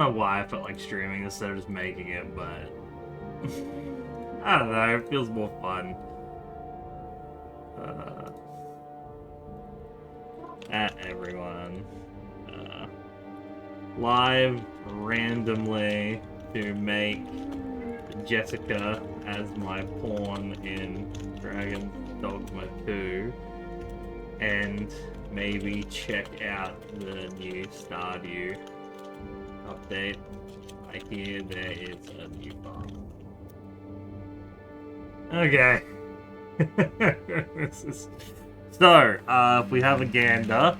my wife felt like streaming instead of just making it, but I don't know, it feels more fun. At everyone. Live randomly to make Jessica as my pawn in Dragon's Dogma 2 and maybe check out the new Stardew update. I hear there is a new farm. Okay. So, if we have a gander,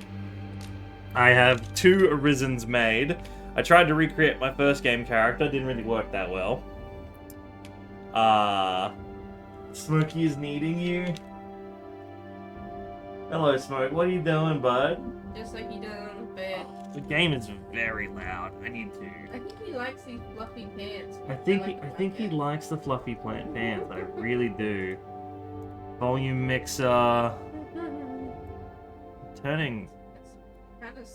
I have 2 Arisens made. I tried to recreate my first game character, didn't really work that well. Smokey is needing you. Hello, Smoke. What are you doing, bud? Just like he does on the bed. The game is very loud. I need to. I think he likes these fluffy pants. I think he likes the fluffy plant pants. I really do. Volume mixer. Turning. Kind of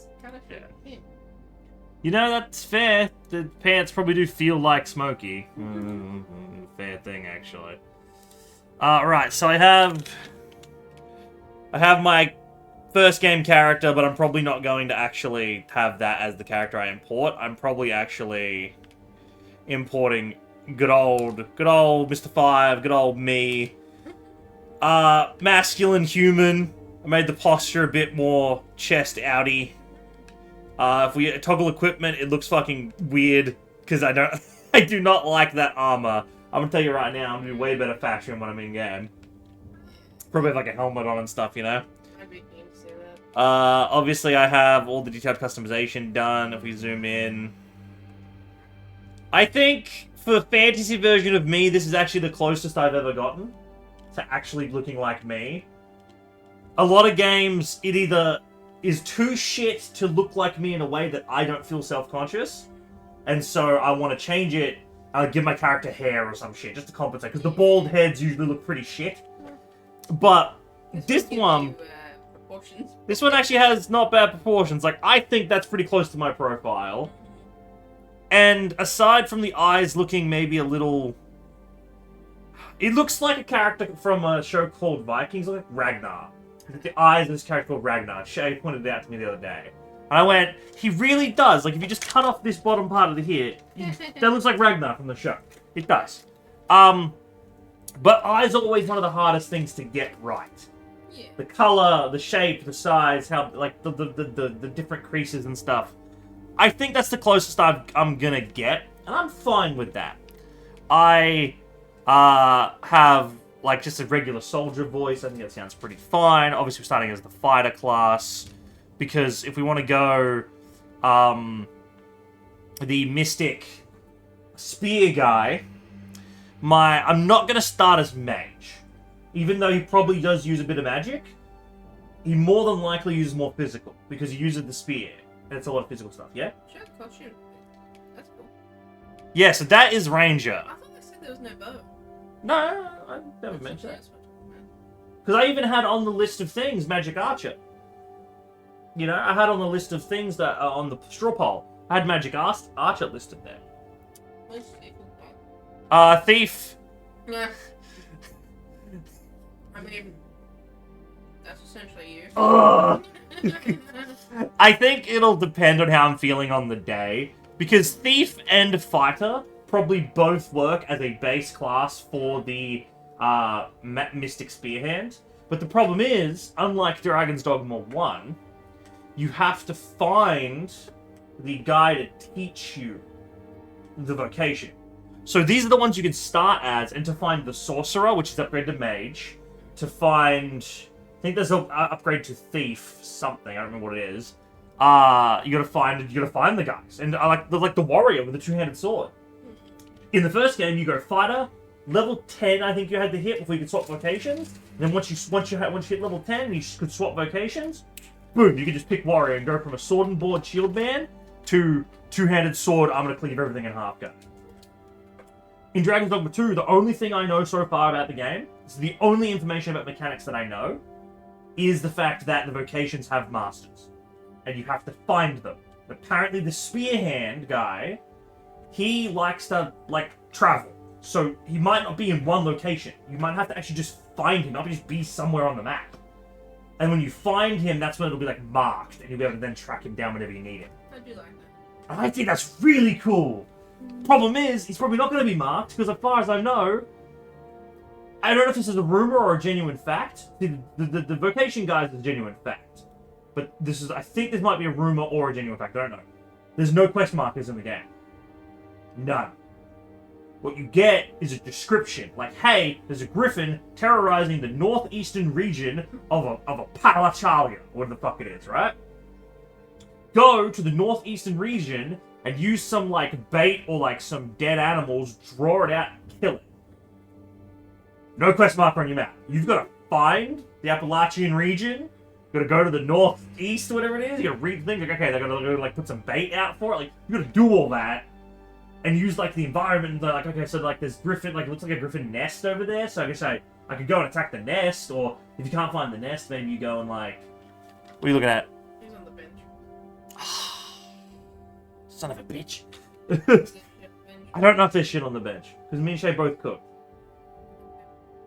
Yeah. You know, that's fair. The pants probably do feel like Smokey. Fair thing, actually. Right, so I have my first game character, but I'm probably not going to actually have that as the character I import. I'm probably actually importing good old Mr. Five, good old me. Masculine human. I made the posture a bit more chest-outy. If we toggle equipment, it looks fucking weird, because I do not like that armor. I'm gonna tell you right now, I'm gonna do way better fashion when I'm in-game. Probably have like a helmet on and stuff, you know? I'd be keen to see that. Obviously I have all the detailed customization done. If we zoom in, I think for the fantasy version of me, this is actually the closest I've ever gotten to actually looking like me. A lot of games, it either is too shit to look like me in a way that I don't feel self-conscious, and so I want to change it. I'll give my character hair or some shit just to compensate, because the bald heads usually look pretty shit. But this one actually has not bad proportions. Like, I think that's pretty close to my profile. And aside from the eyes looking maybe a little... It looks like a character from a show called Vikings, like Ragnar. The eyes of this character called Ragnar. Shay pointed it out to me the other day. And I went, he really does. Like, if you just cut off this bottom part of the hair, that looks like Ragnar from the show. It does. But eyes are always one of the hardest things to get right. Yeah. The color, the shape, the size, how, like, the different creases and stuff. I think that's the closest I'm gonna get, and I'm fine with that. I have, like, just a regular soldier voice. I think that sounds pretty fine. Obviously, we're starting as the fighter class, because if we want to go the mystic spear guy, I'm not going to start as mage. Even though he probably does use a bit of magic, he more than likely uses more physical, because he uses the spear, and it's a lot of physical stuff, yeah? Sure, costume. That's cool. Yeah, so that is ranger. I thought they said there was no bow. No, I never mentioned that. Because I even had on the list of things Magic Archer. You know, I had on the list of things that are on the straw poll. I had Magic Archer listed there. What's Thief? Thief. Yeah. I mean, that's essentially you. I think it'll depend on how I'm feeling on the day. Because Thief and Fighter probably both work as a base class for the Mystic Spearhand. But the problem is, unlike Dragon's Dogma 1, you have to find the guy to teach you the vocation. So these are the ones you can start as, and to find the Sorcerer, which is upgrade to Mage, to find... I think there's an upgrade to Thief, something, I don't remember what it is. You gotta find the guys. And I like the Warrior with the two-handed sword. In the first game, you go Fighter, level 10 I think you had to hit before you could swap vocations. And then once you hit level 10, you could swap vocations. Boom, you can just pick Warrior and go from a sword and board shield man to two-handed sword, I'm gonna cleave everything in half go. In Dragon's Dogma 2, the only thing I know so far about the game, so the only information about mechanics that I know, is the fact that the vocations have masters. And you have to find them. Apparently the spear hand guy, he likes to, like, travel. So he might not be in one location. You might have to actually just find him, not just be somewhere on the map. And when you find him, that's when it'll be, like, marked, and you'll be able to then track him down whenever you need him. I do like that. And I think that's really cool. Problem is, he's probably not going to be marked, because as far as I know, I don't know if this is a rumor or a genuine fact. The vocation guy is a genuine fact. But this is, I think this might be a rumor or a genuine fact, I don't know. There's no quest markers in the game. None. What you get is a description, like, hey, there's a griffin terrorizing the northeastern region of a Palachalia, whatever the fuck it is, right? Go to the northeastern region and use some, like, bait or, like, some dead animals, draw it out, and kill it. No quest marker on your map. You've got to find the Appalachian region. You've got to go to the northeast, whatever it is. You got to read things, like, okay, they're going to, like, put some bait out for it. Like, you got to do all that. And use, like, the environment, and like, okay, so, like, there's griffin, like, it looks like a griffin nest over there, so I guess I could go and attack the nest, or if you can't find the nest, maybe you go and, like... What are you looking at? He's on the bench. Son of a bitch. Bench. I don't know if there's shit on the bench, because me and Shay both cook.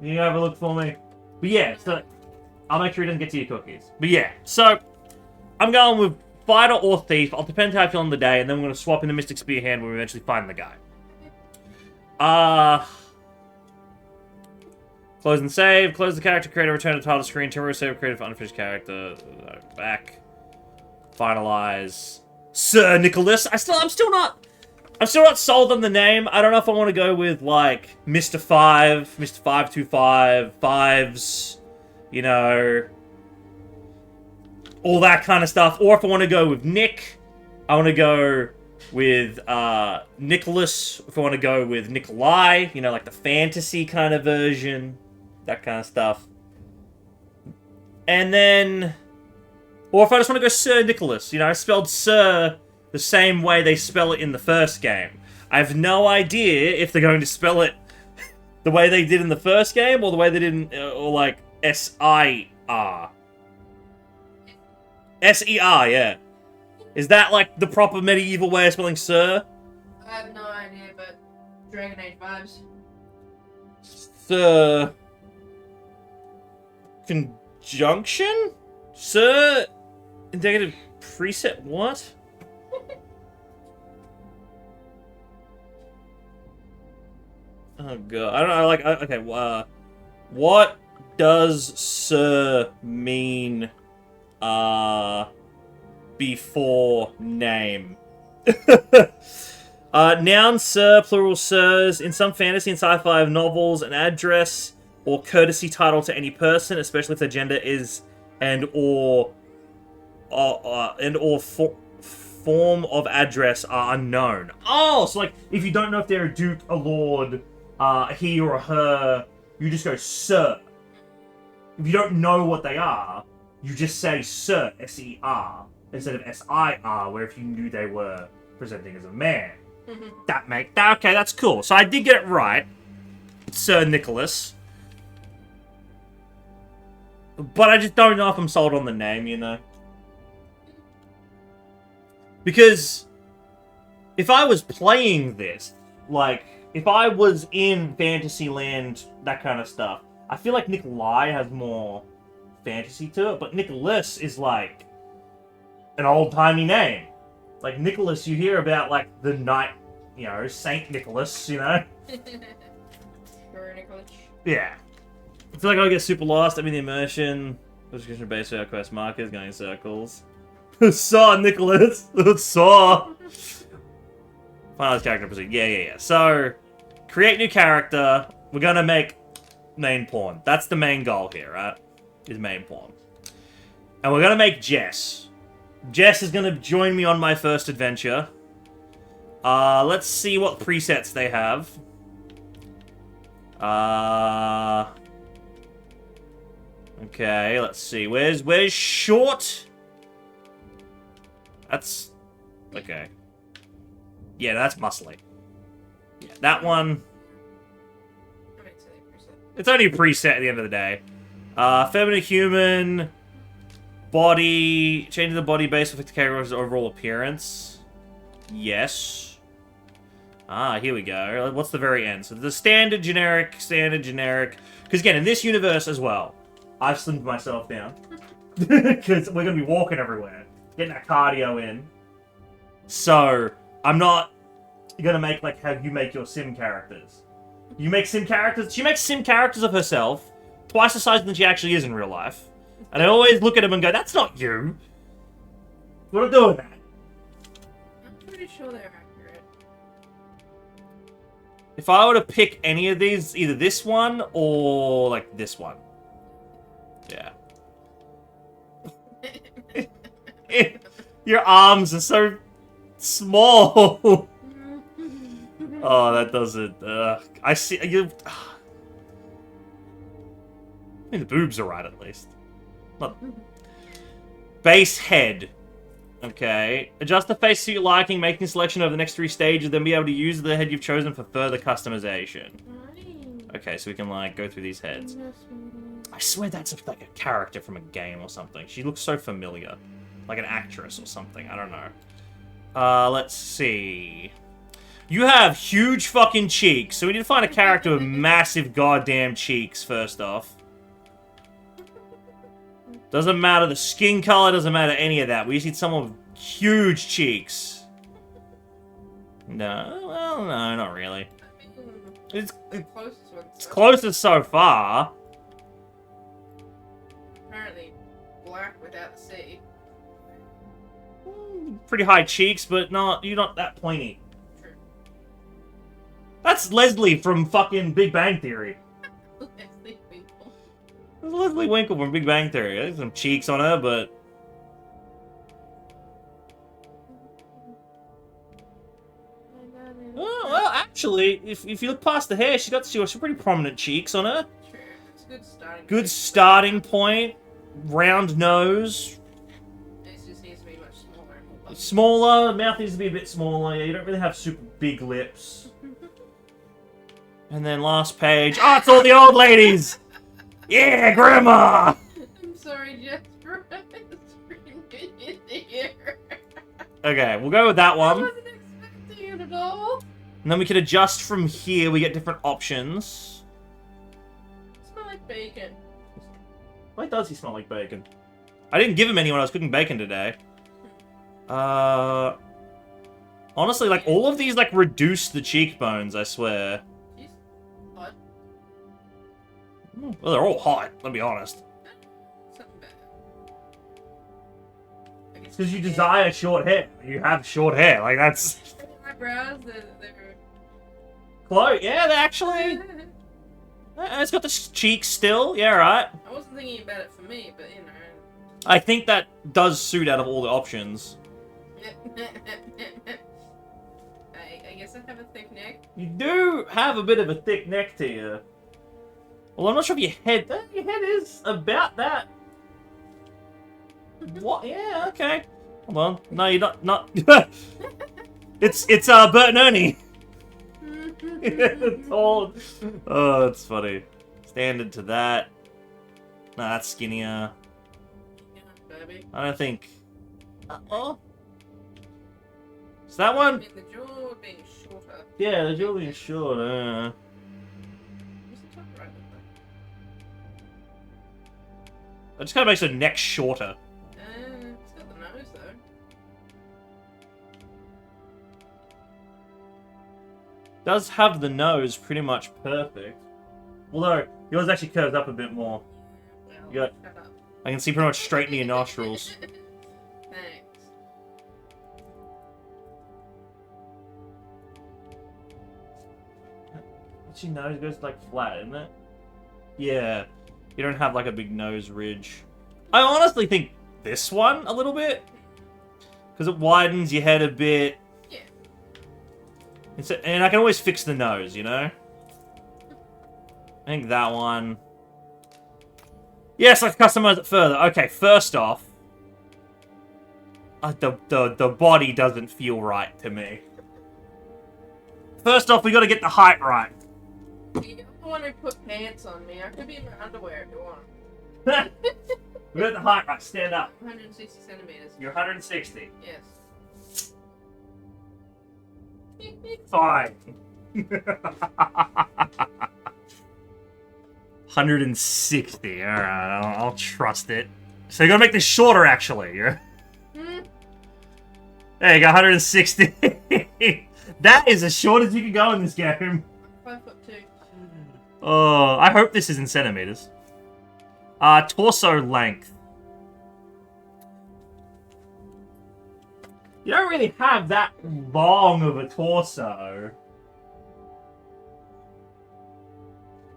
You have a look for me? But yeah, so... I'll make sure he doesn't get to your cookies. But yeah, so... I'm going with fighter or thief. I'll depend how I feel on the day, and then we're going to swap in the Mystic Spear Hand when we eventually find the guy. Close and save. Close the character creator. Return to the title screen. Temporary save created for unfinished character. Back. Finalize. Sir Nicholas. I'm still not sold on the name. I don't know if I want to go with, like, Mr. 5, Mr. 525, Fives, you know, all that kind of stuff. Or if I want to go with Nick, I want to go with Nicholas. If I want to go with Nikolai, you know, like the fantasy kind of version, that kind of stuff. And then, or if I just want to go Sir Nicholas, you know, I spelled Sir the same way they spell it in the first game. I have no idea if they're going to spell it the way they did in the first game, or the way they did in, or like S-I-R. S-E-R, yeah. Is that like the proper medieval way of spelling Sir? I have no idea, but Dragon Age vibes. Sir... Conjunction? Sir... Indicative preset? What? Oh god, I don't know, like, okay, what does Sir mean, before name? Noun Sir, plural Sirs. In some fantasy and sci-fi novels, an address or courtesy title to any person, especially if their gender is and/or form of address are unknown. Oh, so like if you don't know if they're a duke, a lord, he or a her, you just go Sir. If you don't know what they are, you just say Sir, S-E-R, instead of S-I-R, where if you knew they were presenting as a man. Okay, that's cool. So I did get it right, Sir Nicholas. But I just don't know if I'm sold on the name, you know? Because if I was playing this, like, if I was in Fantasyland, that kind of stuff, I feel like Nikolai has more fantasy to it, but Nicholas is like an old-timey name. Like Nicholas, you hear about like the knight, you know, Saint Nicholas, you know? Sure, Nicholas. Yeah. I feel like I'll get super lost. I mean, the immersion, description based on quest markers, going in circles. Saw Nicholas. Saw. Finalize character proceed. Yeah. So, create new character. We're gonna make main pawn. That's the main goal here, right? Is main pawn. And we're gonna make Jess. Jess is gonna join me on my first adventure. Let's see what presets they have. Okay, let's see. Where's short? That's okay. Yeah, that's muscly. Yeah, that one. It's only a preset at the end of the day. Feminine human. Body... Changing the body base affect the character's overall appearance. Yes. Ah, here we go. What's the very end? So the standard, generic... Because again, in this universe as well, I've slimmed myself down. Because we're going to be walking everywhere. Getting that cardio in. So, I'm not going to make like how you make your sim characters. You make sim characters... She makes sim characters of herself twice the size than she actually is in real life. And I always look at them and go, that's not you. What am I doing that? I'm pretty sure they're accurate. If I were to pick any of these, either this one or like this one. Yeah. Your arms are so small. Oh, that doesn't. I see you. I mean, the boobs are right at least. Not... Base head. Okay. Adjust the face to your liking, making a selection over the next 3 stages, then be able to use the head you've chosen for further customization. Okay, so we can, like, go through these heads. I swear that's like a character from a game or something. She looks so familiar. Like an actress or something. I don't know. Let's see. You have huge fucking cheeks, so we need to find a character with massive goddamn cheeks, first off. Doesn't matter the skin color, doesn't matter any of that. We just need someone with huge cheeks. No, well, no, not really. It's closest so far. Apparently, black without the C. Pretty high cheeks, but you're not that pointy. True. That's Leslie from fucking Big Bang Theory. Leslie Winkle. That's Leslie Winkle from Big Bang Theory. There's some cheeks on her, but... Oh, well, actually, if you look past the hair, she got some pretty prominent cheeks on her. True. It's a good starting point. Good starting point. Round nose. This just needs to be much smaller. And more Smaller. Mouth needs to be a bit smaller. Yeah, you don't really have super big lips. And then last page. Oh, it's all the old ladies! Yeah, Grandma! I'm sorry, Jasper. It's freaking good in here. Okay, we'll go with that I one. wasn't expecting it at all. And then we can adjust from here. We get different options. Smell like bacon. Why does he smell like bacon? I didn't give him any when I was cooking bacon today. Honestly, like, all of these, like, reduce the cheekbones, I swear. Jeez. What? Well, they're all hot, let's be honest. Something bad. It's because you desire short hair. You have short hair. Like, that's... My brows, they're... Chloe, yeah, they actually... It's got the cheeks still. Yeah, right. I wasn't thinking about it for me, but you know. I think that does suit out of all the options. I guess I have a thick neck. You do have a bit of a thick neck to you. Well, I'm not sure if your head... Your head is about that. What? Yeah, okay. Hold on. No, you're not... It's Bert and Ernie. Tall. Oh, that's funny. Standard to that. Nah, that's skinnier. Yeah, baby. I don't think... oh. Is that one? I mean, the jaw being shorter. Yeah, the jaw being short. Where's the top right of It just kind of makes her neck shorter. it's got the nose, though. Does have the nose pretty much perfect. Although, yours actually curves up a bit more. Well, You got- shut up. I can see pretty much straight into your nostrils. Thanks. What's your nose goes like flat, isn't it? Yeah. You don't have like a big nose ridge. I honestly think this one a little bit. Because it widens your head a bit. Yeah. And I can always fix the nose, you know? I think that one. Yes, let's customize it further. Okay, first off. The body doesn't feel right to me. First off, we gotta get the height right. You don't want to put pants on me. I could be in my underwear if you want. We're at the height, right? Stand up. 160 centimeters. You're 160. Yes. Fine. 160. Alright, I'll trust it. So you're gonna make this shorter, actually. There you go, 160. That is as short as you can go in this game. 5'2". Oh, I hope this is in centimeters. Torso length. You don't really have that long of a torso.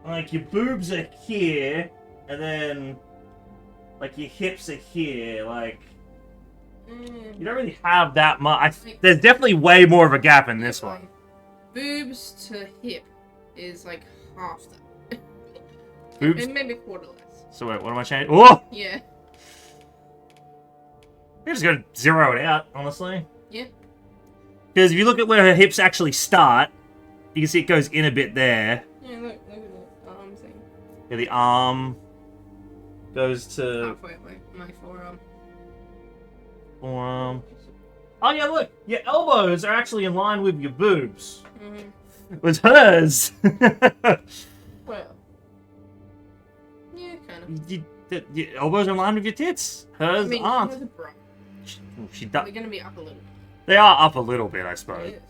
Like, your boobs are here, and then, like, your hips are here, like... You don't really have that much. There's definitely way more of a gap in this one. Boobs to hip is, like, half that. Boobs? Maybe a quarter less. So wait, what am I changing? Oh! Yeah. I'm just gonna zero it out, honestly. Yeah. Because if you look at where her hips actually start, you can see it goes in a bit there. Yeah, look at the arm thing. Yeah, the arm goes to... Halfway up my forearm. Forearm. Oh yeah, look! Your elbows are actually in line with your boobs. With hers! Well. Yeah, kind of. Your elbows are in line with your tits. Hers aren't. She has a bra. She does. They're gonna be up a little. They are up a little bit, I suppose. Yes.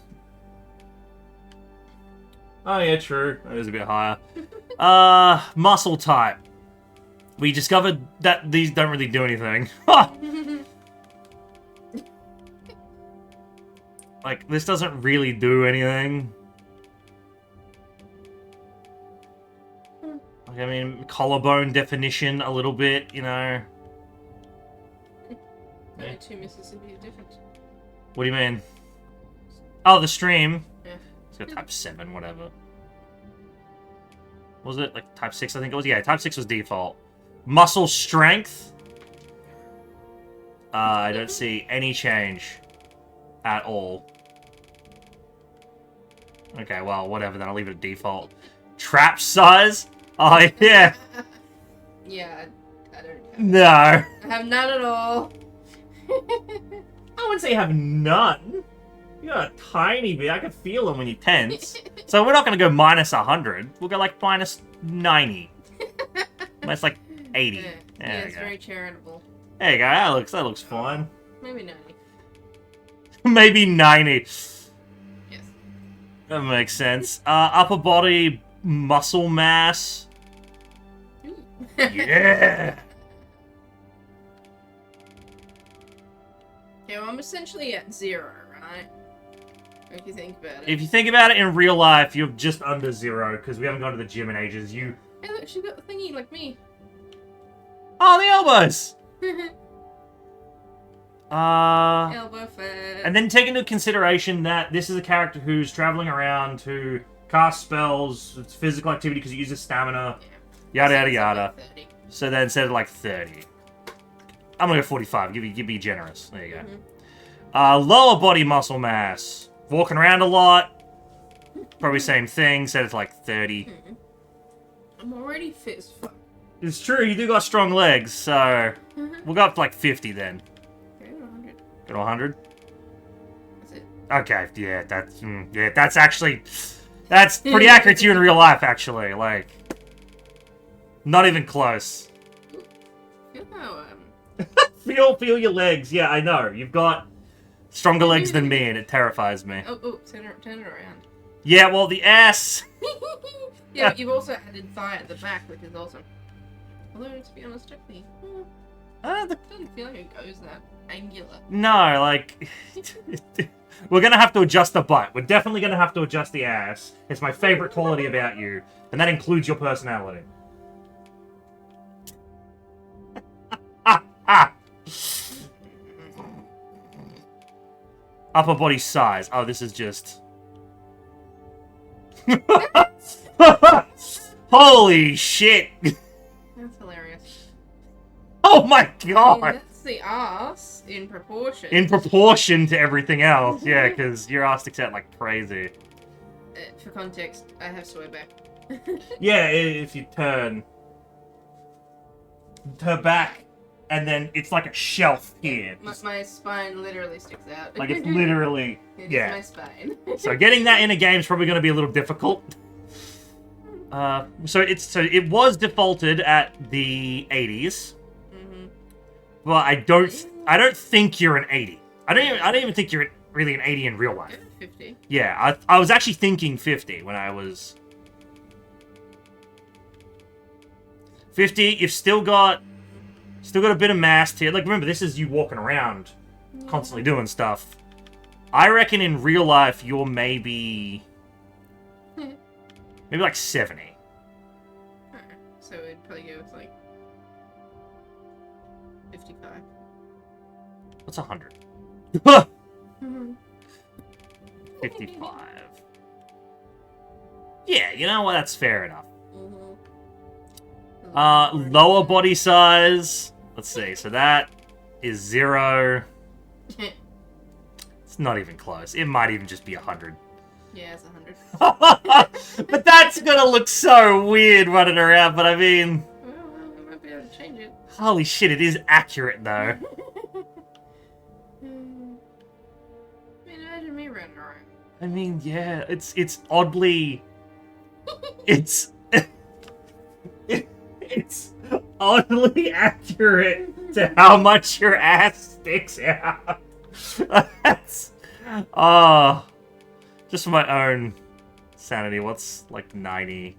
Oh yeah, true. That is a bit higher. Muscle type. We discovered that these don't really do anything. Like, this doesn't really do anything. Like, I mean, collarbone definition a little bit, you know. Only 2 Mississippi difference. What do you mean? Oh, the stream. Yeah. It's got type 7, whatever. Was it? Like, type 6, I think it was? Yeah, type 6 was default. Muscle strength. I don't see any change. At all. Okay, well, whatever, then I'll leave it at default. Trap size? Oh, yeah. Yeah, I don't have No. I have none at all. I wouldn't say you have none. You got a tiny bit. I can feel them when you tense. So we're not going to go minus 100. We'll go like minus 90. That's like 80. Yeah, There it's we go. very charitable. There you go. That looks fine. Maybe 90. Maybe 90. Yes. That makes sense. Upper body muscle mass. Yeah. Okay, well, I'm essentially at 0, right? If you think about it. If you think about it in real life, you're just under 0 because we haven't gone to the gym in ages. Hey, look, she got the thingy like me. Oh, the elbows. Elbow fat. And then take into consideration that this is a character who's traveling around to cast spells, it's physical activity because he uses stamina, yada yada yada. Like 30. So then instead of like 30, I'm gonna go 45. Give me generous. There you go. Lower body muscle mass, walking around a lot. Probably same thing. Said it's like 30. I'm already fit as fuck. It's true. You do got strong legs, so we'll go up to like 50 then. Okay, 100. Go to 100. That's it. Okay, yeah, that's actually that's pretty accurate to you in real life, actually. Like, not even close. Feel how Feel your legs. Yeah, I know. You've got stronger legs than me, and it terrifies me. Oh, turn it around. Yeah, well, the ass. Yeah, but you've also added thigh at the back, which is awesome. Although, to be honest, technically, it doesn't feel like it goes that angular. No, like, we're gonna have to adjust the butt. We're definitely gonna have to adjust the ass. It's my favorite quality about you, and that includes your personality. Upper body size. Oh, this is just... Holy shit! That's hilarious. Oh my I mean, god! that's the ass in proportion. In proportion to everything else, yeah, because your ass sticks out like crazy. For context, I have soy back. Yeah, if you turn her back and then it's like a shelf here. My spine literally sticks out. Like it's literally, It yeah. is my spine. So getting that in a game is probably going to be a little difficult. So it was defaulted at the 80s, but I don't think you're an 80. I don't even think you're really an 80 in real life. 50. Yeah, I was actually thinking 50 when I was 50. You've still got a bit of mass here. Like remember, this is you walking around, constantly doing stuff. I reckon in real life you're maybe like 70. So it'd probably go with like 55. What's 100? 55. Yeah, you know what? That's fair enough. Lower body size. Let's see. So that is 0. It's not even close. It might even just be 100. Yeah, it's 100. But that's gonna look so weird running around. But I mean, Well, we might be able to change it. holy shit, it is accurate though. I mean, imagine me running around. I mean, yeah, it's oddly, it's it's oddly accurate to how much your ass sticks out. That's just for my own sanity. What's like 90?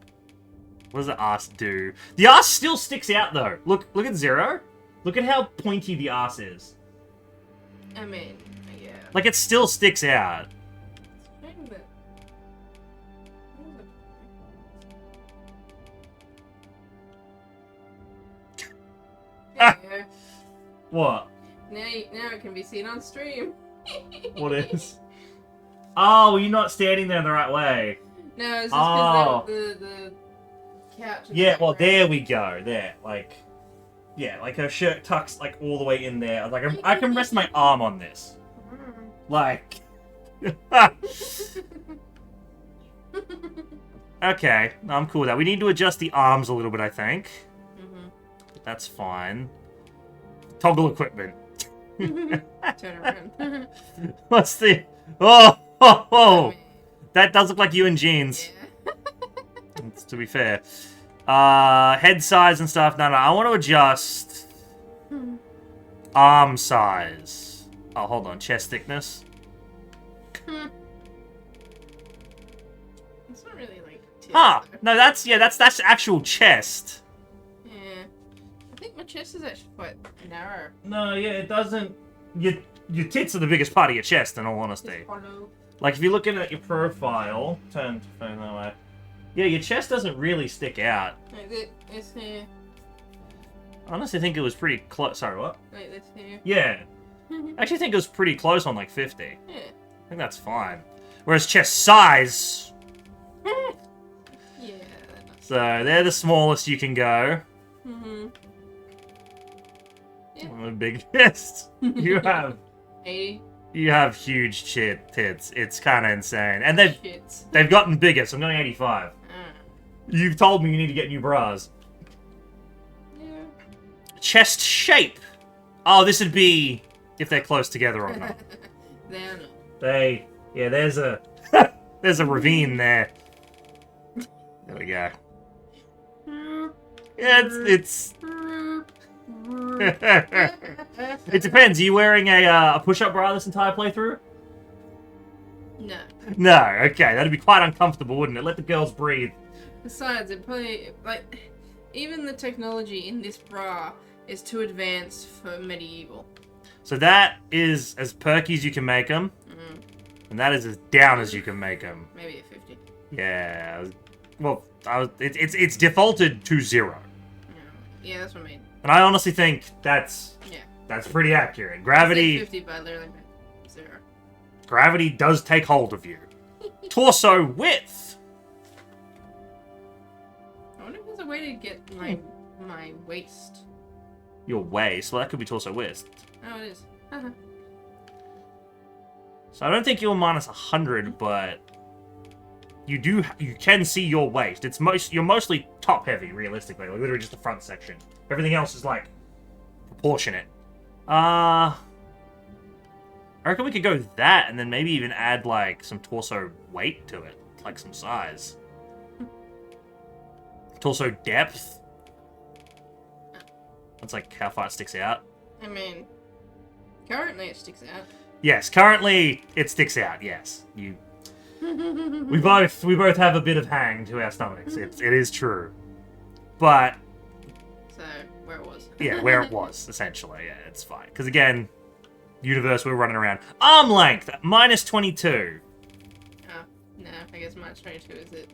What does the ass do? The ass still sticks out though. Look at 0. Look at how pointy the ass is. I mean, yeah. Like it still sticks out. There you go. What? Now it can be seen on stream. What is? Oh, you're not standing there the right way. No, it's just because the couch. Yeah, well, there we go. There, like, yeah, like her shirt tucks like all the way in there. Like I can rest my arm on this. Like, okay, I'm cool with that. We need to adjust the arms a little bit, I think. That's fine. Toggle equipment. Turn around. What's the? Oh! That does look like you in jeans. Yeah. To be fair. Head size and stuff. No, I want to adjust arm size. Oh, hold on. Chest thickness. It's not really like. No, that's actual chest. Yeah. I think my chest is actually quite narrow. No, yeah, it doesn't. Your tits are the biggest part of your chest, in all honesty. Like, if you're looking at your profile, turn that way. Yeah, your chest doesn't really stick out. Like this here. I honestly think it was pretty close. Sorry, what? Like this here. Yeah. I actually think it was pretty close on like 50. Yeah. I think that's fine. Whereas chest size. Yeah. So they're the smallest you can go. Yeah. A big chest. You have 80. You have huge tits. It's kind of insane, and they've Shits. gotten bigger. So I'm going 85. You've told me you need to get new bras. Yeah. Chest shape. Oh, this would be if they're close together or not. They're not. Yeah, there's a there's a ravine there. There we go. Yeah, it's it depends. Are you wearing a push-up bra this entire playthrough? No. No. Okay, that'd be quite uncomfortable, wouldn't it? Let the girls breathe. Besides, it probably like even the technology in this bra is too advanced for medieval. So that is as perky as you can make them, and that is as down as you can make them. Maybe at 50. Yeah. Well, it's defaulted to 0. Yeah, that's what I mean. And I honestly think that's pretty accurate. Gravity. I said 50, but I literally meant 0. Gravity does take hold of you. Torso width. I wonder if there's a way to get my waist. Your waist. Well, that could be torso width. Oh, it is. So I don't think you're minus 100, but you can see your waist. You're mostly top heavy, realistically. Like literally just the front section. Everything else is like proportionate. I reckon we could go that, and then maybe even add, like, some torso weight to it. Like, some size. Torso depth. That's, like, how far it sticks out. I mean, currently it sticks out. Yes, currently it sticks out, yes. We both have a bit of hang to our stomachs. It is true. But... So, where it was. Yeah, where it was, essentially. Yeah, it's fine. Because, again... Universe, we're running around. Arm length, minus 22. Oh, no, I guess minus 22 is it.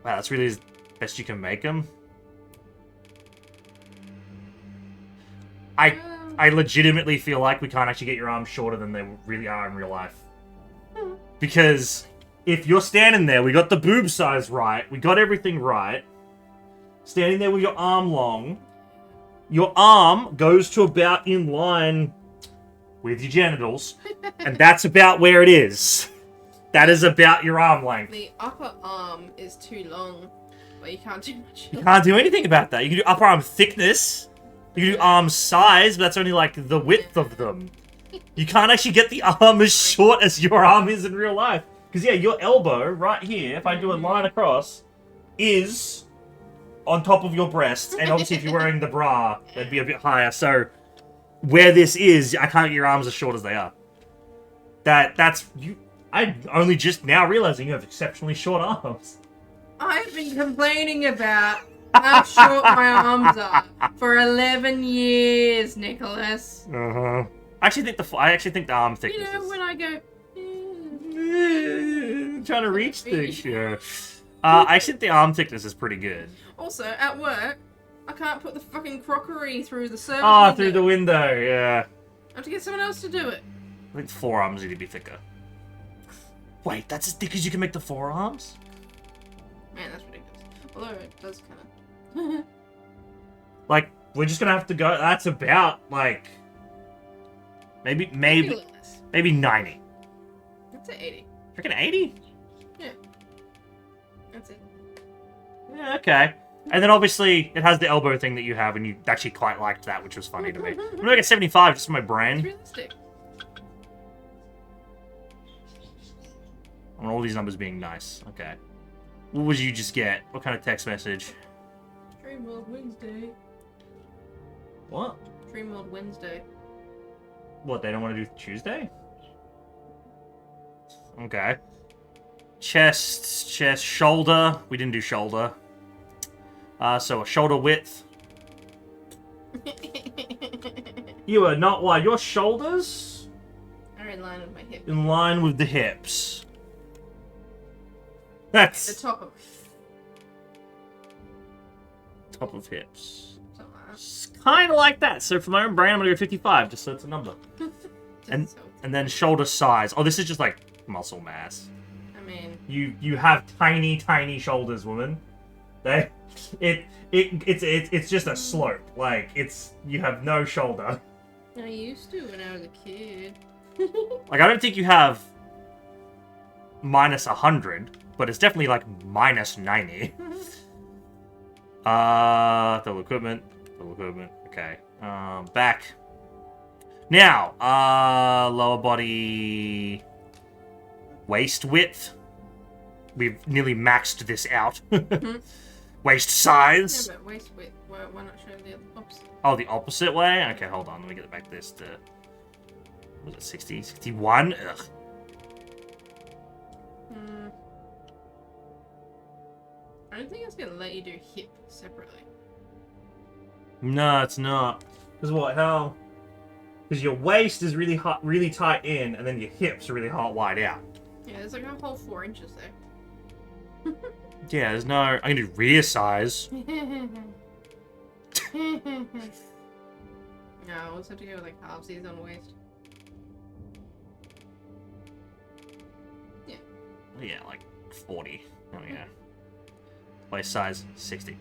Wow, that's really as best you can make them. I legitimately feel like we can't actually get your arms shorter than they really are in real life. Because if you're standing there, we got the boob size right, we got everything right. Standing there with your arm long... Your arm goes to about in line with your genitals, and that's about where it is. That is about your arm length. The upper arm is too long, but you can't do much. You can't do anything about that. You can do upper arm thickness, you can do arm size, but that's only like the width of them. You can't actually get the arm as short as your arm is in real life. Because yeah, your elbow right here, if I do a line across, is... on top of your breast, and obviously if you're wearing the bra, that'd be a bit higher. So, where this is, I can't get your arms as short as they are. That's you. I'm only just now realizing you have exceptionally short arms. I've been complaining about how short my arms are for 11 years, Nicholas. I actually think the arm thickness. You know when I go. Trying to reach things. Yeah. I actually think the arm thickness is pretty good. Also, at work, I can't put the fucking crockery through the service Oh, window. through the window, yeah. I have to get someone else to do it. I think forearms need to be thicker. Wait, that's as thick as you can make the forearms? Man, that's ridiculous. Although it does kind of... Like, we're just gonna have to go... That's about, like... Maybe 90. That's at 80. Freaking 80? Yeah. That's it. Yeah, okay. And then obviously, it has the elbow thing that you have, and you actually quite liked that, which was funny to me. I'm gonna make it 75 just for my It's brain. realistic. On all these numbers being nice. Okay. What would you just get? What kind of text message? Dream World Wednesday. What? Dream World Wednesday. What, they don't want to do Tuesday? Okay. Chest, shoulder. We didn't do shoulder. So a shoulder width. You are not wide. Your shoulders are in line with my hip. in line with the hips. That's The top of top of hips. something like that. Kind of like that. So for my own brain, I'm gonna go 55, just so it's a number. And then shoulder size. Oh, this is just like muscle mass. I mean, You have tiny shoulders, woman. It's just a slope. Like you have no shoulder. I used to when I was a kid. Like I don't think you have minus 100, but it's definitely like minus 90. Total equipment. Okay. Back. Now, lower body waist width. We've nearly maxed this out. Waist size. Yeah, but waist width. Why not show the opposite? Oh, the opposite way? Okay, hold on. Let me get back this to... Was it 60? 61? Ugh. I don't think it's gonna let you do hip separately. No, it's not. Because what? How? Because your waist is really hot, really tight in, and then your hips are really hot wide out. Yeah, there's like a whole 4 inches there. Yeah, there's no... I can do rear size. No, I also have to go with like halvesies on waist. Yeah. Yeah, like 40. Oh, yeah. Waist size, 60.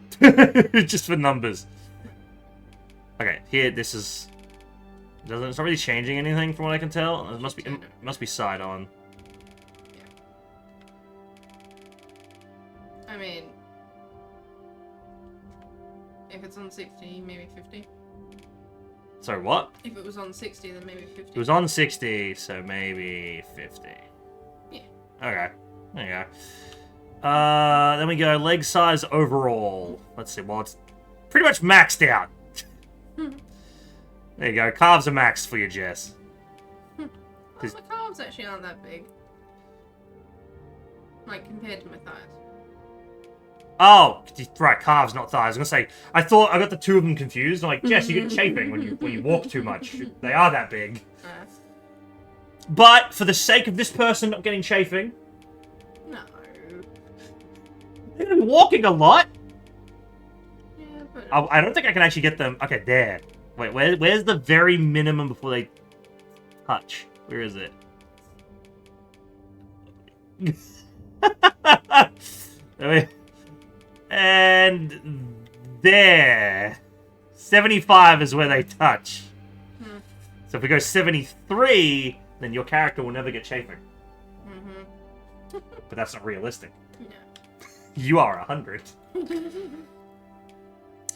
Just for numbers. Okay, here, this is... It's not really changing anything from what I can tell. It must be side on. I mean, if it's on 60, maybe 50. Sorry, what? If it was on 60, then maybe 50. It was on 60, so maybe 50. Yeah. Okay. There you go. Then we go leg size overall. Let's see. Well, it's pretty much maxed out. There you go. Calves are maxed for you, Jess. Well, my calves actually aren't that big. Like, compared to my thighs. Oh, right, calves, not thighs. I was gonna say, I got the two of them confused. I'm like, Jess, you get chafing when you walk too much. They are that big. But for the sake of this person not getting chafing, No. they're gonna be walking a lot. Yeah, but... I don't think I can actually get them. Okay, there. Wait, where's the very minimum before they touch? Where is it? And there. 75 is where they touch. So if we go 73, then your character will never get chafing. But that's not realistic. No. You are 100.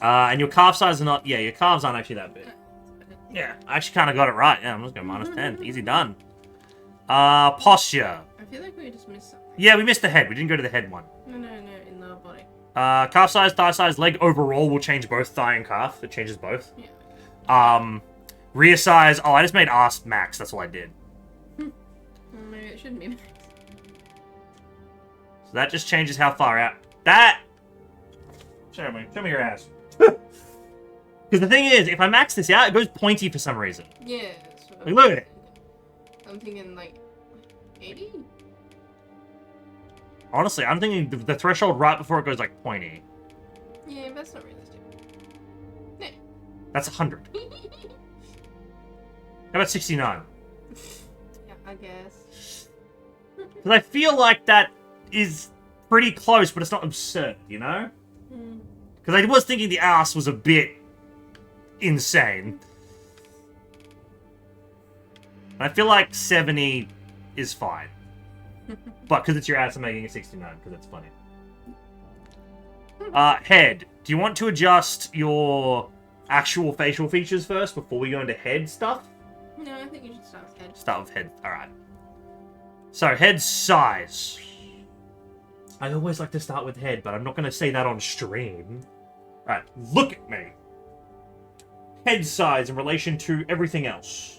And your calf size is not... Yeah, your calves aren't actually that big. Yeah, I actually kind of got it right. Yeah, I'm just going minus 10. Easy done. Posture. I feel like we just missed something. Yeah, we missed the head. We didn't go to the head one. No, in the body. Calf size, thigh size, leg overall will change both thigh and calf. It changes both. Yeah. Rear size... Oh, I just made ass max. That's all I did. Well, maybe it shouldn't be max. So that just changes how far out. That... Show me your ass. Because the thing is, if I max this out, it goes pointy for some reason. Yeah. Like, look at it. I'm thinking, like, 80? Honestly, I'm thinking the threshold right before it goes, like, pointy. Yeah, but that's not realistic. Yeah. That's 100. How about 69? Yeah, I guess. Because I feel like that is pretty close, but it's not absurd, you know? Because I was thinking the ass was a bit insane. I feel like 70 is fine. But because it's your ass, I'm making it 69, because it's funny. Head. Do you want to adjust your actual facial features first before we go into head stuff? No, I think you should start with head. Start with head. Alright. So, head size. I always like to start with head, but I'm not going to say that on stream. Alright, look at me. Head size in relation to everything else.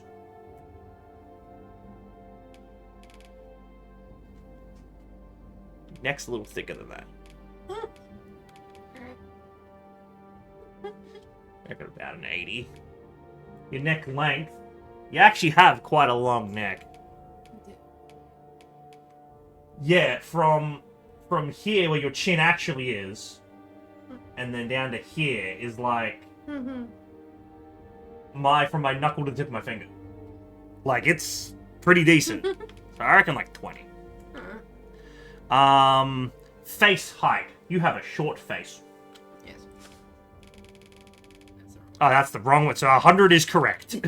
Neck's a little thicker than that. Neck at about an 80. Your neck length. You actually have quite a long neck. Yeah, from here where your chin actually is, and then down to here is like from my knuckle to the tip of my finger. Like, it's pretty decent. So I reckon like 20. Face height. You have a short face. Yes. Oh, that's the wrong one. So 100 is correct.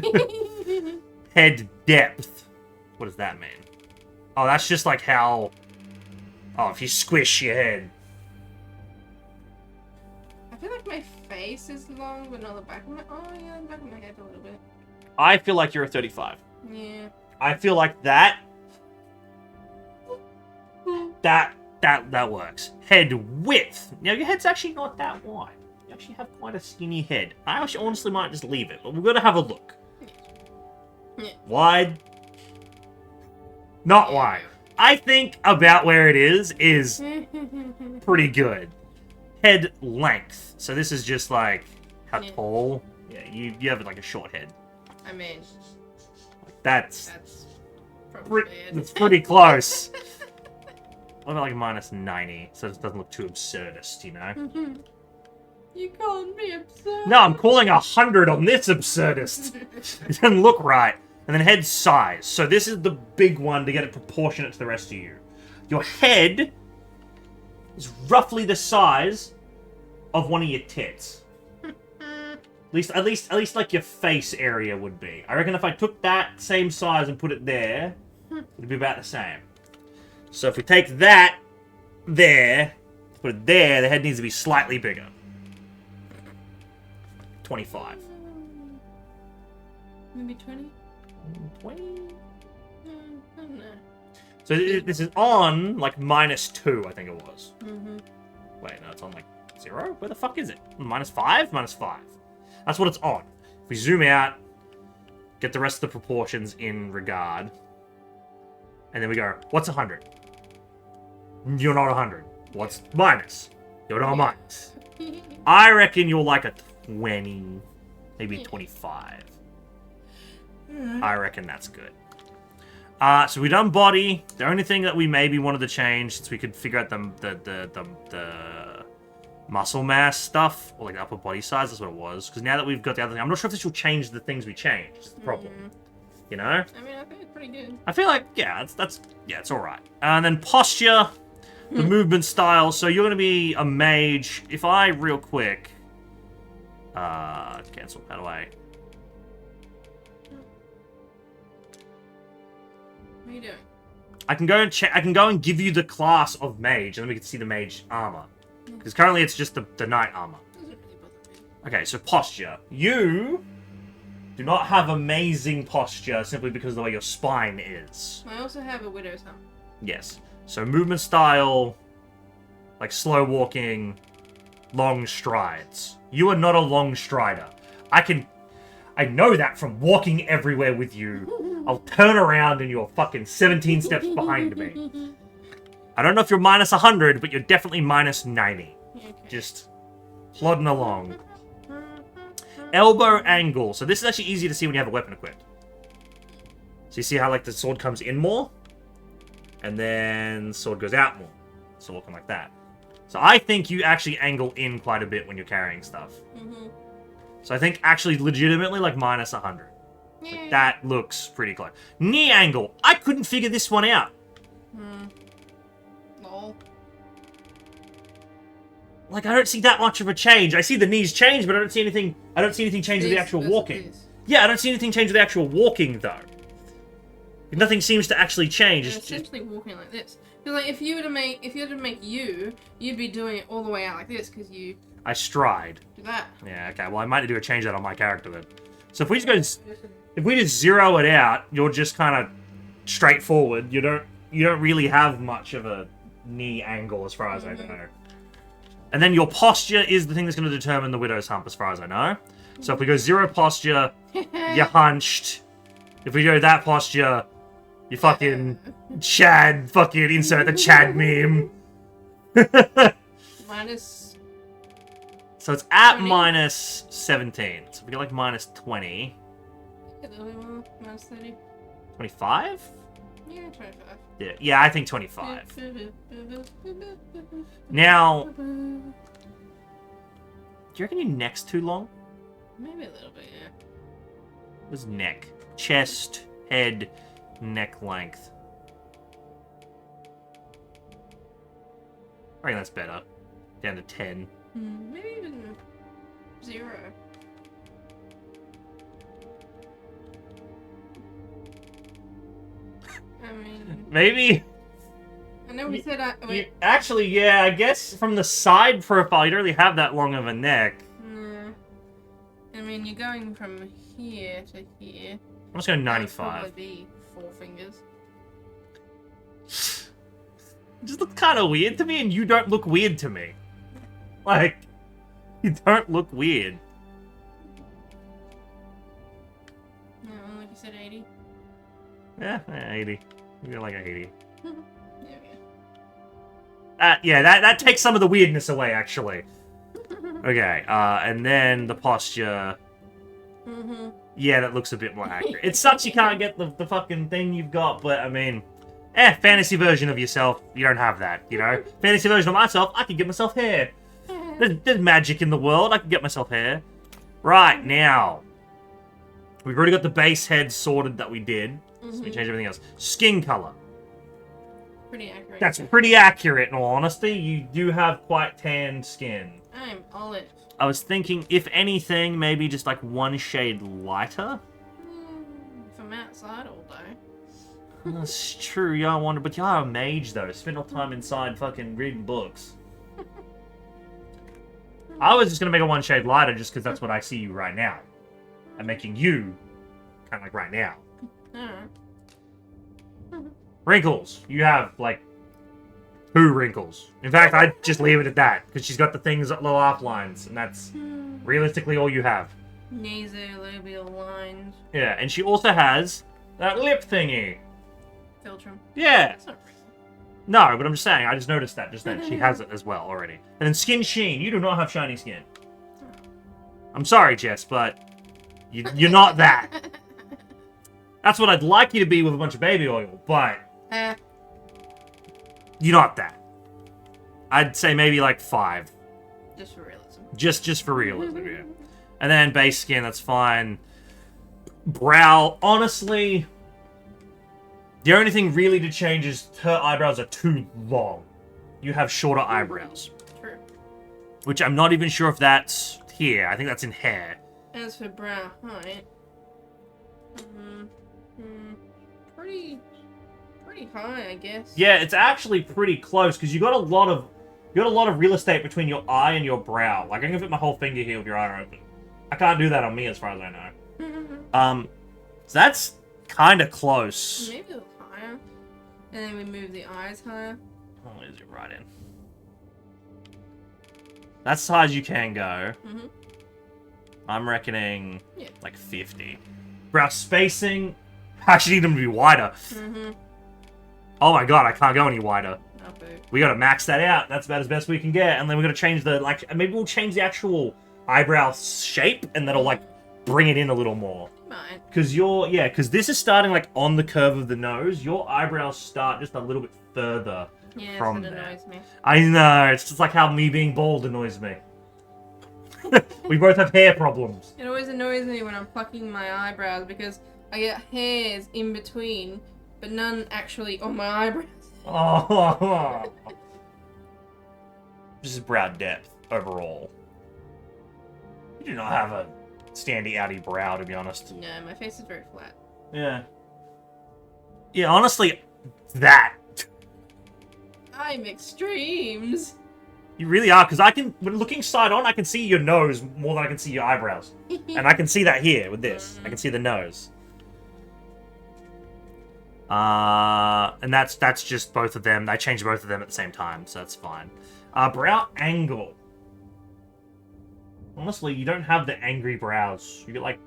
Head depth. What does that mean? Oh, that's just like how... Oh, if you squish your head. I feel like my face is long, but not the back of my... Oh, yeah, the back of my head a little bit. I feel like you're a 35. Yeah. I feel like that works. Head width. Now, your head's actually not that wide. You actually have quite a skinny head. I actually honestly might just leave it, but we're going to have a look. Yeah. Wide. Not wide. I think about where it is pretty good. Head length. So this is just like how tall. Yeah, you have like a short head. I mean, that's probably bad. It's pretty close. What about like minus 90, so it doesn't look too absurdist, you know? You called me absurd. No, I'm calling 100 on this absurdist. It doesn't look right. And then head size. So this is the big one to get it proportionate to the rest of you. Your head is roughly the size of one of your tits. At least like your face area would be. I reckon if I took that same size and put it there, it'd be about the same. So if we take that there, put it there, the head needs to be slightly bigger. 25. Maybe 20? 20? I don't know. So this is on, like, -2, I think it was. Mm-hmm. Wait, no, it's on, like, 0? Where the fuck is it? -5? -5. That's what it's on. If we zoom out, get the rest of the proportions in regard, and then we go, what's 100? You're not 100. What's minus? You're not minus. I reckon you're like a 20, maybe 25. I reckon that's good. So we've done body. The only thing that we maybe wanted to change, since we could figure out the muscle mass stuff, or like upper body size, that's what it was. Because now that we've got the other thing, I'm not sure if this will change the things we changed. It's the problem. You know? I mean, I think it's pretty good. I feel like, yeah, it's alright. And then posture, the movement style. So you're going to be a mage. If I, real quick, cancel, how do I... What are you doing? I can go and check. I can go and give you the class of mage, and then we can see the mage armor. Because currently it's just the knight armor. Doesn't really bother me. Okay, so posture. You do not have amazing posture simply because of the way your spine is. I also have a widow's hump. Yes. So movement style, like slow walking, long strides. You are not a long strider. I know that from walking everywhere with you. I'll turn around and you're fucking 17 steps behind me. I don't know if you're -100, but you're definitely -90. Okay. Just plodding along. Elbow angle. So this is actually easier to see when you have a weapon equipped. So you see how like the sword comes in more? And then sword goes out more. So looking like that. So I think you actually angle in quite a bit when you're carrying stuff. Mm-hmm. So I think actually legitimately like -100. Yeah. Like, that looks pretty close. Knee angle. I couldn't figure this one out. Lol. Like I don't see that much of a change. I see the knees change, but I don't see anything. I don't see anything change with the actual walking. Yeah, I don't see anything change with the actual walking though. Nothing seems to actually change. It's essentially walking like this. Because like if you were to make you, you'd be doing it all the way out like this because you. I stride. Do that. Yeah. Okay. Well, I might do a change that on my character then. So if we just go, if we just zero it out, you're just kind of straightforward. You don't really have much of a knee angle as far as I know. And then your posture is the thing that's going to determine the widow's hump as far as I know. So if we go 0 posture, you're hunched. If we go that posture, you fucking Chad, fucking insert the Chad meme. Minus. So it's at 20? -17. So if we go like -20. A little bit more. Minus 30. 25? Yeah, 25. Yeah, I think 25. Now, do you reckon your neck's too long? Maybe a little bit, yeah. What's neck? Chest, head, neck length. I reckon that's better. Down to 10. Maybe even 0. I mean... Maybe? I know we said wait. Actually, yeah, I guess from the side profile, you don't really have that long of a neck. No. I mean, you're going from here to here. I'm just going That would 95. probably be 4 fingers. It just looks kind of weird to me, and you don't look weird to me. Like, you don't look weird. No, like you said, 80. Yeah, 80. You're like a 80. There we go. Yeah, that takes some of the weirdness away, actually. Okay, and then the posture. Yeah, that looks a bit more accurate. It sucks you can't get the fucking thing you've got, but I mean, fantasy version of yourself, you don't have that, you know? Fantasy version of myself, I can get myself hair. There's magic in the world, I can get myself hair. Right, now. We've already got the base head sorted that we did. So we changed everything else. Skin color. Pretty accurate. That's pretty accurate, in all honesty. You do have quite tanned skin. I'm olive. I was thinking, if anything, maybe just like one shade lighter. From outside all day. That's true, yeah, I wonder, but you are a mage though. Spend all time inside fucking reading books. I was just gonna make it one shade lighter just because that's what I see you right now. I'm making you kind of like right now. Alright. Wrinkles. You have, like, 2 wrinkles. In fact, I'd just leave it at that, because she's got the things, the laugh lines, and that's realistically all you have. Nasolabial lines. Yeah, and she also has that lip thingy. Filtrum. Yeah. That's not real. No, but I'm just saying, I just noticed that just then. She has it as well already. And then skin sheen. You do not have shiny skin. I'm sorry, Jess, but you're not that. That's what I'd like you to be with a bunch of baby oil, but you're not that. I'd say maybe like 5. Just for realism. Just for realism, yeah. And then base skin, that's fine. Brow, honestly, the only thing really to change is her eyebrows are too long. You have shorter eyebrows. True. Which I'm not even sure if that's here. I think that's in hair. As for brow height, pretty high, I guess. Yeah, it's actually pretty close because you got a lot of real estate between your eye and your brow. Like I can fit my whole finger here with your eye open. I can't do that on me as far as I know. So that's kind of close. Maybe a little higher. And then we move the eyes higher. Oh, is it right in? That's as high as you can go. I'm reckoning like 50. Brow spacing. I actually need them to be wider. Oh my god, I can't go any wider. Okay. We gotta max that out. That's about as best we can get. And then we're gonna change the, like, maybe we'll change the actual eyebrow shape and that'll, like, bring it in a little more. Mine. Because this is starting, like, on the curve of the nose. Your eyebrows start just a little bit further from that there. annoys me. I know, it's just like how me being bald annoys me. We both have hair problems. It always annoys me when I'm plucking my eyebrows because I get hairs in between, but none actually on my eyebrows. Oh. This is brow depth overall. You do not have a standy outy brow, to be honest. No, my face is very flat. Yeah. Yeah, honestly, that. I'm extremes. You really are, because when looking side on, I can see your nose more than I can see your eyebrows. And I can see that here with this. I can see the nose. And that's just both of them. I changed both of them at the same time, so that's fine. Brow angle. Honestly, you don't have the angry brows. You get, like,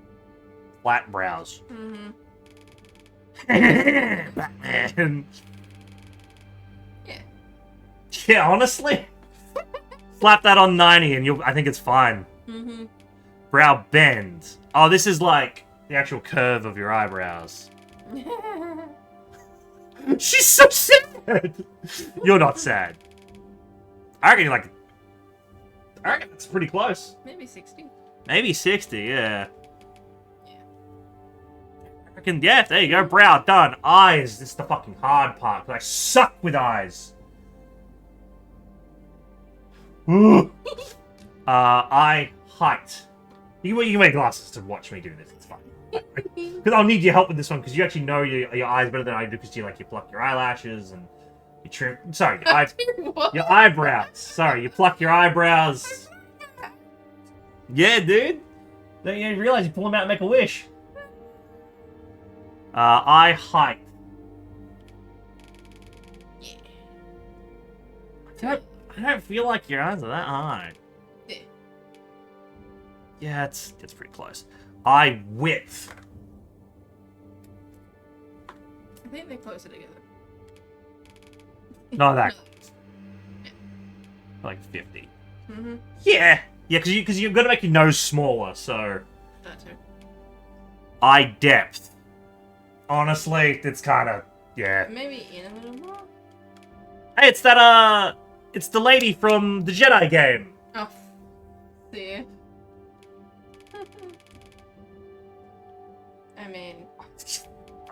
flat brows. Batman. Yeah. Yeah, honestly. Slap that on 90 and I think it's fine. Brow bend. Oh, this is like the actual curve of your eyebrows. She's so sad! You're not sad. I reckon it's pretty close. Maybe 60. Maybe 60, yeah. I reckon, yeah, there you go. Brow, done. Eyes, this is the fucking hard part, because I suck with eyes. Eye height. You can wear glasses to watch me do this, it's fine. Because I'll need your help with this one, because you actually know your eyes better than I do, because you pluck your eyelashes and you trim. Sorry, your eyebrows. Sorry, you pluck your eyebrows. Yeah, dude. Don't you realize you pull them out and make a wish? Eye height. I don't feel like your eyes are that high. Yeah. Yeah, it's pretty close. Eye width. I think they're closer together. Not that. Yeah. Like 50. Mm-hmm. Yeah. Yeah, because you've got to make your nose smaller, so... That too. Eye depth. Honestly, it's kind of... Yeah. Maybe in a little more? Hey, it's that, it's the lady from the Jedi game. Oh. See. I mean...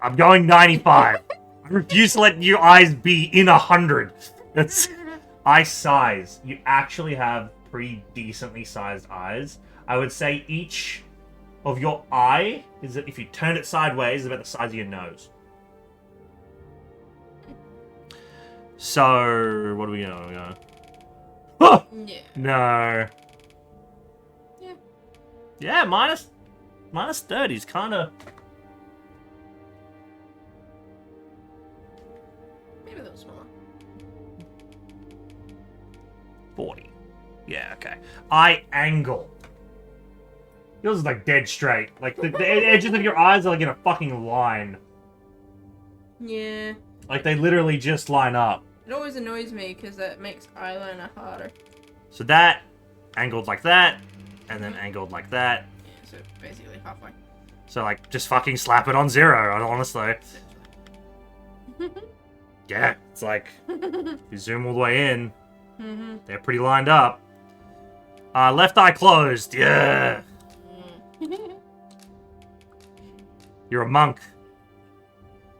I'm going 95. I refuse to let your eyes be in 100. That's... Eye size. You actually have pretty decently sized eyes. I would say each of your eye is that if you turn it sideways, is about the size of your nose. So, what are we going? Oh! Yeah. No. Yeah. Yeah, minus 30 is kind of 40. Yeah, okay. Eye angle. Yours is like dead straight. Like the edges of your eyes are like in a fucking line. Yeah. Like they literally just line up. It always annoys me because that makes eyeliner harder. So that angled like that, and then angled like that. Yeah, so basically halfway. So like just fucking slap it on 0, honestly. Yeah, it's like if you zoom all the way in, they're pretty lined up. Left eye closed. Yeah. You're a monk.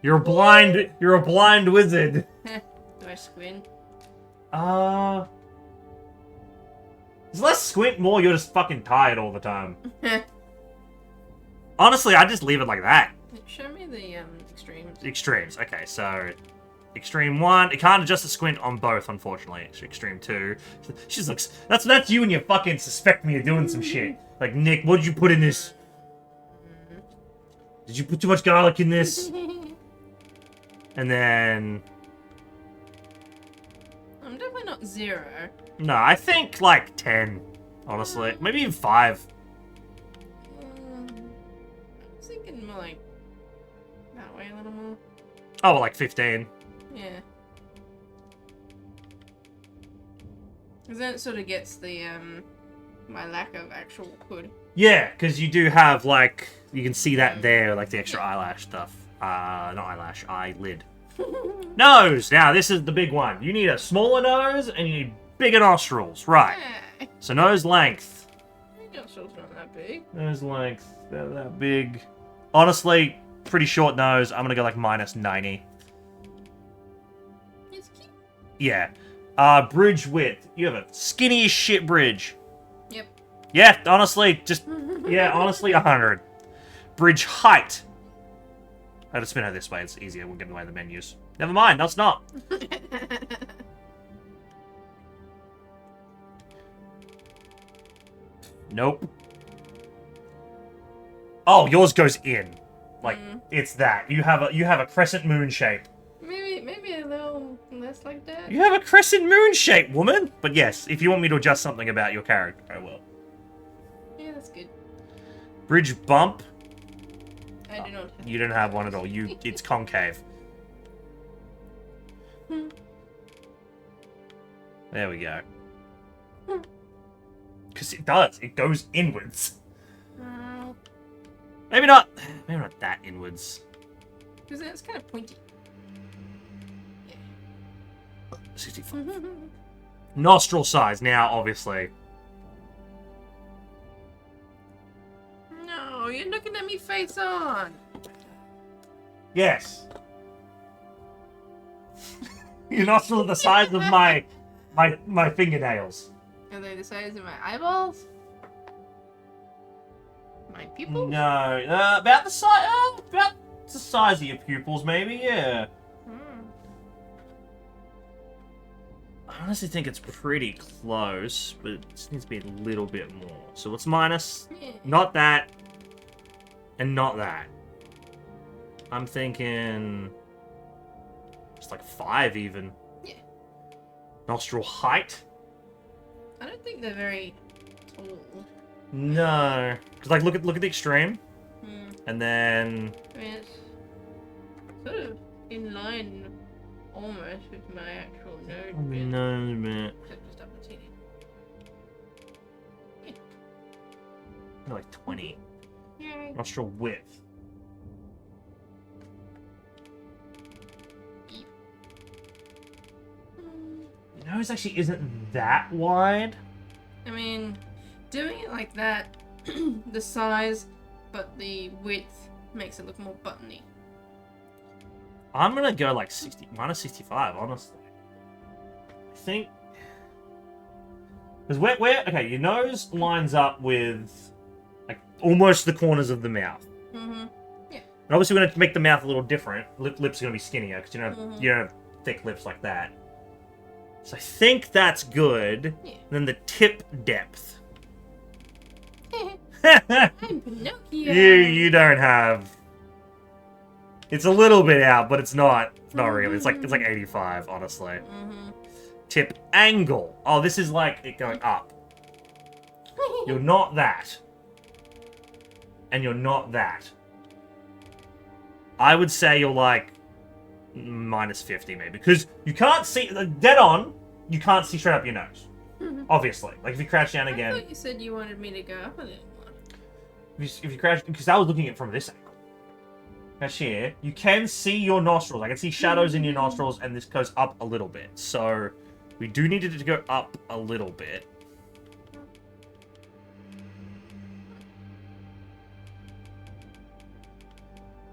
You're a blind wizard. Do I squint? Is less squint, more you're just fucking tired all the time. Honestly, I just leave it like that. Show me the extremes. Extremes. Okay, so extreme 1. It can't adjust the squint on both, unfortunately. Extreme 2. She's looks. That's you when you fucking suspect me of doing some shit. Like, Nick, what did you put in this? Did you put too much garlic in this? And then... I'm definitely not 0. No, I think like 10, honestly. Maybe even 5. I was thinking more like that way a little more. Oh, well, like 15. Yeah. Because then it sort of gets the, my lack of actual hood. Yeah, because you do have, like, you can see that there, like the extra eyelash stuff. Not eyelash, eyelid. Nose! Now, this is the big one. You need a smaller nose, and you need bigger nostrils. Right. Yeah. So nose length. My nostrils not that big. Nose length, that big. Honestly, pretty short nose. I'm gonna go like minus 90. It's cute. Yeah. Bridge width. You have a skinny as shit bridge. Yep. Yeah, honestly, just... Yeah, honestly, 100. Bridge height. I had to spin her this way. It's easier. We'll get away the menus. Never mind. No, it's not. Nope. Oh, yours goes in. Like, it's that. You have a crescent moon shape. Maybe a little less like that. You have a crescent moon shape, woman! But yes, if you want me to adjust something about your character, I will. Yeah, that's good. Bridge bump. I do not have You don't have one at all. It's concave. There we go. Because it does. It goes inwards. Maybe not that inwards. Because it's kind of pointy. 65. Nostril size now, obviously. No, you're looking at me face on. Yes. Your nostrils are the size of my fingernails. Are they the size of my eyeballs? My pupils? No, about the size of your pupils, maybe. Yeah. I honestly think it's pretty close, but it just needs to be a little bit more. So what's minus? Yeah. Not that, and not that. I'm thinking just like 5 even. Yeah. Nostril height? I don't think they're very tall. No, because like look at the extreme, and then I mean, it's sort of in line almost with my actual nose. Really. no bit. Except just up the teeny. Yeah. Like 20. Yay. Nostril width. Your nose actually isn't that wide. I mean, doing it like that, the size, but the width makes it look more buttony. I'm gonna go like minus 65, honestly. I think because okay, your nose lines up with like almost the corners of the mouth. Yeah. And obviously, we're gonna make the mouth a little different. Lips are gonna be skinnier because you don't have thick lips like that. So I think that's good. Yeah. And then the tip depth. I'm Pinocchio. You don't have. It's a little bit out, but it's not. It's not really. It's like 85, honestly. Tip angle. Oh, this is like it going up. You're not that. And you're not that. I would say you're like minus 50 maybe. Because you can't see, dead on, you can't see straight up your nose. Obviously. Like if you crouch down again. I thought you said you wanted me to go up a little more. If you crouch, because I was looking at it from this angle. Crouch here, you can see your nostrils. I can see shadows in your nostrils, and this goes up a little bit. So we do need it to go up a little bit.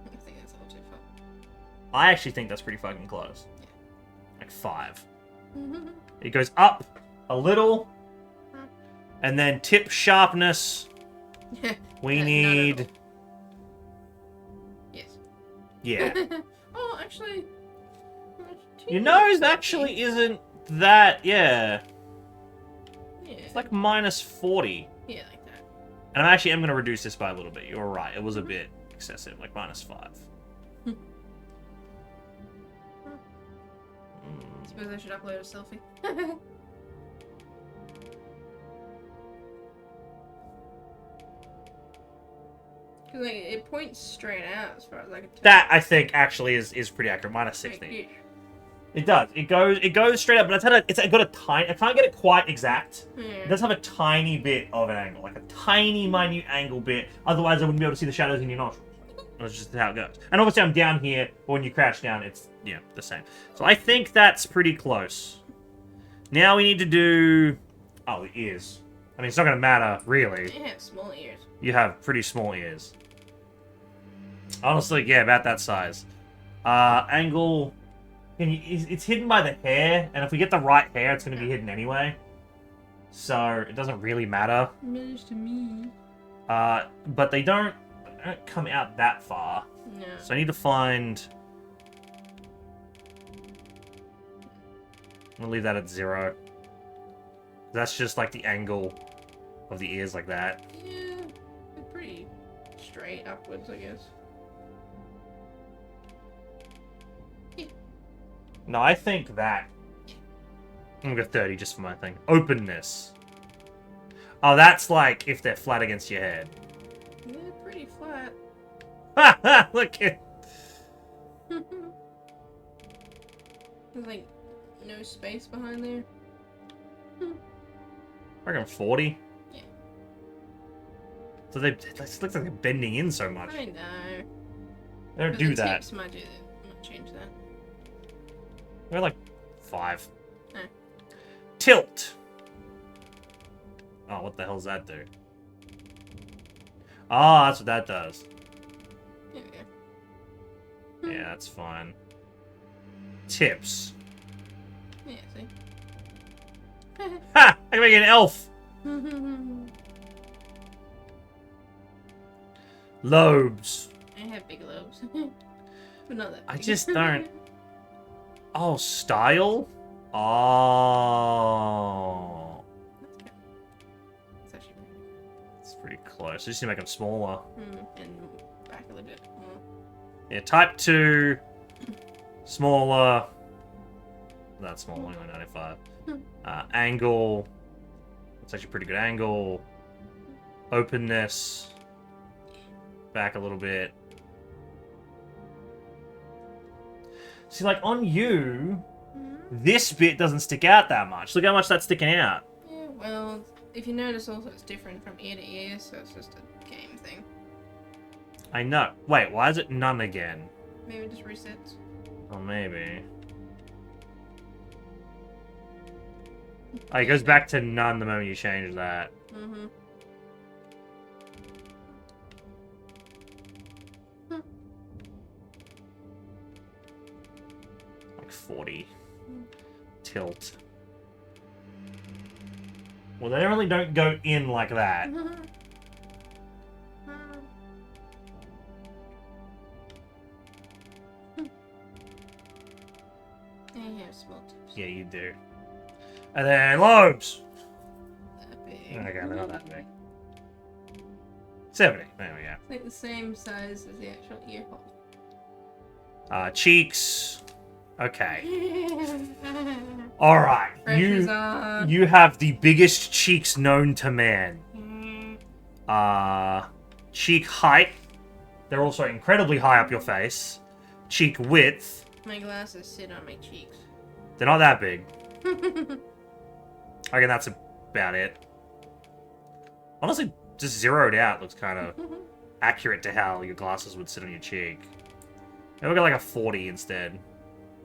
I think that's a little too far. I actually think that's pretty fucking close. Yeah. Like 5. It goes up a little, Huh. and then tip sharpness. We need. Yes. Yeah. Oh, actually. Your nose actually isn't that. Yeah. Yeah. It's like minus 40. Yeah, like that. And I actually am going to reduce this by a little bit. You're right. It was a bit excessive, like minus 5. Suppose I should upload a selfie. Because like, it points straight out as far as I can tell. That, I think, actually is pretty accurate. Minus 60. It does. It goes straight up, but it's got a tiny. I can't get it quite exact. Yeah. It does have a tiny bit of an angle, like a tiny, minute angle bit. Otherwise, I wouldn't be able to see the shadows in your nostrils. That's just how it goes. And obviously, I'm down here, but when you crouch down, it's the same. So I think that's pretty close. Now we need to do. Oh, the ears. I mean, it's not going to matter really. You have small ears. You have pretty small ears. Honestly, yeah, about that size. Angle. It's hidden by the hair, and if we get the right hair, it's going to be hidden anyway. So it doesn't really matter. It matters to me. But they don't come out that far. No. So I need to find. I'm gonna leave that at 0. That's just like the angle of the ears, like that. Yeah, they're pretty straight upwards, I guess. No, I think that. I'm gonna go 30 just for my thing. Openness. Oh, that's like if they're flat against your head. Yeah, pretty flat. Ha ha! Look at. There's like no space behind there. I reckon 40. Yeah. So it looks like they're bending in so much. I know. They don't But do the that. tips might do that. Might change that. They're like 5. Oh. Tilt. Oh, what the hell does that do? Oh, that's what that does. There we go. Yeah, that's fine. Tips. Yeah, see? Ha! I can make an elf. Lobes. I have big lobes. But not that big. I just don't. Oh, style? Oh. That's actually pretty It's pretty close. Just need to make them smaller. And back a little bit more. Yeah, type 2. Smaller. That's small, only 95. Angle. It's actually a pretty good angle. Openness. Back a little bit. See, like, on you, this bit doesn't stick out that much. Look how much that's sticking out. Yeah, well, if you notice also it's different from ear to ear, so it's just a game thing. I know. Wait, why is it none again? Maybe it just resets. Oh, maybe. Oh, it goes back to none the moment you change that. Mm-hmm. Like 40. Tilt. Well, they really don't go in like that. I have small tips. Yeah, you do. And then lobes! That big. Okay, they're not that big. 70. There we go. It's like the same size as the actual ear hole. Cheeks. Okay. Alright. Pressure's on. You have the biggest cheeks known to man. Cheek height. They're also incredibly high up your face. Cheek width. My glasses sit on my cheeks. They're not that big. I reckon that's about it. Honestly, just zeroed out looks kind of accurate to how your glasses would sit on your cheek. Maybe we'll go like a 40 instead.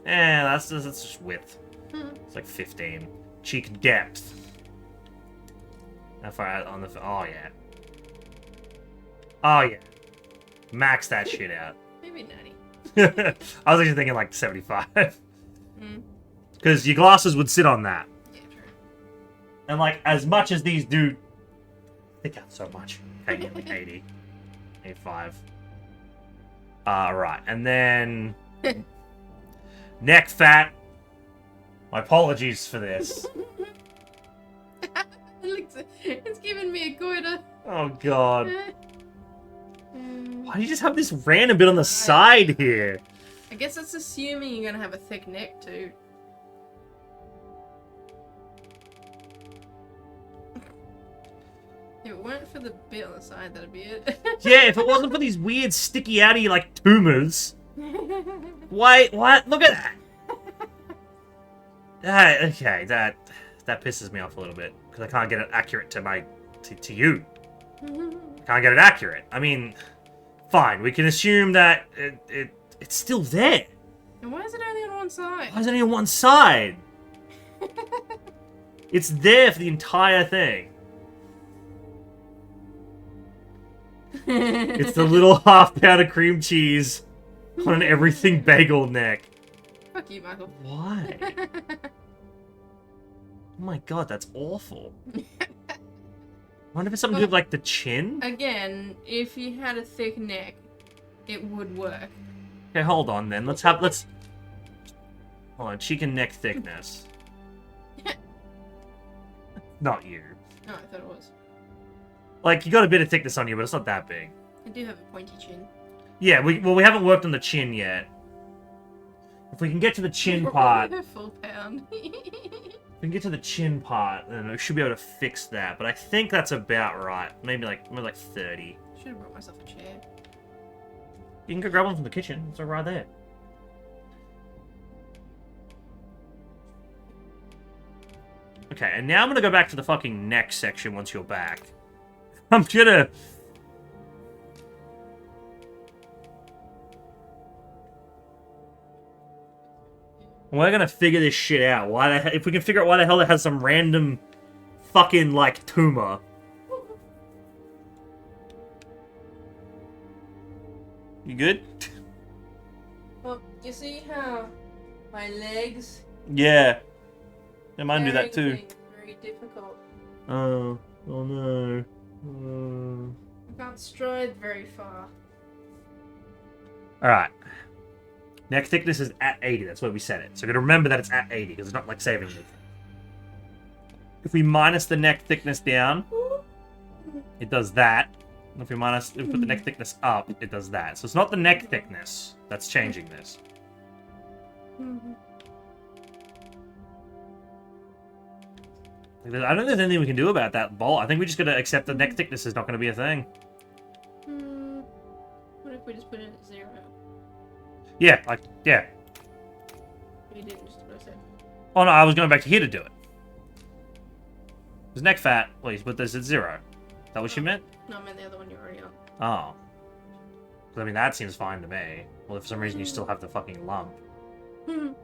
That's just width. It's like 15. Cheek depth. How far out on the... Oh, yeah. Oh, yeah. Max that shit out. Maybe 90. I was actually thinking like 75. Because your glasses would sit on that. Yeah, true. And like, as much as these do stick out so much. Okay, like 80. 85. Right. And then... neck fat. My apologies for this. It's giving me a goiter. Oh, God. Why do you just have this random bit on the side here? I guess that's assuming you're gonna have a thick neck too. If it weren't for the bit on the side, that'd be it. Yeah, if it wasn't for these weird sticky outy like tumors. Why? What? Look at that. Okay, that pisses me off a little bit because I can't get it accurate to you. Can't get it accurate. I mean, fine. We can assume that it's still there. And why is it only on one side? Why is it only on one side? It's there for the entire thing. It's the little half-pound of cream cheese on an everything bagel neck. Fuck you, Michael. Why? Oh my god, that's awful. I wonder if it's something to do with, like, the chin? Again, if you had a thick neck, it would work. Okay, hold on then. Hold on, cheek and neck thickness. Not you. Oh, I thought it was. Like, you got a bit of thickness on you, but it's not that big. I do have a pointy chin. Yeah, we haven't worked on the chin yet. If we can get to the chin part... A full pound. If we can get to the chin part, then we should be able to fix that. But I think that's about right. Maybe like 30. Should have brought myself a chair. You can go grab one from the kitchen. It's right there. Okay, and now I'm gonna go back to the fucking neck section once you're back. I'm gonna... We're gonna figure this shit out. If we can figure out why the hell it has some random fucking, like, tumor. You good? Well, you see how my legs... Yeah. Yeah, mine do that too. Very difficult. Oh no. I can't stride very far. Alright. Neck thickness is at 80, that's where we set it. So we're going to remember that it's at 80, because it's not like saving anything. If we minus the neck thickness down, it does that. And if we put the neck thickness up, it does that. So it's not the neck thickness that's changing this. I don't think there's anything we can do about that bolt. I think we just got to accept the neck thickness is not going to be a thing. What if we just put it at 0? Yeah, yeah. You didn't just what I said. Oh no, I was going back to here to do it. There's neck fat. Well, you put this at 0. Is that what you meant? No, I meant the other one you're already on. Oh. I mean, that seems fine to me. Well, if for some reason you still have the fucking lump. Maybe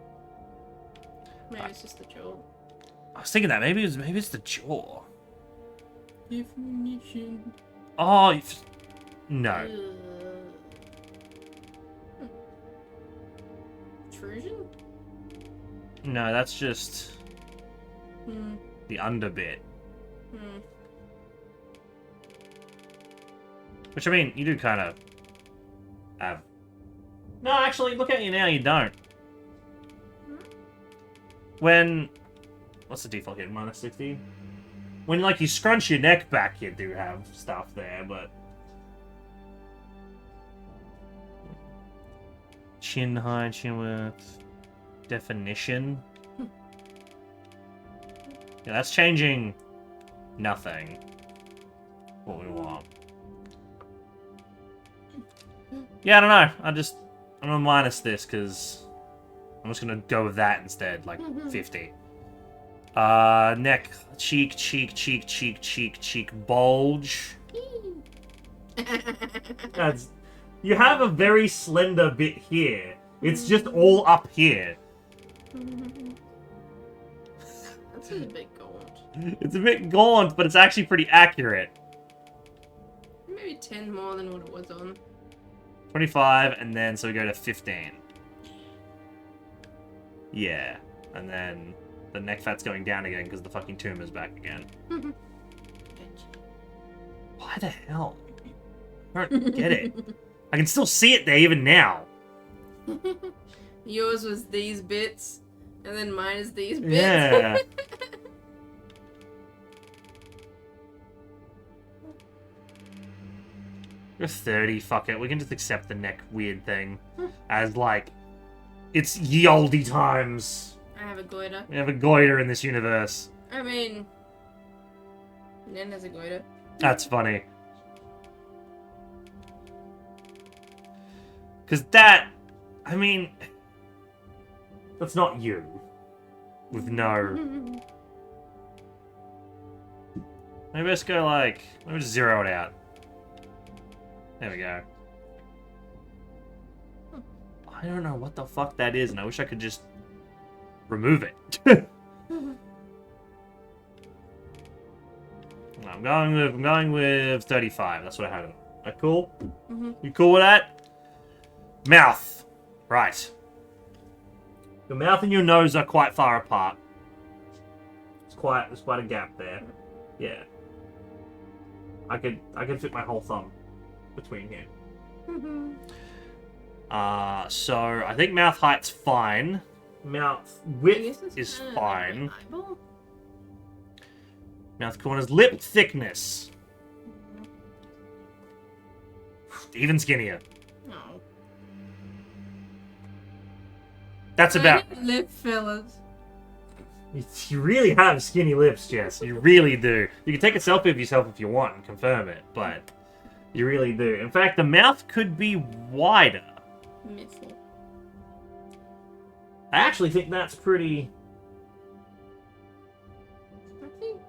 it's just the jaw. I was thinking that. Maybe it's the jaw. Definition. Oh, no. Intrusion? No, that's just the under bit. Which, I mean, you do kind of have... No, actually, look at you now, you don't. When... What's the default here? Minus 60? When, like, you scrunch your neck back, you do have stuff there, but... Chin high, chin width... definition. Yeah, that's changing nothing. What we want. Yeah, I don't know. I'm gonna minus this because I'm just gonna go with that instead, like 50. Neck, cheek, bulge. You have a very slender bit here. It's just all up here. That's a bit gaunt. It's a bit gaunt, but it's actually pretty accurate. Maybe 10 more than what it was on. 25, and then so we go to 15. Yeah, and then the neck fat's going down again because the fucking tumor's back again. Why the hell? I don't get it. I can still see it there even now. Yours was these bits, and then mine is these bits. Yeah. You're 30, fuck it. We can just accept the neck weird thing as, like, it's ye olde times. I have a goiter. We have a goiter in this universe. I mean, Nen has a goiter. That's funny. Because that, I mean, that's not you. With no... Maybe let's go like, let me just zero it out. There we go. I don't know what the fuck that is, and I wish I could just remove it. I'm going with 35. That's what I had. That cool? You cool with that? Mouth. Right. Your mouth and your nose are quite far apart. There's quite a gap there. Yeah. I could fit my whole thumb between here. So I think mouth height's fine. Mouth width is fine. Mouth corners, lip thickness. Even skinnier. Oh. That's about... Lip fillers. You really have skinny lips, Jess. You really do. You can take a selfie of yourself if you want and confirm it, but you really do. In fact, the mouth could be wider. Missile. I actually think that's pretty... I think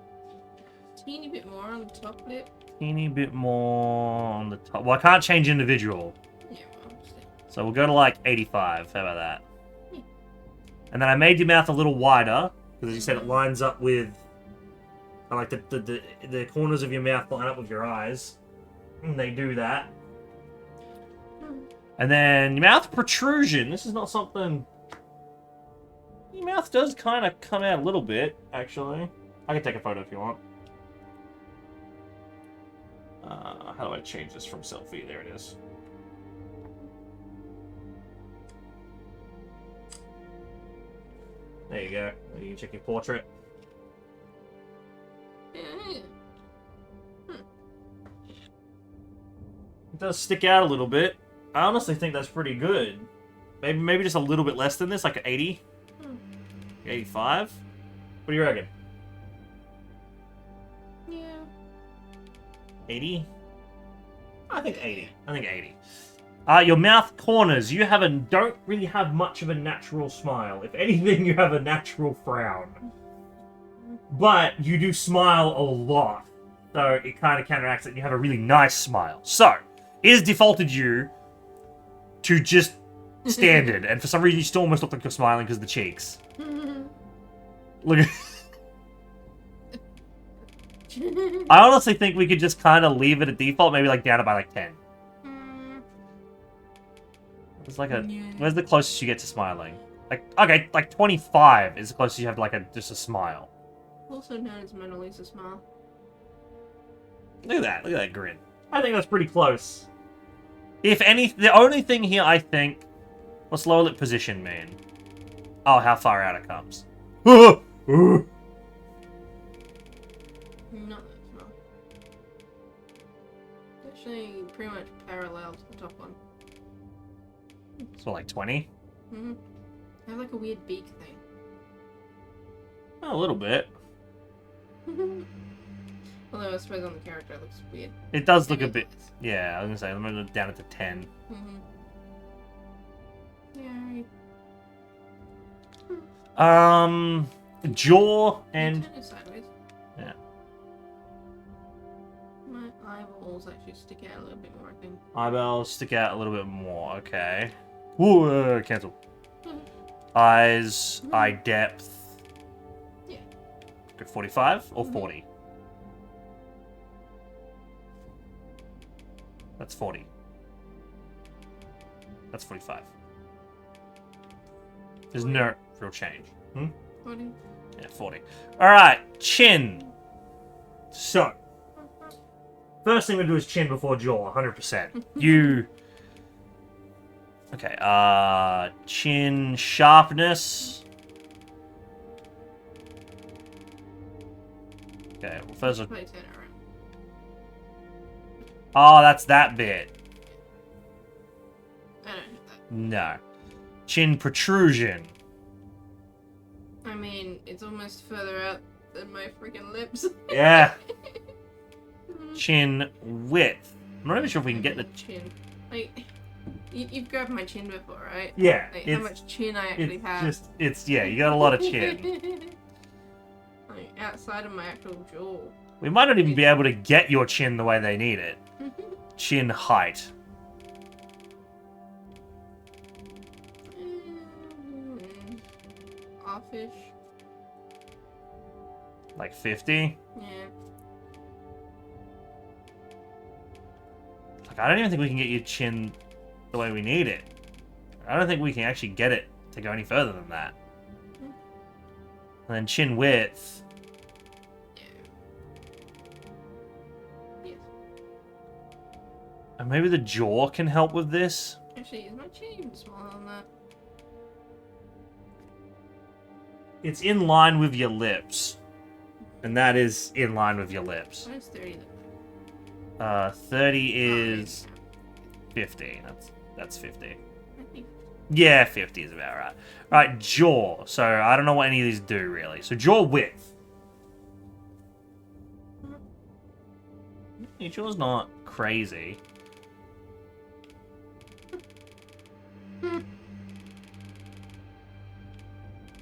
teeny bit more on the top lip. Teeny bit more on the top. Well, I can't change individual. Yeah, well, So we'll go to like 85. How about that? Yeah. And then I made your mouth a little wider, because as you said, it lines up with... I like the corners of your mouth line up with your eyes. And they do that. And then your mouth protrusion. This is not something... Your mouth does kind of come out a little bit, actually. I can take a photo if you want. How do I change this from selfie? There it is. There you go. You can check your portrait. Yeah. It does stick out a little bit. I honestly think that's pretty good. Maybe just a little bit less than this, like an 80? 85? What do you reckon? Yeah. 80? I think 80. I think 80. Your mouth corners. You don't really have much of a natural smile. If anything, you have a natural frown. But you do smile a lot. So it kind of counteracts it and you have a really nice smile. So, it has defaulted you to just standard. And for some reason, you still almost look like you're smiling because of the cheeks. Look at... I honestly think we could just kind of leave it at default, maybe like down it by like 10. It's like a... Yeah. Where's the closest you get to smiling? Like, okay, like 25 is the closest you have to like just a smile. Also known as Mona Lisa smile. Look at that grin. I think that's pretty close. If any... The only thing here, I think... What's lower lip position, man? Oh, how far out it comes. Not that small. Actually, pretty much parallel to the top one. So like 20? I have like a weird beak thing. A little bit. Although I suppose on the character it looks weird. It does look a Maybe bit... Yeah, I was going to say, I'm going to go down it to 10. Yay. Jaw and... Turn it sideways. Yeah. My eyeballs actually stick out a little bit more, I think. Eyeballs stick out a little bit more, okay. Ooh, cancel. Eyes, eye depth. Yeah. Go 45 or 40? That's 40. That's 45. There's no real change. 40. Yeah, 40. Alright, chin. So, first thing we're gonna do is chin before jaw, 100%. You... Okay, chin sharpness. Okay, well first... Play turn around. Oh, that's that bit. I don't know that. No. Chin protrusion. I mean, it's almost further out than my freaking lips. Yeah. Chin width. I'm not even sure if we can get the... chin. Like, you've grabbed my chin before, right? Yeah. Like, how much chin I actually have. Yeah, you got a lot of chin. Like, outside of my actual jaw. We might not even be able to get your chin the way they need it. Chin height. Offish. Like 50? Yeah. Like, I don't even think we can get your chin the way we need it. I don't think we can actually get it to go any further than that. And then chin width. Yes. And maybe the jaw can help with this? Actually, is my chin even smaller than that? It's in line with your lips. And that is in line with your lips. What is 30 look like? 30 is 50. That's 50. I think. Yeah, 50 is about right. Alright, jaw. So, I don't know what any of these do, really. So, jaw width. Your jaw's not crazy.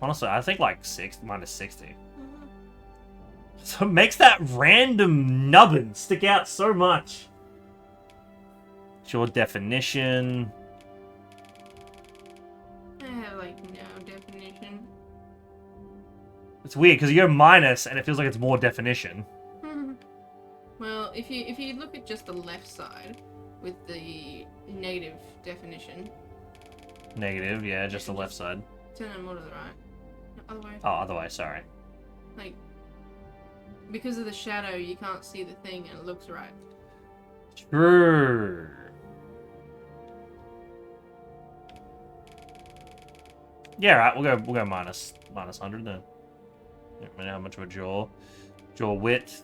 Honestly, I think like minus 60. So it makes that random nubbin stick out so much. Jaw definition. I have like no definition. It's weird because you go minus and it feels like it's more definition. Well, if you look at just the left side with the negative definition. Negative, yeah, just the left side. Turn them more to the right. No, other way. Oh, other way, sorry. Like, because of the shadow, you can't see the thing and it looks right. True. Yeah, right. We'll go minus 100 then. Don't know how much of a jaw width.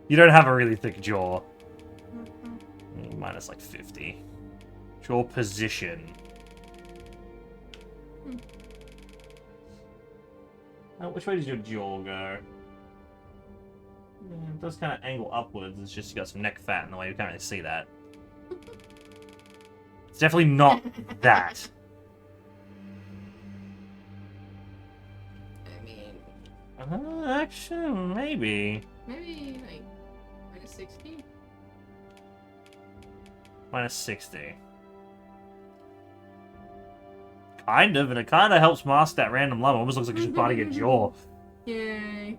You don't have a really thick jaw. Minus like 50. Jaw position. Which way does your jaw go? It does kind of angle upwards. It's just you got some neck fat in the way. You can't really see that. It's definitely not that. I mean, Actually, maybe. maybe like minus 60. Minus 60. Kind of, and it kind of helps mask that random lump. It almost looks like it's just part of your jaw. Yay.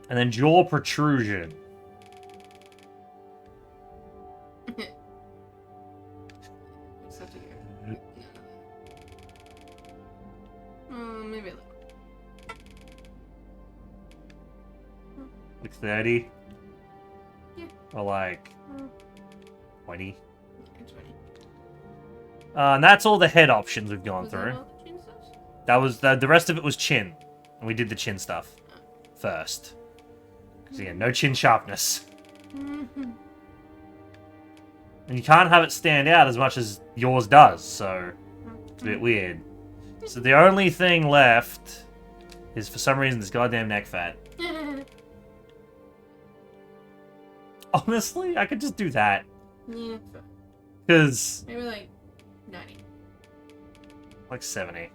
And then jaw protrusion. Just have to go. Maybe a little. Like 30? Yeah. Or like 20? Yeah, 20. And that's all the head options we've gone Was through. that all the chin stuff? That was the rest of it was chin. And we did the chin stuff first. Because again, no chin sharpness. And you can't have it stand out as much as yours does, so It's a bit weird. So the only thing left is, for some reason, this goddamn neck fat. Honestly, I could just do that. Yeah. Because... Maybe like 90. Like 70.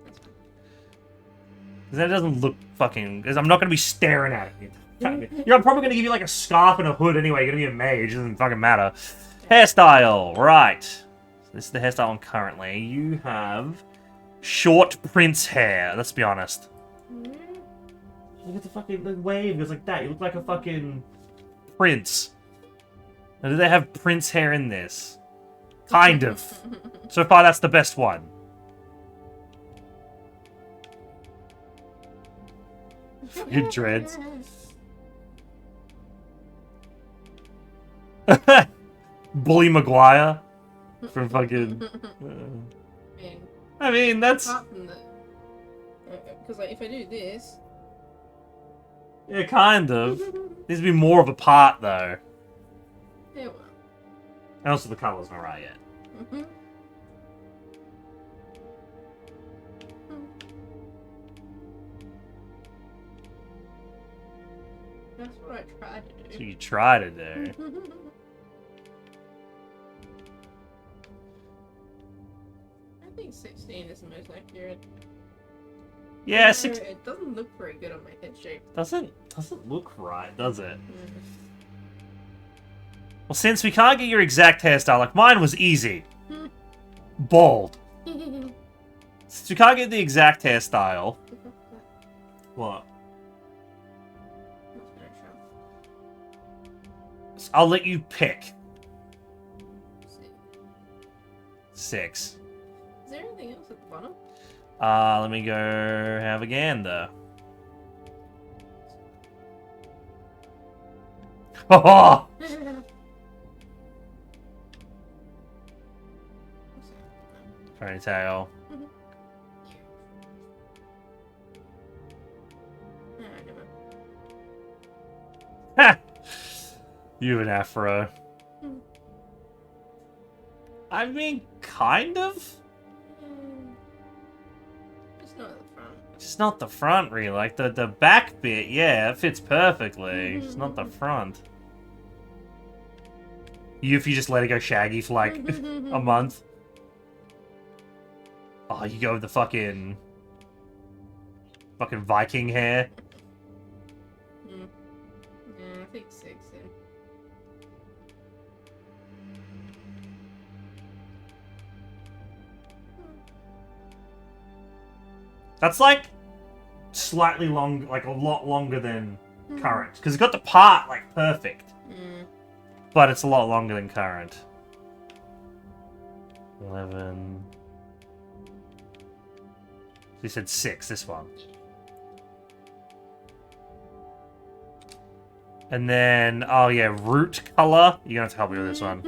That's fine. Because that doesn't look fucking... Because I'm not going to be staring at it. You know, I'm probably going to give you like a scarf and a hood anyway. You're going to be a mage. It doesn't fucking matter. Hairstyle. Right. So this is the hairstyle on currently. You have short prince hair. Let's be honest. Look at the fucking wave. It goes like that. You look like a fucking prince. Now, do they have prince hair in this? Kind of. So far, that's the best one. Fucking dreads. Bully Maguire from fucking. I mean, that's. Apart from that, because like if I do this, Yeah, kind of. Needs to be more of a part though. yeah, well. And also, the color's not right yet. That's what I tried to do. So you try to do. I think 16 is the most accurate. Yeah, It doesn't look very good on my head shape. doesn't look right, does it? Well, since we can't get your exact hairstyle, like mine was easy. Bald. Since we can't get the exact hairstyle. What? I'll let you pick. 6. Is there anything else at the bottom? Let me go have a gander. Oh! Ponytail. Ha! You have an afro. I mean, kind of? It's not at the front. It's not the front, really. Like, the back bit, yeah, it fits perfectly. It's not the front. If you just let it go shaggy for, like, a month. Oh, you go with the fucking Viking hair. Yeah, I think 6 then. That's like slightly long, like a lot longer than current. Because it's got the part like perfect. But it's a lot longer than current. 11. So you said 6, this one. And then, oh yeah, root color. You're gonna have to help me with this one.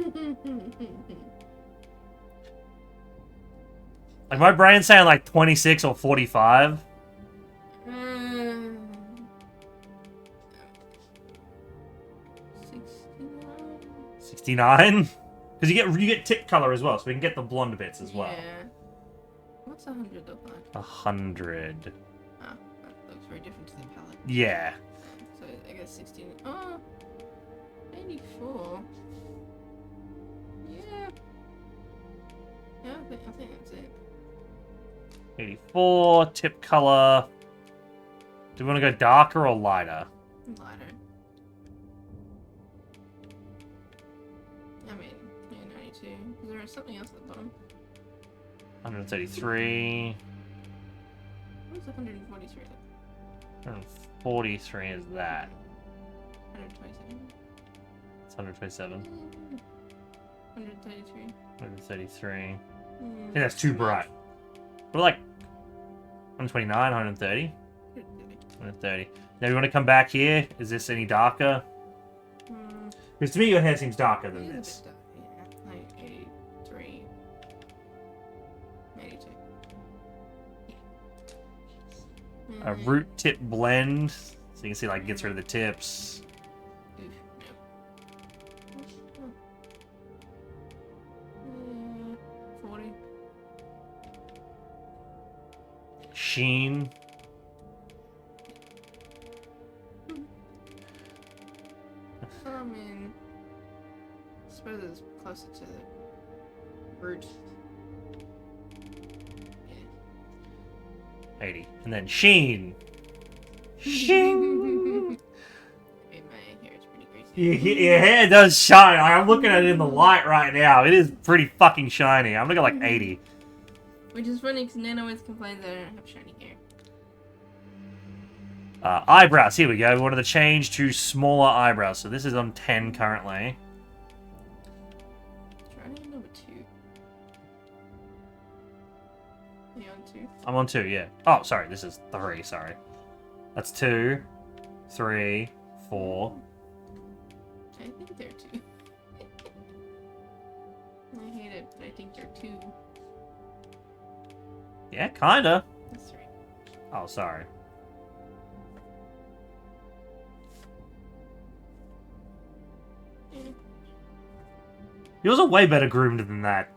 Like, my brain's saying like 26 or 45. 69? Because you get tip color as well, so we can get the blonde bits as well. Yeah. What's 100 look like? 100. Ah, that looks very different to the palette. Yeah. So I guess 16. Oh, 84. Yeah. Yeah, I think that's it. 84, tip color. Do we want to go darker or lighter? Lighter. I mean, yeah, 92. Is there something else at the bottom? 133. What's 143? 143 is that. 127. It's 127. 133. 133. I think Mm, that's too bright. We're like 129, 130. 130. Now we want to come back here. Is this any darker? Because to me your hair seems darker than this. Yeah, like 83. 82. A root tip blend. So you can see like it gets rid of the tips. Oof, no. 40. Sheen. I mean, I suppose it's closer to the root. Yeah. 80. And then Sheen. Sheen. Hey, my hair is pretty greasy. Your hair does shine. I'm looking at it in the light right now. It is pretty fucking shiny. I'm gonna go like 80. Which is funny because Nan always complains that I don't have shiny hair. Eyebrows. Here we go. We wanted to change to smaller eyebrows. So this is on 10 currently. Try number 2. Are you on 2? I'm on 2, yeah. Oh, sorry. This is 3. Sorry. That's 2, 3, 4. I think they're 2. I hate it, but I think they're 2. Yeah, kinda. That's right. Oh, sorry. Yeah. Yours are way better groomed than that.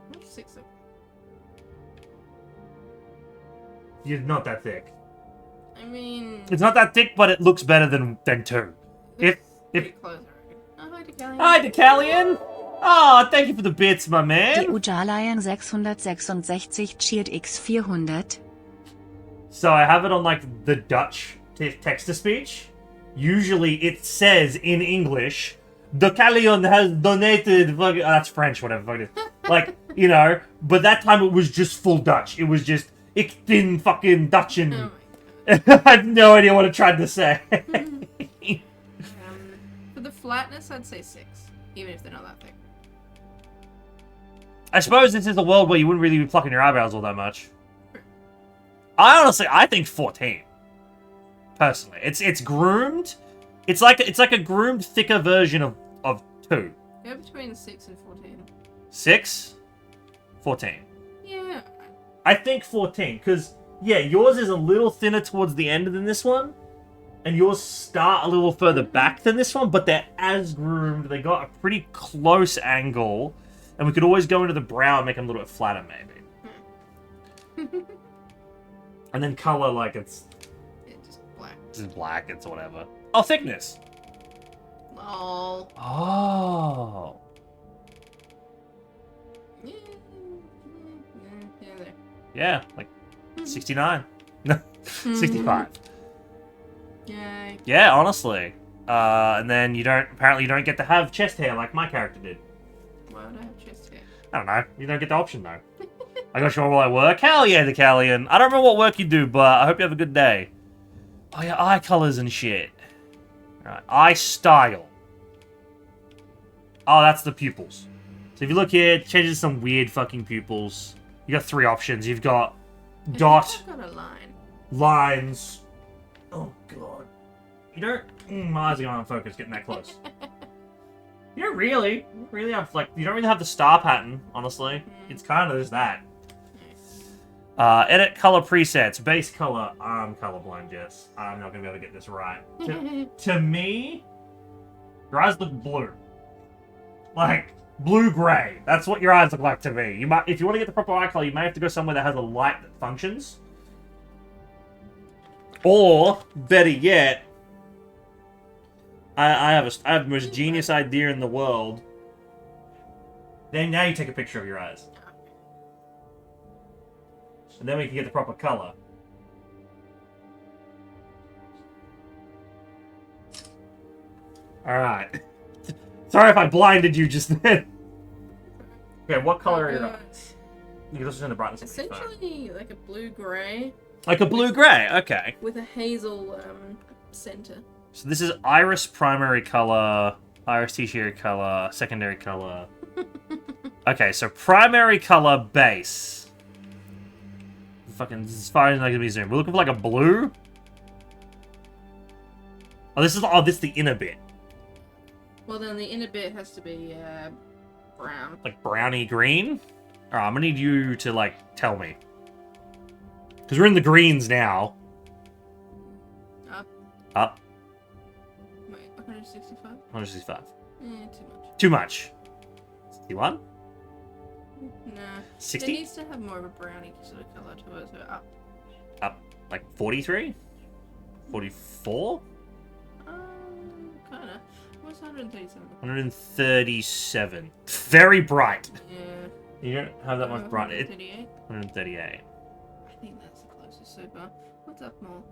What's 6 of? You're not that thick. I mean, It's not that thick, but it looks better than 2. If pretty close, I reckon. Oh, hi, Decalion. Hi, Decalion. Oh, thank you for the bits, my Die man. Ujalayan 666 cheered X 400. So I have it on like the Dutch text-to-speech. Usually it says in English, Decalion has donated. That's French, whatever. Fuck it is. Like, you know, but that time it was just full Dutch. It was just ik bin fucking Dutch and Oh I have no idea what it tried to say. For the flatness, I'd say 6, even if they're not that thick. I suppose this is a world where you wouldn't really be plucking your eyebrows all that much. I think 14. Personally, it's groomed. It's like a groomed, thicker version of 2. Go between 6 and 14. 6, 14. Yeah. I think 14 because yeah, yours is a little thinner towards the end than this one, and yours start a little further back than this one. But they're as groomed. They got a pretty close angle, and we could always go into the brow and make them a little bit flatter, maybe. And then color like it's Just black. just black. It's whatever. Oh, thickness. Lol. Oh. Yeah. Yeah, there. Yeah, like 69. No, 65. Yay. Yeah, honestly. And then you don't get to have chest hair like my character did. Why would I have chest hair? I don't know. You don't get the option though. I gotta show while I work. Hell yeah, Decalion. I don't remember what work you do, but I hope you have a good day. Oh yeah, eye colors and shit. Alright, eye style. Oh, that's the pupils. So if you look here, it changes some weird fucking pupils. You got 3 options. You've got I dot, think I've got a line. lines. Oh god. You don't. My eyes are going unfocused getting that close. You don't really have like you don't really have the star pattern, honestly. It's kind of just that. Edit color presets, base color. I'm colorblind, Jess. I'm not gonna be able to get this right. To me, your eyes look blue, like blue-gray. That's what your eyes look like to me. You might, if you want to get the proper eye color, you may have to go somewhere that has a light that functions, or better yet, I have the most genius idea in the world. Then now you take a picture of your eyes. And then we can get the proper color. Alright. Sorry if I blinded you just then. Okay, what color are your eyes? You can also turn the brightness up. Essentially like a blue-grey. Like a blue-grey, okay. With a hazel center. So this is iris primary color, iris tertiary color, secondary color. Okay, so primary color base. Fucking as far as I can be zoomed. We're looking for like a blue. Oh, this is the inner bit. Well, then the inner bit has to be brown. Like browny green. All right, I'm gonna need you to like tell me because we're in the greens now. Up. Up. Wait, 165? 165. Too much. Too much. 61. Nah. 60. It needs to have more of a brownie sort of colour to it, so up. like 43? 44? Kinda. What's 137? 137. Very bright. Yeah. You don't have that much bright. 138? 138. I think that's the closest super. What's up more?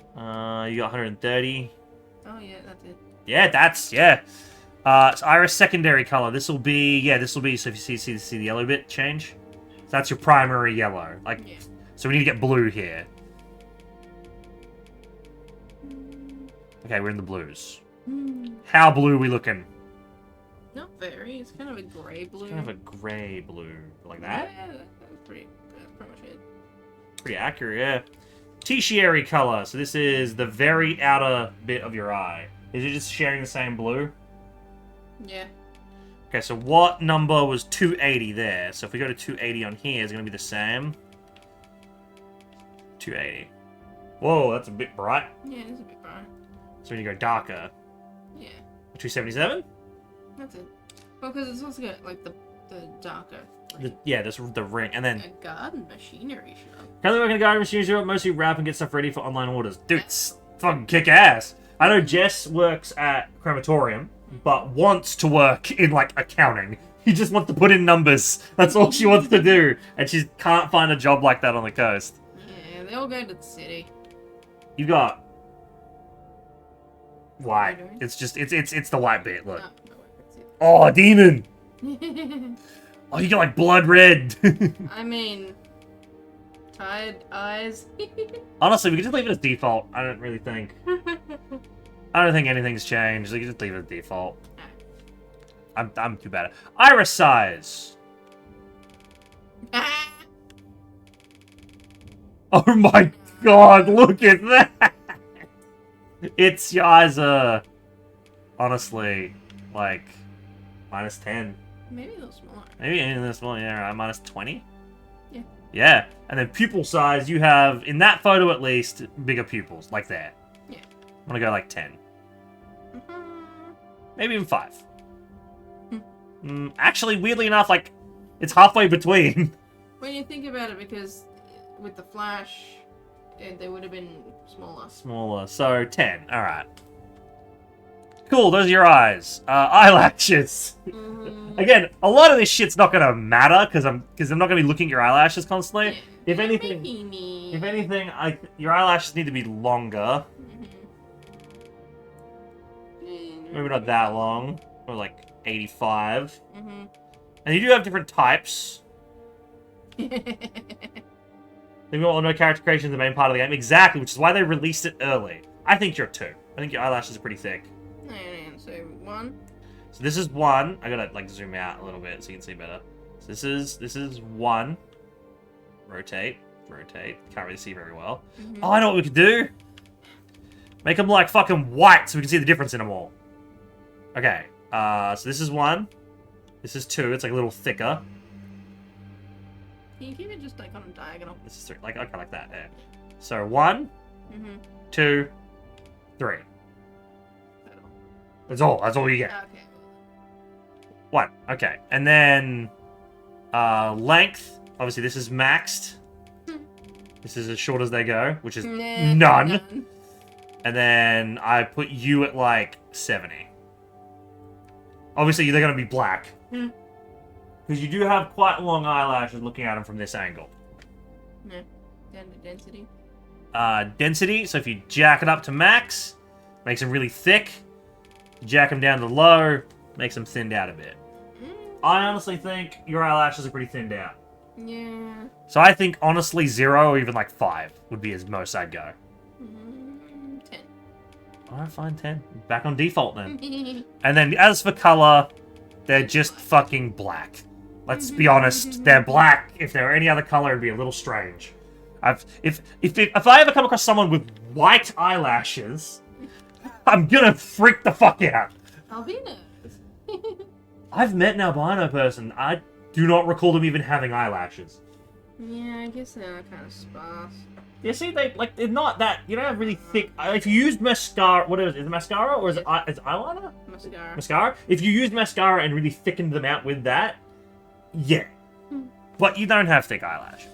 You got 130. Oh yeah, that's it. Yeah, it's iris secondary color. This will be, so if you see the yellow bit change? So that's your primary yellow. Like, Yeah. so we need to get blue here. Okay, we're in the blues. How blue are we looking? Not very. It's kind of a grey blue. Kind of a grey blue. Like that? Yeah, that's pretty much it. Pretty accurate, yeah. Tertiary color. So this is the very outer bit of your eye. Is it just sharing the same blue? Yeah. Okay, so what number was 280 there? So if we go to 280 on here, it's going to be the same. 280. Whoa, that's a bit bright. Yeah, it's a bit bright. So when you go darker. Yeah. 277? That's it. Well, because it's also got, like, the darker... The ring. And then... A garden machinery shop. Currently working at a garden machinery shop, mostly wrap and get stuff ready for online orders. Dude, it's fucking kick-ass. I know Jess works at crematorium, but wants to work in, like, accounting. He just wants to put in numbers. That's all she wants to do. And she can't find a job like that on the coast. Yeah, they all go to the city. You've got... white. What are you doing? It's just, it's the white bit, look. No, that's it. Oh, a demon! Oh, you get, like, blood red. I mean... Tired eyes. Honestly, we could just leave it as default. I don't really think... I don't think anything's changed. We can just leave it as default. I'm too bad at iris size. Oh my god, look at that! It's your eyes are honestly like -10. Maybe a little smaller. Maybe even this small, yeah, right, -20? Yeah. Yeah. And then pupil size, you have in that photo at least bigger pupils, like there. Yeah. I'm gonna go like 10. Maybe even 5. Actually, weirdly enough, like, it's halfway between. When you think about it, because with the flash, they would have been smaller. Smaller, so 10. Alright. Cool, those are your eyes. Eyelashes. Again, a lot of this shit's not gonna matter, because I'm not gonna be looking at your eyelashes constantly. Yeah. If anything, your eyelashes need to be longer. Maybe not that long. Or like 85. And you do have different types. They all know character creation is the main part of the game. Exactly, which is why they released it early. I think you're 2. I think your eyelashes are pretty thick. So 1. So this is 1. I gotta like zoom out a little bit so you can see better. So this is 1. Rotate. Can't really see very well. Oh, I know what we could do. Make them like fucking white so we can see the difference in them all. Okay. So this is 1. This is 2. It's like a little thicker. Can you keep it just like on a diagonal? This is 3. Like okay, like that. Yeah. So 1, 2, 3. That's all you get. Okay. 1. Okay. And then length. Obviously this is maxed. This is as short as they go, which is none. And then I put you at like 70. Obviously they're going to be black. Because you do have quite long eyelashes looking at them from this angle. Yeah. Down to density. Density, so if you jack it up to max, makes them really thick. Jack them down to low, makes them thinned out a bit. I honestly think your eyelashes are pretty thinned out. Yeah. So I think, honestly, 0 or even like 5 would be as most I'd go. 10. Alright, fine, 10. Back on default then. And then as for color, they're just fucking black. Let's be honest, they're black. If they were any other color, it'd be a little strange. If I ever come across someone with white eyelashes, I'm gonna freak the fuck out. Albinos. I've met an albino person. I do not recall them even having eyelashes. Yeah, I guess they are kind of sparse. You see, they're not that. You don't have really thick. If you used mascara, what is it? Is it mascara or is it eyeliner? Mascara. Mascara. If you used mascara and really thickened them out with that, yeah. But you don't have thick eyelash.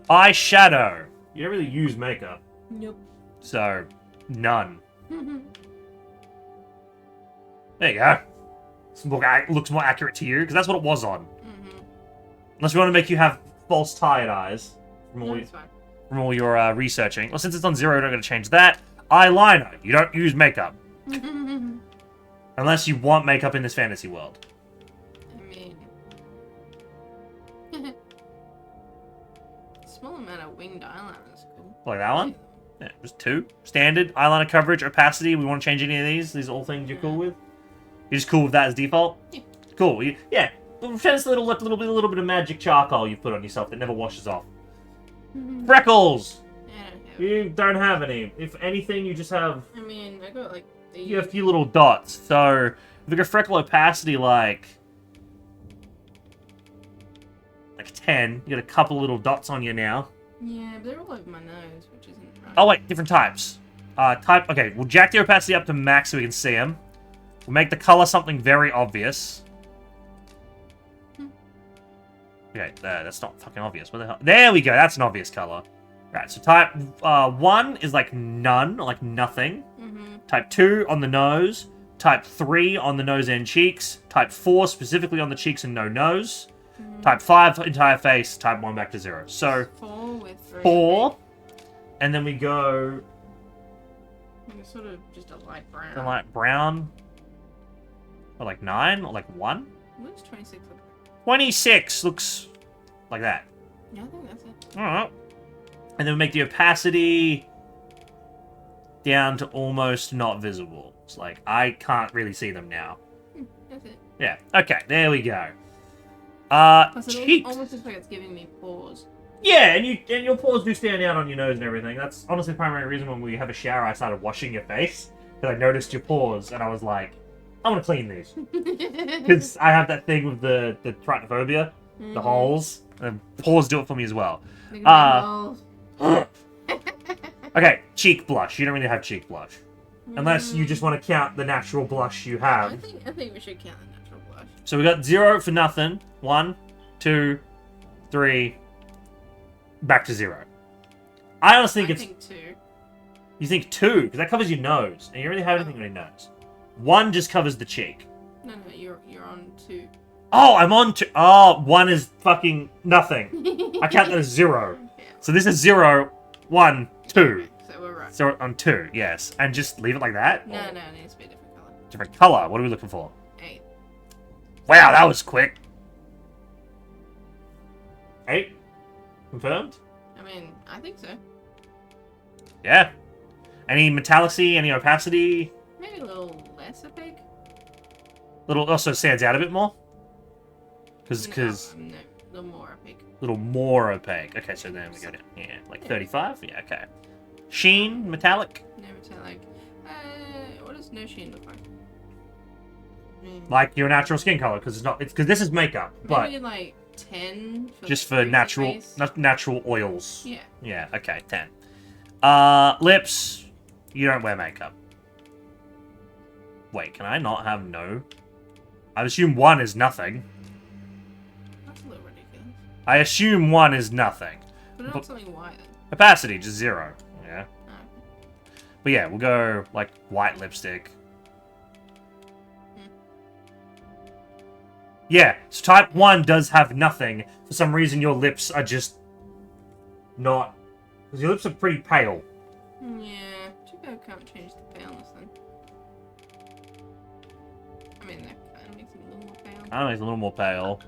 Eyeshadow. You don't really use makeup. Nope. So, none. There you go. Looks more accurate to you, because that's what it was on. Unless we want to make you have false tired eyes from all your researching. Well, since it's on 0, we're not going to change that. Eyeliner. You don't use makeup. Unless you want makeup in this fantasy world. I mean... small amount of winged eyeliner is cool. Like that one? Yeah, just 2. Standard. Eyeliner coverage, opacity. We want to change any of these? These are all things you're cool with? You're just cool with that as default? Yeah. Cool. Yeah. Just a little bit of magic charcoal you put on yourself that never washes off. Freckles! You don't have any. If anything, you just have... I mean, I got like... You have a few little dots. So, if we go freckle opacity like 10, you got a couple little dots on you now. Yeah, but they're all over my nose, which isn't right. Oh wait, different types. Okay, we'll jack the opacity up to max so we can see them. We'll make the color something very obvious. Okay, that's not fucking obvious. What the hell? There we go, that's an obvious color. Right, so type 1 is like none, like nothing. Type 2 on the nose. Type 3 on the nose and cheeks. Type 4 specifically on the cheeks and no nose. Type 5 entire face. Type 1 back to 0. So 4 with 3. 4. And then we go... It's sort of just a light brown. A light brown. Or like 9? Or like 1? What does 26 look like? 26 looks like that. Yeah, I think that's it. Alright. And then we make the opacity down to almost not visible. It's like, I can't really see them now. That's it. Yeah, okay, there we go. Plus it cheeks. almost looks like it's giving me pause. Yeah, and your pores do stand out on your nose and everything. That's honestly the primary reason when we have a shower I started washing your face. Because I noticed your pores, and I was like, I want to clean these. Because I have that thing with the trypophobia, the holes, and pores do it for me as well. Okay, cheek blush. You don't really have cheek blush. Unless you just want to count the natural blush you have. I think we should count the natural blush. So we got 0 for nothing. 1, 2, 3, back to 0. I honestly think I think 2. You think 2, because that covers your nose, and you don't really have anything on your nose. 1 just covers the cheek. No, you're on 2. Oh, I'm on 2. Oh, 1 is fucking nothing. I count that as 0. Yeah. So this is 0, 1, 2. So we're right. So on 2, yes. And just leave it like that? No, it needs to be a different color. Different color. What are we looking for? 8. Wow, that was quick. 8? Confirmed? I mean, I think so. Yeah. Any metallicity, any opacity? Maybe a little less opaque. Also stands out a bit more? Because... No, a little more opaque. Little more opaque. Okay, so then we go down. Yeah, like 35? Yeah, okay. Sheen, metallic? No metallic. What does no sheen look like? Like your natural skin color, because because this is makeup, but maybe like 10 for just like for natural face. natural oils. Yeah. Yeah, okay, 10. Lips, you don't wear makeup. Wait, can I not have no? I assume 1 is nothing. That's a little ridiculous. I assume 1 is nothing. Put it on something white then. Opacity, just 0. Yeah. Oh. But yeah, we'll go like white lipstick. Yeah, so type 1 does have nothing. For some reason, your lips are just not... Because your lips are pretty pale. Yeah, too bad I can't change the paleness then. I mean, that kind of makes it a little more pale. I don't know, it's a little more pale.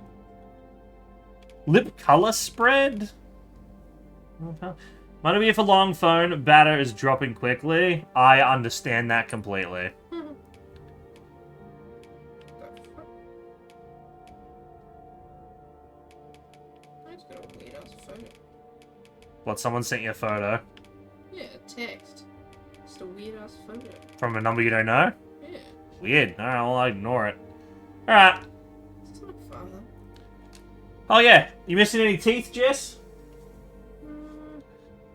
Lip color spread? Might be if a long phone, batter is dropping quickly. I understand that completely. What, someone sent you a photo? Yeah, a text. Just a weird ass photo. From a number you don't know? Yeah. Weird. Alright, well, I'll ignore it. Alright. It's not fun though. Oh yeah, you missing any teeth, Jess?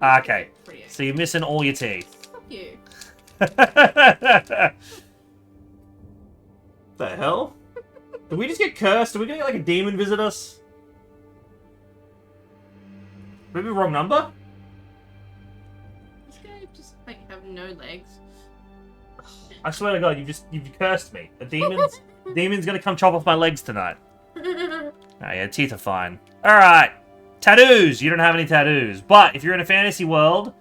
Okay, so you're missing all your teeth. Fuck you. The hell? Did we just get cursed? Are we gonna get like a demon visit us? Maybe wrong number? Just like have no legs. I swear to God, you've cursed me. The demon's gonna come chop off my legs tonight. Oh yeah, teeth are fine. Alright. Tattoos! You don't have any tattoos. But if you're in a fantasy world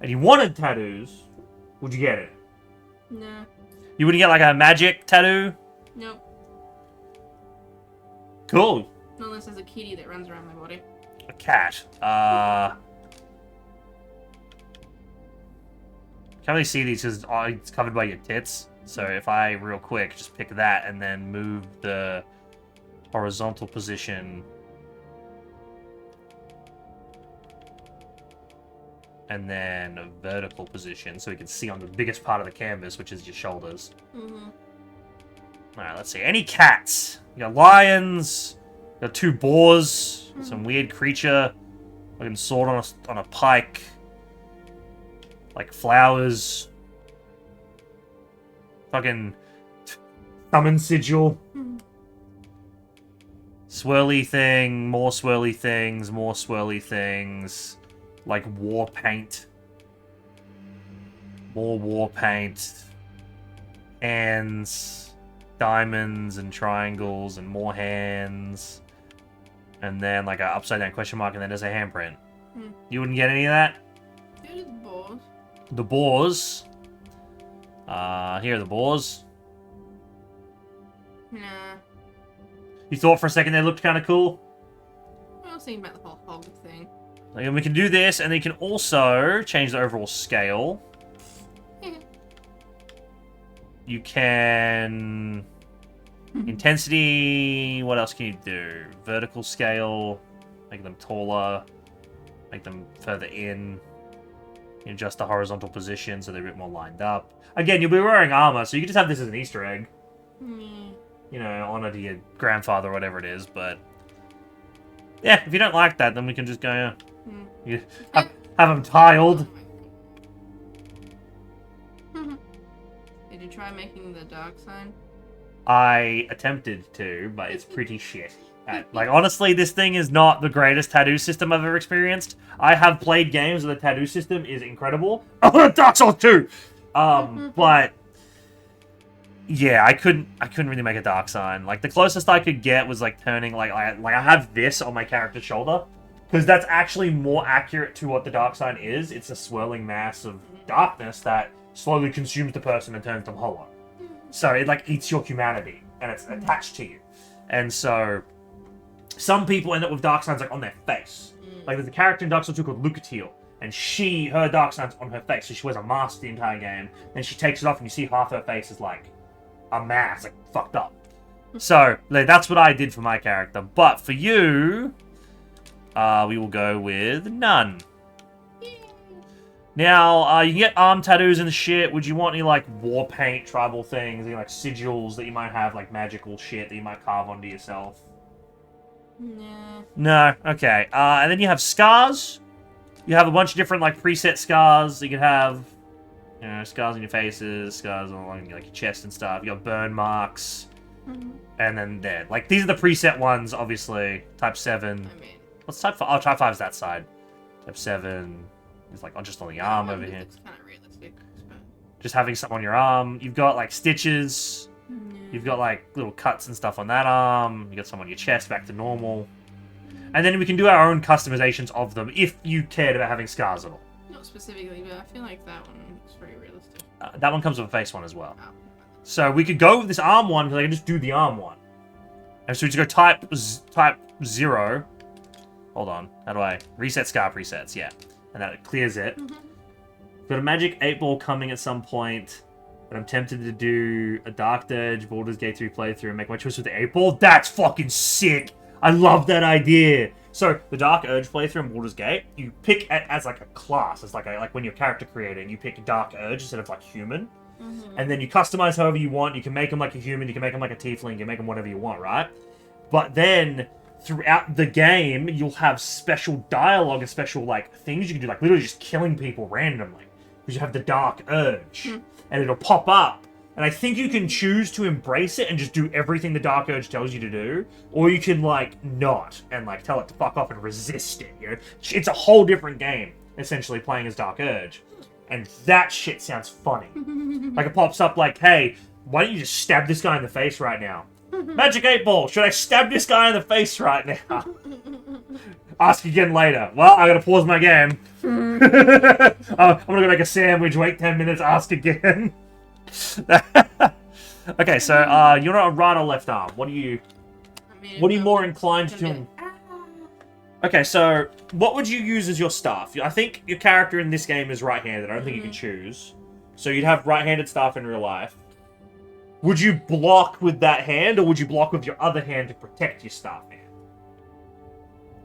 and you wanted tattoos, would you get it? Nah. You wouldn't get like a magic tattoo? Nope. Cool. Not unless there's a kitty that runs around my body. A cat. Can't really see these because it's covered by your tits. So if I, real quick, just pick that and then move the horizontal position. And then a vertical position so we can see on the biggest part of the canvas, which is your shoulders. Mm-hmm. Alright, let's see. Any cats? You got lions. You got 2 boars. Some weird creature. Fucking sword on a pike. Like flowers. Fucking summon sigil. Swirly thing. More swirly things. More swirly things. Like war paint. More war paint. Hands. Diamonds and triangles and more hands. And then like an upside down question mark and then there's a handprint. You wouldn't get any of that? Dude, it's boars. The boars. Here are the boars. Nah. You thought for a second they looked kind of cool? I was thinking about the whole hog thing. And we can do this, and then you can also change the overall scale. You can... Intensity... What else can you do? Vertical scale. Make them taller. Make them further in. You adjust the horizontal position so they're a bit more lined up. Again, you'll be wearing armor, so you can just have this as an Easter egg. You know, honor to your grandfather or whatever it is, but... Yeah, if you don't like that, then we can just go... Yeah. You have them tiled. Did you try making the dark sign? I attempted to, but it's pretty shit. Like, honestly, this thing is not the greatest tattoo system I've ever experienced. I have played games where the tattoo system is incredible. Oh, Dark Souls 2! But... Yeah, I couldn't really make a dark sign. Like, the closest I could get was, like, turning, like I have this on my character's shoulder. Because that's actually more accurate to what the dark sign is. It's a swirling mass of darkness that slowly consumes the person and turns them hollow. So it like eats your humanity and it's attached to you. And so some people end up with dark signs like on their face. Like there's a character in Dark Souls 2 called Lucatiel, and her dark sign's on her face, so she wears a mask the entire game. Then she takes it off and you see half her face is like a mask, like fucked up. So like, that's what I did for my character. But for you... we will go with none. Now, you can get arm tattoos and shit. Would you want any, like, war paint, tribal things, any, like, sigils that you might have, like, magical shit that you might carve onto yourself? Nah. No, okay. And then you have scars. You have a bunch of different, like, preset scars. You can have, you know, scars on your faces, scars along, like, your chest and stuff. You got burn marks. And then there. Like, these are the preset ones, obviously. Type 7. I mean... What's type 5? Oh, type 5 is that side. Type 7 is like just on the arm over here. Looks kind of realistic. Just having something on your arm. You've got like stitches. You've got like little cuts and stuff on that arm. You got some on your chest back to normal. And then we can do our own customizations of them if you cared about having scars at all. Not specifically, but I feel like that one looks very realistic. That one comes with a face one as well. Oh. So we could go with this arm one because I can just do the arm one. And so we just go type 0. Hold on. How do I... Reset scar presets, yeah. And that clears it. Got a magic 8-ball coming at some point. But I'm tempted to do a Dark Dirge, Baldur's Gate 3 playthrough and make my choice with the 8-ball. That's fucking sick! I love that idea! So, the Dark Urge playthrough in Baldur's Gate, you pick it as like a class. It's like when you're character creating, you pick Dark Urge instead of like human. And then you customize however you want. You can make them like a human, you can make them like a tiefling, you can make them whatever you want, right? But then... throughout the game, you'll have special dialogue and special, like, things you can do, like, literally just killing people randomly. Because you have the Dark Urge. And it'll pop up. And I think you can choose to embrace it and just do everything the Dark Urge tells you to do. Or you can, like, not. And, like, tell it to fuck off and resist it, you know? It's a whole different game, essentially, playing as Dark Urge. And that shit sounds funny. Like it pops up like, hey, why don't you just stab this guy in the face right now? Magic 8 Ball, should I stab this guy in the face right now? Ask again later. Well, I gotta pause my game. I'm gonna go make a sandwich, wait 10 minutes, ask again. Okay, so you're not a right or left arm. What are you more inclined to? Okay, so what would you use as your staff? I think your character in this game is right-handed. I don't think you can choose. So you'd have right-handed staff in real life. Would you block with that hand, or would you block with your other hand to protect your staff hand?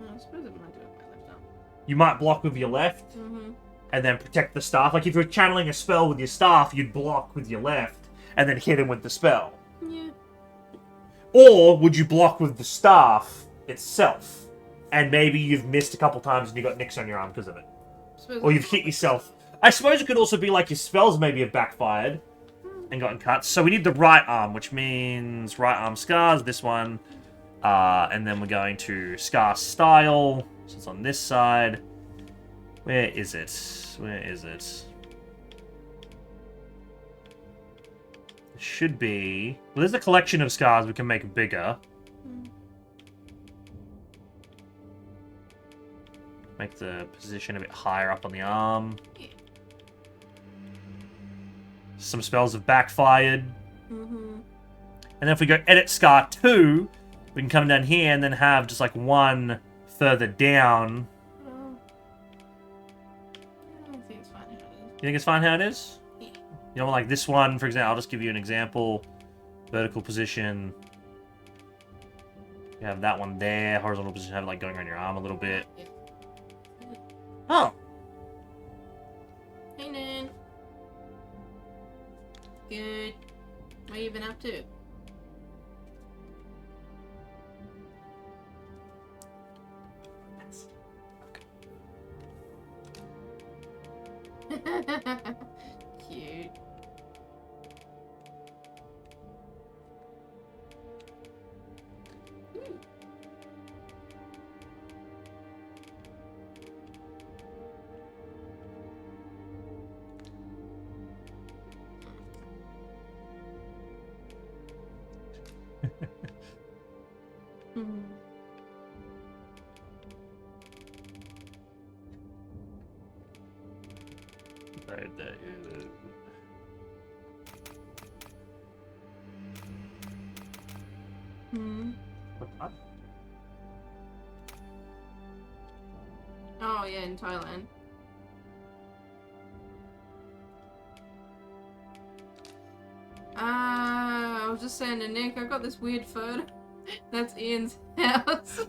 I suppose it might do it with my left arm. You might block with your left, and then protect the staff. Like if you're channeling a spell with your staff, you'd block with your left, and then hit him with the spell. Yeah. Or would you block with the staff itself? And maybe you've missed a couple times and you got nicks on your arm because of it. Or you've hit yourself. I suppose it could also be like your spells maybe have backfired and gotten cut. So we need the right arm, which means right arm scars, this one. And then we're going to scar style. So it's on this side. Where is it? Where is it? It should be... Well, there's a collection of scars we can make bigger. Make the position a bit higher up on the arm. Some spells have backfired. And then if we go edit scar 2, we can come down here and then have just like one further down. I think it's fine how it is. You think it's fine how it is? Yeah. You know, like this one, for example, I'll just give you an example. Vertical position. You have that one there. Horizontal position, have it like going around your arm a little bit. Yeah. Oh. Hey, Nan. Good. What have you been up to? Cute. Oh yeah, in Thailand. I was just saying to Nick, I got this weird photo. That's Ian's house.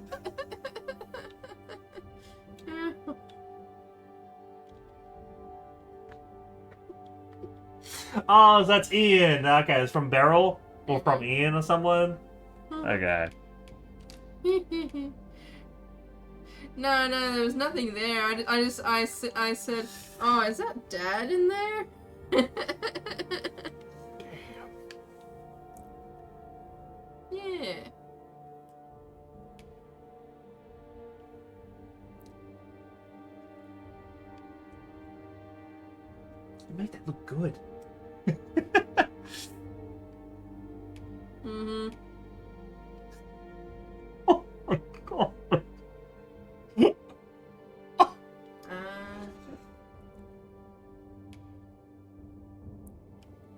Oh, that's Ian. Okay, it's from Beryl? Or from Ian or someone? Okay. No, there was nothing there. I said, oh, is that Dad in there? Yeah. You make that look good. Oh my god.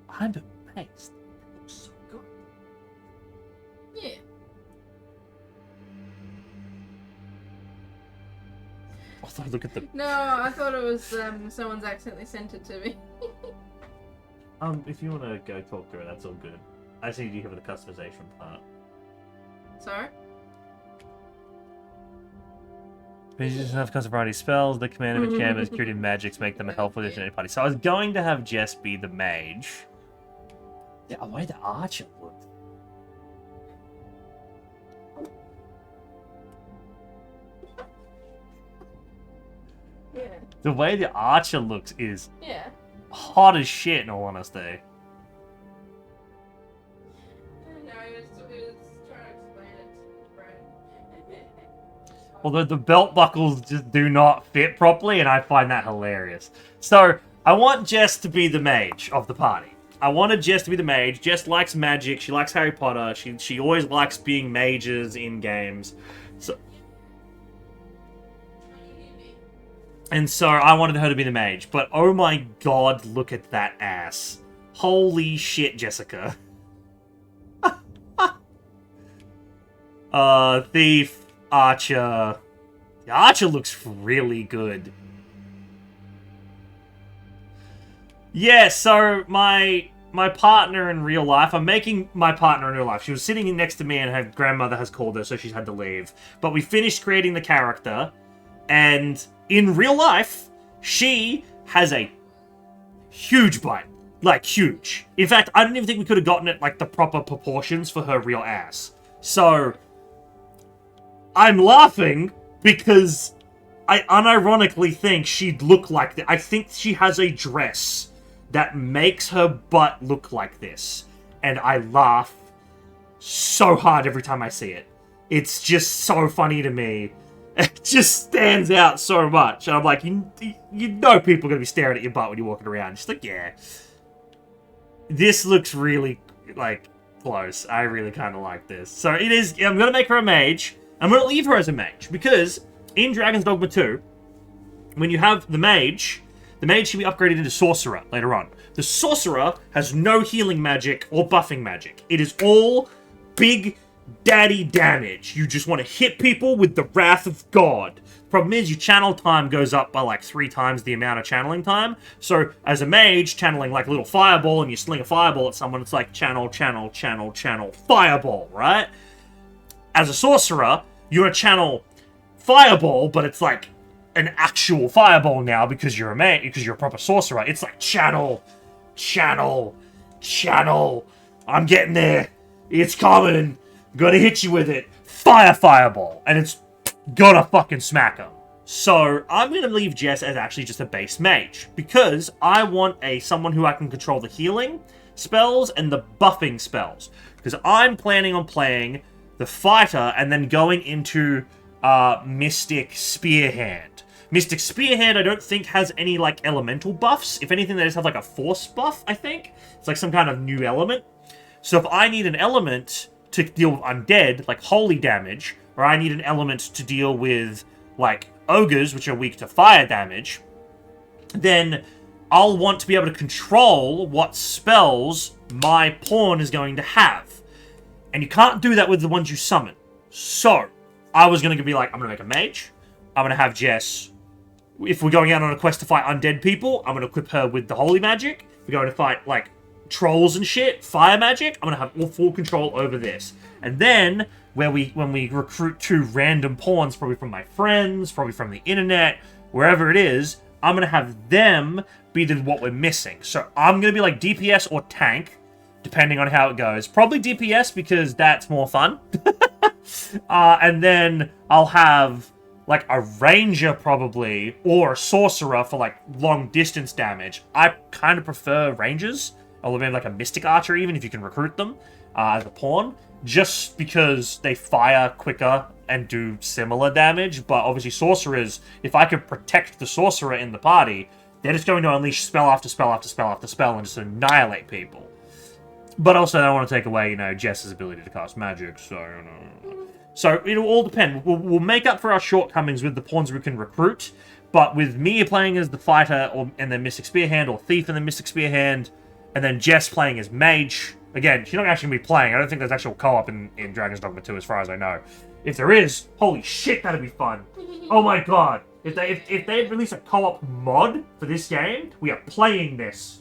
I'm amazed. That looks so good. Yeah. I thought look at the No, I thought it was someone's accidentally sent it to me. if you want to go talk through it, that's all good. I see you have the customization part. Sorry? Because you just have custom variety spells, the command of enchantments, curative magics make them a helpful addition to any party. So I was going to have Jess be the mage. Yeah, the way the archer looked. Yeah. The way the archer looks is Yeah. hot as shit, in all honesty. No, he was trying to explain it to Brad. Although the belt buckles just do not fit properly, and I find that hilarious. So, I want Jess to be the mage of the party. I wanted Jess to be the mage. Jess likes magic. She likes Harry Potter. She always likes being mages in games. So I wanted her to be the mage. But oh my god, look at that ass. Holy shit, Jessica. Thief, Archer. The Archer looks really good. Yeah, so my partner in real life, I'm making my partner in real life. She was sitting next to me and her grandmother has called her, so she's had to leave. But we finished creating the character, and in real life, she has a huge butt. Like, huge. In fact, I don't even think we could have gotten it, like, the proper proportions for her real ass. So, I'm laughing because I unironically think she'd look like that. I think she has a dress that makes her butt look like this. And I laugh so hard every time I see it. It's just so funny to me. It just stands out so much. And I'm like, you know people are going to be staring at your butt when you're walking around. Just like, yeah. This looks really, like, close. I really kind of like this. So it is, I'm going to make her a mage. I'm going to leave her as a mage. Because in Dragon's Dogma 2, when you have the mage should be upgraded into sorcerer later on. The sorcerer has no healing magic or buffing magic. It is all big daddy damage. You just want to hit people with the wrath of God. Problem is, your channel time goes up by like 3 times the amount of channeling time. So, as a mage, channeling like a little fireball and you sling a fireball at someone, it's like channel, fireball, right? As a sorcerer, you want to channel fireball, but it's like an actual fireball now because you're a mage, because you're a proper sorcerer. It's like channel. I'm getting there. It's coming. Gonna hit you with it. Fireball. And it's gonna fucking smack him. So, I'm gonna leave Jess as actually just a base mage. Because I want someone who I can control the healing spells and the buffing spells. Because I'm planning on playing the fighter and then going into Mystic Spearhand. Mystic Spearhand, I don't think has any, like, elemental buffs. If anything, they just have, like, a force buff, I think. It's like some kind of new element. So if I need an element to deal with undead, like holy damage, or I need an element to deal with, like, ogres, which are weak to fire damage, then I'll want to be able to control what spells my pawn is going to have. And you can't do that with the ones you summon. So, I was going to be like, I'm going to make a mage. I'm going to have Jess. If we're going out on a quest to fight undead people, I'm going to equip her with the holy magic. If we're going to fight, like, trolls and shit, fire magic, I'm going to have all full control over this. And then, when we recruit 2 random pawns, probably from my friends, probably from the internet, wherever it is, I'm going to have them be what we're missing. So, I'm going to be like DPS or tank, depending on how it goes. Probably DPS, because that's more fun. And then I'll have like a ranger probably, or a sorcerer for like long distance damage. I kind of prefer rangers, or maybe like a mystic archer even, if you can recruit them as a pawn, just because they fire quicker and do similar damage. But obviously sorcerers, if I could protect the sorcerer in the party, they're just going to unleash spell after spell after spell after spell and just annihilate people. But also, I don't want to take away, Jess's ability to cast magic, so, So, it'll all depend. We'll make up for our shortcomings with the pawns we can recruit, but with me playing as the fighter, and then Mystic Spearhand, or Thief and then Mystic Spearhand, and then Jess playing as Mage. Again, she's not actually going to be playing. I don't think there's actual co-op in Dragon's Dogma 2, as far as I know. If there is, holy shit, that'd be fun. Oh my god. If they release a co-op mod for this game, we are playing this.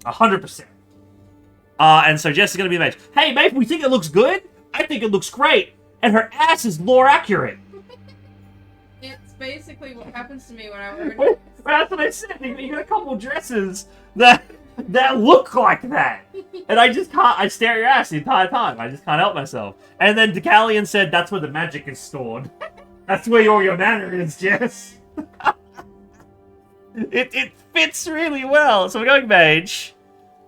100%. And so Jess is going to be a mage. Hey, mate, we think it looks good? I think it looks great. And her ass is lore accurate. It's basically what happens to me when I wear Well, that's what I said. You got a couple dresses that look like that. And I just can't. I stare at your ass the entire time. I just can't help myself. And then Decalion said that's where the magic is stored. That's where all your mana is, Jess. It fits really well. So we're going mage.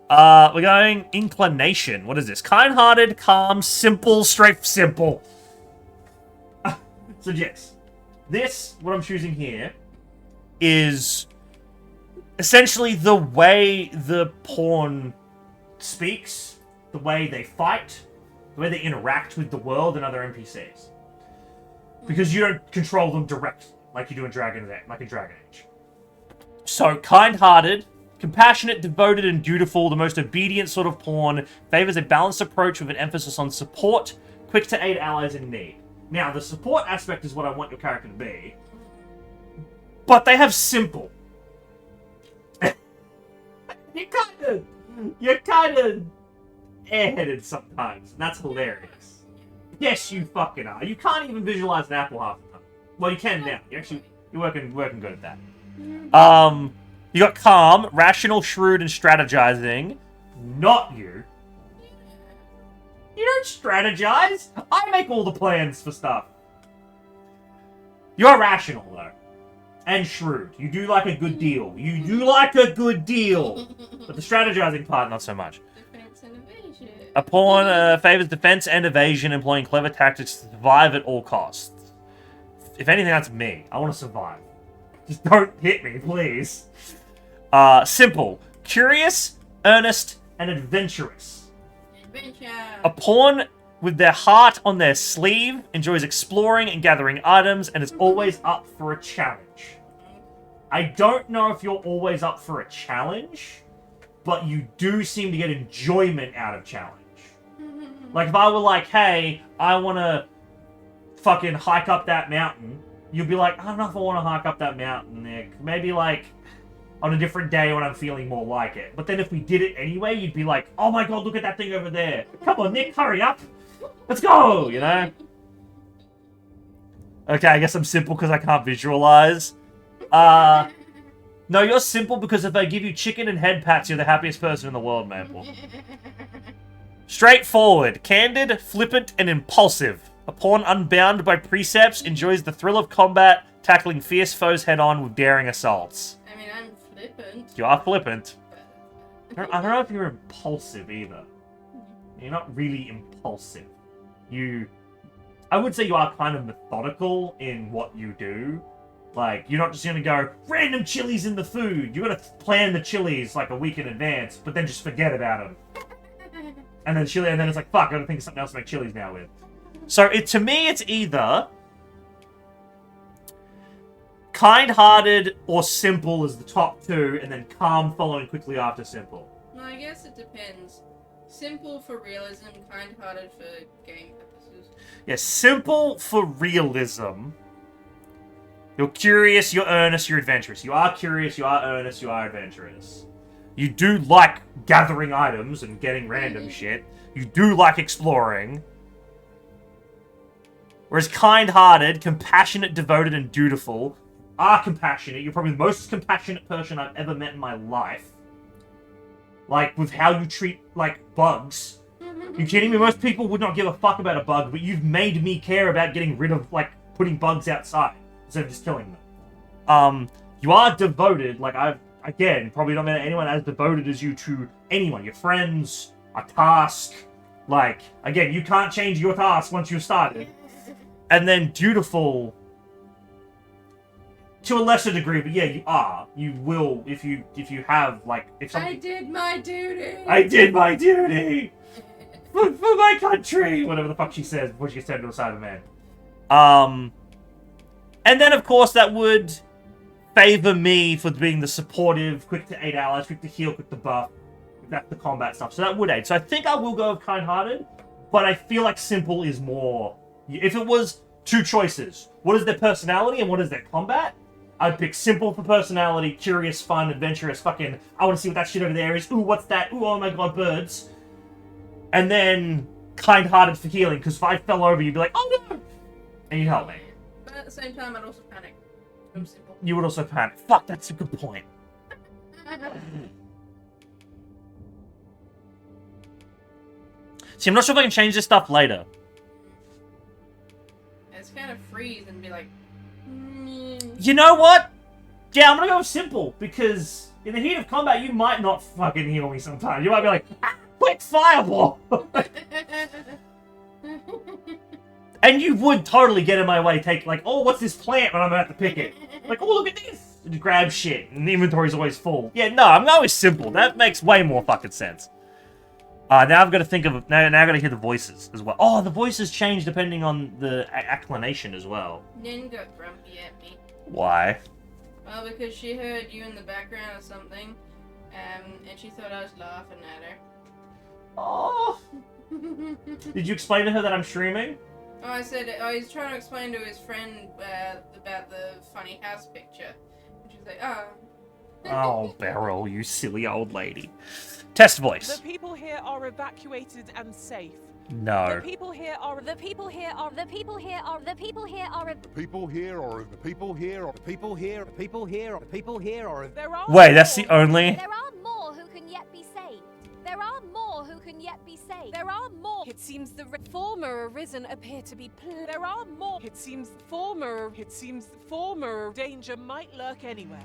We're going inclination. What is this? Kind-hearted, calm, simple, simple. So, yes. This, what I'm choosing here, is essentially the way the pawn speaks, the way they fight, the way they interact with the world and other NPCs. Because you don't control them directly, like you do in Dragon Age. So, kind-hearted, compassionate, devoted, and dutiful, the most obedient sort of pawn, favors a balanced approach with an emphasis on support, quick to aid allies in need. Now, the support aspect is what I want your character to be, but they have simple. You're kind of airheaded sometimes, and that's hilarious. Yes, you fucking are. You can't even visualize an apple half the time. Well, you can now. You're working good at that. You got calm, rational, shrewd, and strategizing. Not you. You don't strategize. I make all the plans for stuff. You're rational, though. And shrewd. You do like a good deal. You do like a good deal. But the strategizing part, not so much. Defense and evasion. A pawn favors defense and evasion, employing clever tactics to survive at all costs. If anything, that's me. I want to survive. Just don't hit me, please. Simple. Curious, earnest, and adventurous. Adventure. A pawn with their heart on their sleeve, enjoys exploring and gathering items, and is always up for a challenge. I don't know if you're always up for a challenge, but you do seem to get enjoyment out of challenge. Like, if I were like, hey, I want to fucking hike up that mountain, you'd be like, I don't know if I want to hike up that mountain, Nick. Maybe, like, on a different day when I'm feeling more like it. But then if we did it anyway, you'd be like, oh my god, look at that thing over there. Come on, Nick, hurry up. Let's go, you know? Okay, I guess I'm simple because I can't visualize. No, you're simple because if I give you chicken and head pats, you're the happiest person in the world, Maple. Straightforward, candid, flippant, and impulsive. A pawn unbound by precepts enjoys the thrill of combat, tackling fierce foes head-on with daring assaults. I mean, I'm flippant. You are flippant. I don't know if you're impulsive either. You're not really impulsive. I would say you are kind of methodical in what you do. Like, you're not just gonna go, random chilies in the food. You're gonna plan the chilies like a week in advance, but then just forget about them. And then it's like, fuck, I gotta think of something else to make chilies now with. So, to me, it's either kind-hearted or simple as the top two, and then calm following quickly after simple. No, I guess it depends. Simple for realism, kind-hearted for game purposes. Yeah, simple for realism. You're curious, you're earnest, you're adventurous. You are curious, you are earnest, you are adventurous. You do like gathering items and getting random shit. You do like exploring. Whereas kind-hearted, compassionate, devoted, and dutiful are compassionate. You're probably the most compassionate person I've ever met in my life. Like, with how you treat, like, bugs. You kidding me? Most people would not give a fuck about a bug, but you've made me care about getting rid of, like, putting bugs outside instead of just killing them. You are devoted. Like, I've, again, probably not met anyone as devoted as you to anyone. Your friends, a task. Like, again, you can't change your task once you've started. And then dutiful, to a lesser degree, but yeah, you are. You will, if you have, like, if something... I did my duty! I did my duty! for my country! Whatever the fuck she says before she gets turned into a Cyberman. And then, of course, that would favor me for being the supportive, quick to aid allies, quick to heal, quick to buff. That's the combat stuff. So that would aid. So I think I will go with kind-hearted, but I feel like simple is more... If it was two choices, what is their personality and what is their combat? I'd pick simple for personality, curious, fun, adventurous, fucking, I want to see what that shit over there is. Ooh, what's that? Ooh, oh my god, birds. And then kind-hearted for healing, because if I fell over, you'd be like, oh no! And you'd help me. But at the same time, I'd also panic. I'm simple. You would also panic. Fuck, that's a good point. See, I'm not sure if I can change this stuff later. It's kind of freeze and be like, You know what? Yeah, I'm gonna go with simple, because in the heat of combat, you might not fucking heal me sometimes. You might be like, quick fireball! And you would totally get in my way, take like, oh, what's this plant when I'm about to pick it? Like, oh, look at this! grab shit, and the inventory's always full. Yeah, no, I'm always simple. That makes way more fucking sense. Now I've got to think of... Now I've got to hear the voices as well. Oh, the voices change depending on the acclination as well. Nin got grumpy at me. Why? Well, because she heard you in the background or something, and she thought I was laughing at her. Oh. Did you explain to her that I'm streaming? Oh, I said, he's trying to explain to his friend about the funny house picture. And she's like, oh. Oh, Beryl, you silly old lady. Test voice. The people here are evacuated and safe. No. The people here are. The people here are. The people here are. The people here are. The people here are. The people here are. The people here. The people here are. The people here are. There are. Wait, that's the only. There are more who can yet be saved. There are more who can yet be saved. There are more. It seems the former arisen appear to be. There are more. It seems former. It seems former danger might lurk anywhere.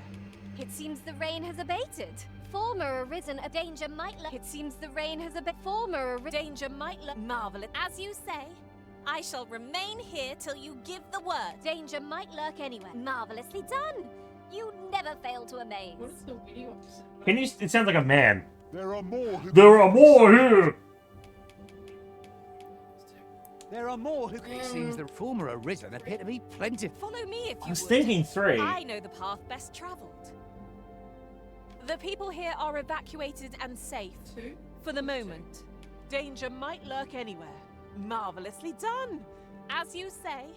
It seems the rain has abated. Former arisen, a danger might lurk. It seems the rain has abated. Former danger might lurk. Marvelous. As you say, I shall remain here till you give the word. Danger might lurk anywhere. Marvelously done. You never fail to amaze. What is the video of this? Can you? It sounds like a man. There are more. There are more here. There are more who. It seems the former arisen appear to be plentiful. Follow me if you I was would. thinking 3. I know the path best traveled. The people here are evacuated and safe. 2? For the moment. Danger might lurk anywhere. Marvelously done. As you say,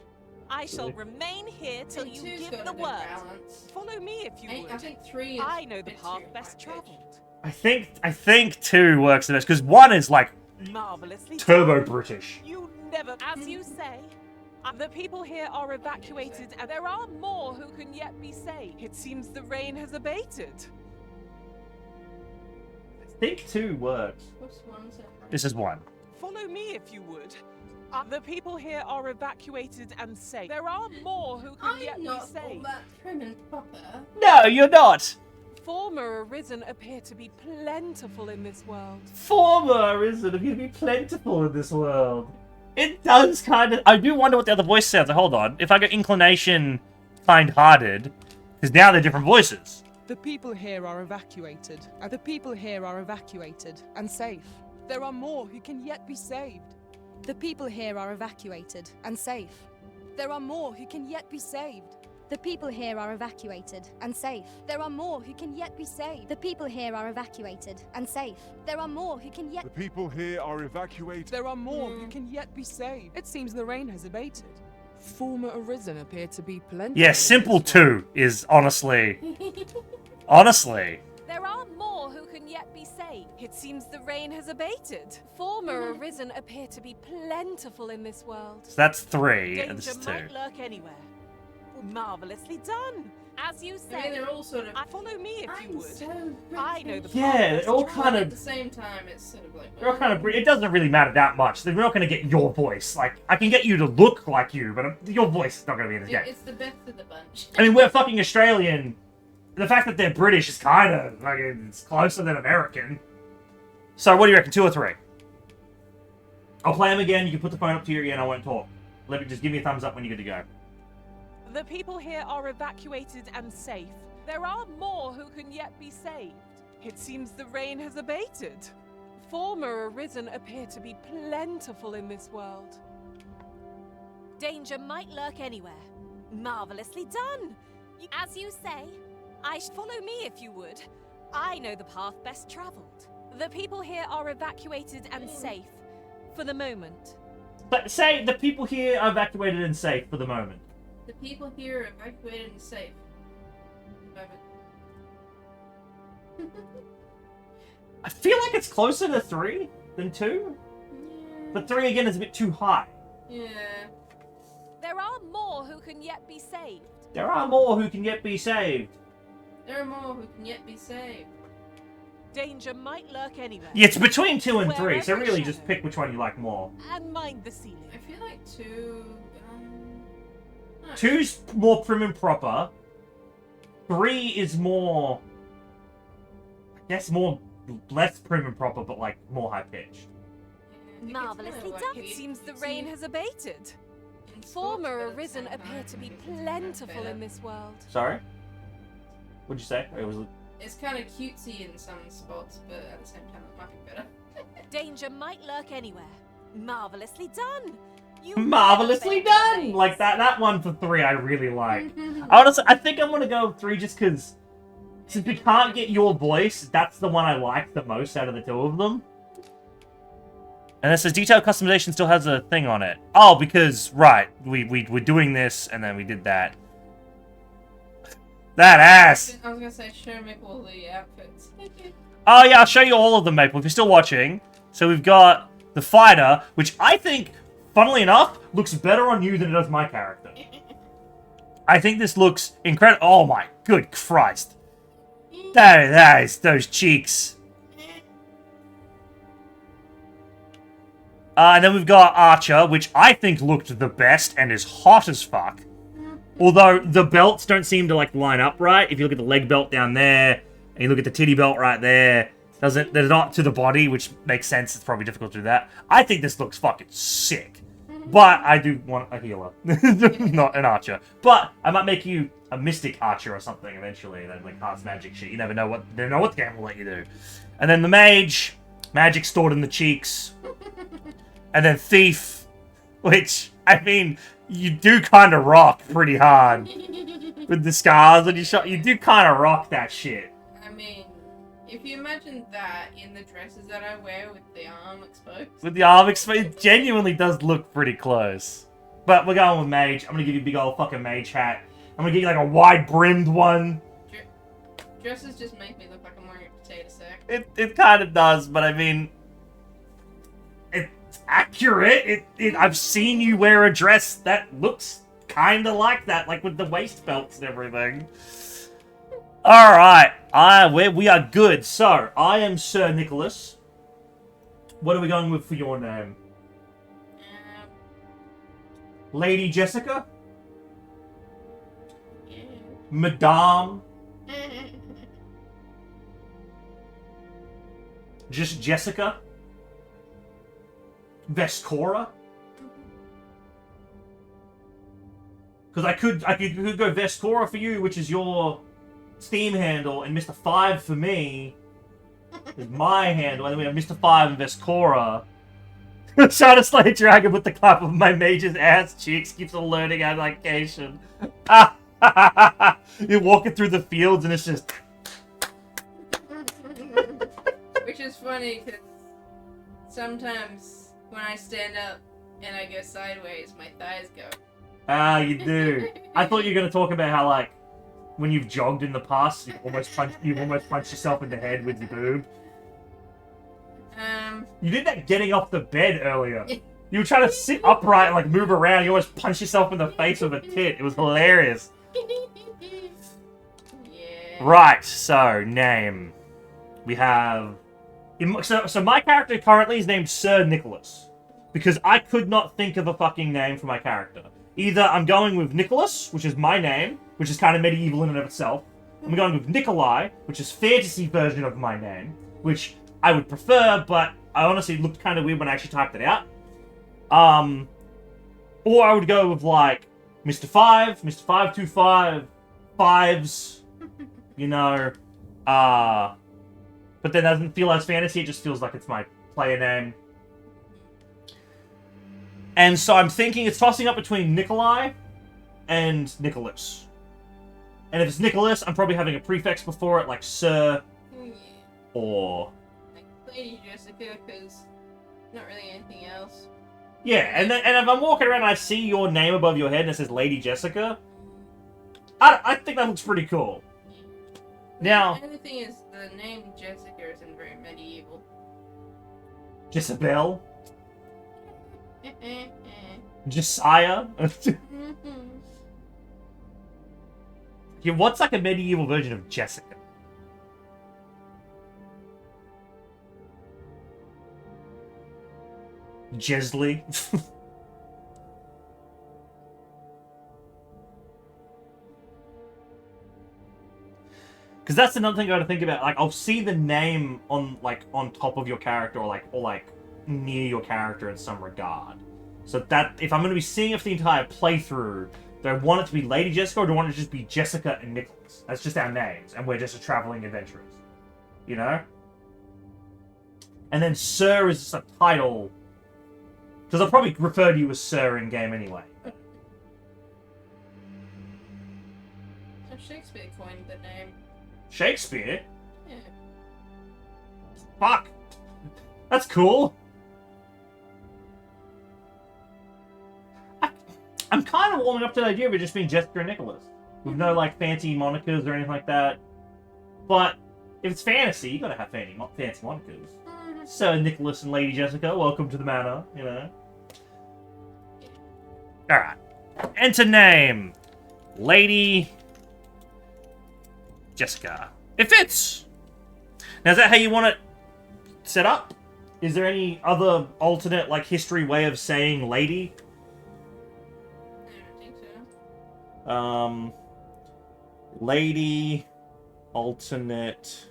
I shall remain here till you give the word. Follow me if you would. I think 3 is I know the bit path too best high-pitched. traveled. I think 2 works the best because 1 is like Marvelously turbo done. British. You never. As you say, the people here are evacuated and there are more who can yet be saved. It seems the rain has abated. I think 2 works. What's 1 say? This is 1. Follow me if you would. The people here are evacuated and safe. There are more who can yet I'm be not all saved. that prim and proper. No, you're not. Former arisen appear to be plentiful in this world. Former isn't going to be plentiful in this world. It does kind of. I do wonder what the other voice sounds like. Hold on. If I go inclination, kind-hearted, because now they're different voices. The people here are evacuated. The people here are evacuated and safe. There are more who can yet be saved. The people here are evacuated and safe. There are more who can yet be saved. The people here are evacuated and safe. There are more who can yet be saved. The people here are evacuated and safe. There are more who can yet. The people here are evacuated. There are more who can yet be saved. It seems the rain has abated. Former arisen appear to be plenty. Yeah, simple 2 is honestly. Honestly. There are more who can yet be saved. It seems the rain has abated. Former arisen appear to be plentiful in this world. So that's 3, and this Danger is 2. might lurk anywhere. Marvelously done. As you I mean, say, they're all sort of. follow me if you I'm would. so I know the British. Yeah, path they're all best kind At of. the same time, it's sort of like. They're all kind of. It doesn't really matter that much. They're not going to get your voice. Like, I can get you to look like you, but your voice is not going to be in this game. It's the best of the bunch. I mean, we're fucking Australian. The fact that they're British is kind of like it's closer than American. So, what do you reckon? 2 or 3? I'll play them again. You can put the phone up to your ear, and I won't talk. Let me just give me a thumbs up when you're good to go. The people here are evacuated and safe. There are more who can yet be saved. It seems the rain has abated. Former arisen appear to be plentiful in this world. Danger might lurk anywhere. Marvelously done. As you say, Follow me if you would. I know the path best traveled. The people here are evacuated and safe. For the moment. But say the people here are evacuated and safe for the moment. The people here are evacuated and safe. I feel like it's closer to 3 than 2. But 3 again is a bit too high. Yeah. there are more who can yet be saved. There are more who can yet be saved. There are more who can yet be saved. Danger might lurk anywhere. Yeah, it's between 2 and 3, so Wherever really shadow. just pick which one you like more. And mind the ceiling. I feel like 2. No. 2's more prim and proper. 3 is more... I guess less prim and proper, but like more high pitched. Marvelously done. It seems the rain has abated. Former arisen appear to be plentiful in this world. Sorry? What'd you say? It was. It's kind of cutesy in some spots, but at the same time, it might be better. Danger might lurk anywhere. Marvelously done. You Marvelously never fail to done! amaze. Like that one for 3 I really like. Honestly, I think I'm gonna go with 3 just because since we can't get your voice, that's the one I like the most out of the 2 of them. And it says detailed customization still has a thing on it. Oh, because, right, we're doing this, and then we did that. That ass! I was gonna say, show me all the outfits. Oh yeah, I'll show you all of them, Maple, if you're still watching. So we've got the fighter, which I think, funnily enough, looks better on you than it does my character. I think this looks incredible. Oh my good Christ. That is, those cheeks. And then we've got Archer, which I think looked the best and is hot as fuck. Although the belts don't seem to like line up right. If you look at the leg belt down there, and you look at the titty belt right there, they're not to the body, which makes sense. It's probably difficult to do that. I think this looks fucking sick. But I do want a healer, not an archer. But I might make you a mystic archer or something eventually, and then like cast magic shit. You never know what the game will let you do. And then the mage, magic stored in the cheeks. And then thief, which I mean, you do kind of rock pretty hard with the scars on your shot. You do kind of rock that shit. I mean, if you imagine that in the dresses that I wear with the arm exposed. With the arm exposed, it genuinely does look pretty close. But we're going with mage. I'm gonna give you a big old fucking mage hat. I'm gonna give you like a wide-brimmed one. Dresses just make me look like I'm wearing a potato sack. It kind of does, but I mean, it's accurate. I've seen you wear a dress that looks kind of like that, like with the waist belts and everything. All right, we are good. So I am Sir Nicholas. What are we going with for your name? Lady Jessica? Yeah. Madame? Just Jessica? Vescora? Because I could go Vescora for you, which is your Steam handle, and Mr. 5 for me is my handle, and then we have Mr. 5 and Vescora. Trying to slay a dragon with the clap of my mage's ass cheeks keeps alerting our location. You're walking through the fields and it's just... Which is funny, because sometimes when I stand up and I go sideways, my thighs go. Ah, you do. I thought you were going to talk about how, like, when you've jogged in the past, you've almost punched yourself in the head with your boob. You did that getting off the bed earlier. You were trying to sit upright and, like, move around. You almost punched yourself in the face with a tit. It was hilarious. Yeah. Right, so, name. We have... So my character currently is named Sir Nicholas. Because I could not think of a fucking name for my character. Either I'm going with Nicholas, which is my name, which is kind of medieval in and of itself. I'm going with Nikolai, which is fantasy version of my name, which I would prefer, but I honestly looked kind of weird when I actually typed it out. Or I would go with, like, Mr. 5, Mr. 525, Fives, you know, but then that doesn't feel as fantasy, it just feels like it's my player name. And so I'm thinking it's tossing up between Nikolai and Nicholas. And if it's Nicholas, I'm probably having a prefix before it, like Sir, Yeah. or... Like Lady Jessica, because not really anything else. Yeah, and if I'm walking around and I see your name above your head and it says Lady Jessica, I think that looks pretty cool. Now... The only thing is, the name Jessica isn't very medieval. Jezebel? Josiah? Yeah, what's like a medieval version of Jessica? Jesley? Because that's another thing I gotta think about. Like, I'll see the name on top of your character, or near your character in some regard. So that if I'm gonna be seeing it for the entire playthrough, Do I want it to be Lady Jessica, or do I want it to just be Jessica and Nicholas? That's just our names, and we're just a traveling adventurers. You know? And then Sir is just a title. Because I'll probably refer to you as Sir in-game anyway. So Shakespeare coined the name. Shakespeare? Yeah. Fuck! That's cool! I'm kind of warming up to the idea of it just being Jessica and Nicholas. With no, like, fancy monikers or anything like that. But, if it's fantasy, you gotta have fancy monikers. So, Nicholas and Lady Jessica, welcome to the manor, you know. Alright. Enter name. Lady Jessica. It fits! Now, is that how you want it set up? Is there any other alternate, like, history way of saying lady? I don't think so. Lady, alternate,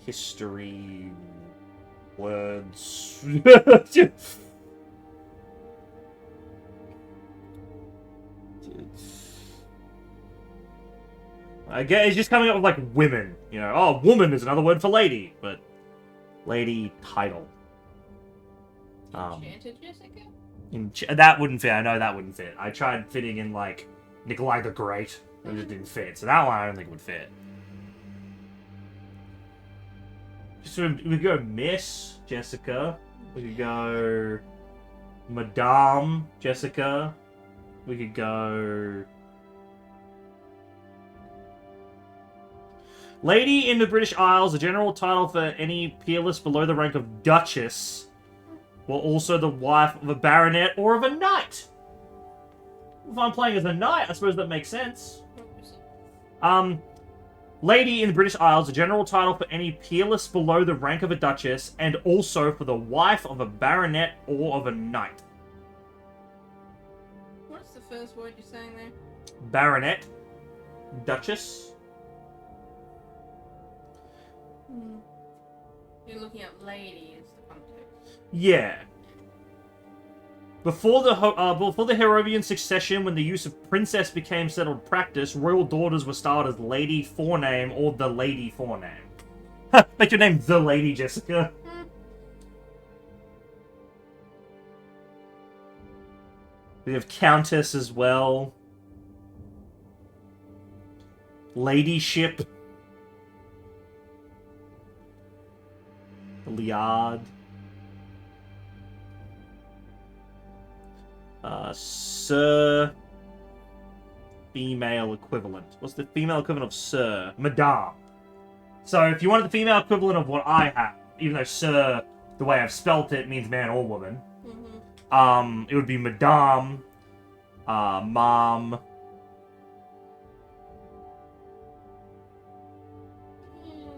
history, words. I guess it's just coming up with, like, women. You know, oh, woman is another word for lady, but lady title. Enchanted Jessica? That wouldn't fit. I know that wouldn't fit. I tried fitting in, like, Nikolai the Great. It just didn't fit. So that one I don't think would fit. So we could go Miss Jessica. We could go Madame Jessica. We could go Lady in the British Isles, a general title for any peerless below the rank of Duchess, while also the wife of a baronet or of a knight. If I'm playing as a knight, I suppose that makes sense. Lady in the British Isles, a general title for any peerless below the rank of a duchess, and also for the wife of a baronet or of a knight. What's the first word you're saying there? Baronet. Duchess. You're looking at lady is the context. Yeah. Before the Herovian succession, when the use of princess became settled practice, royal daughters were styled as Lady Forename or the Lady Forename. Make your name the Lady Jessica. We have Countess as well. Ladyship. Liard. Sir. Female equivalent. What's the female equivalent of Sir? Madame. So if you wanted the female equivalent of what I have, even though Sir, the way I've spelt it, means man or woman, it would be Madame, Mom,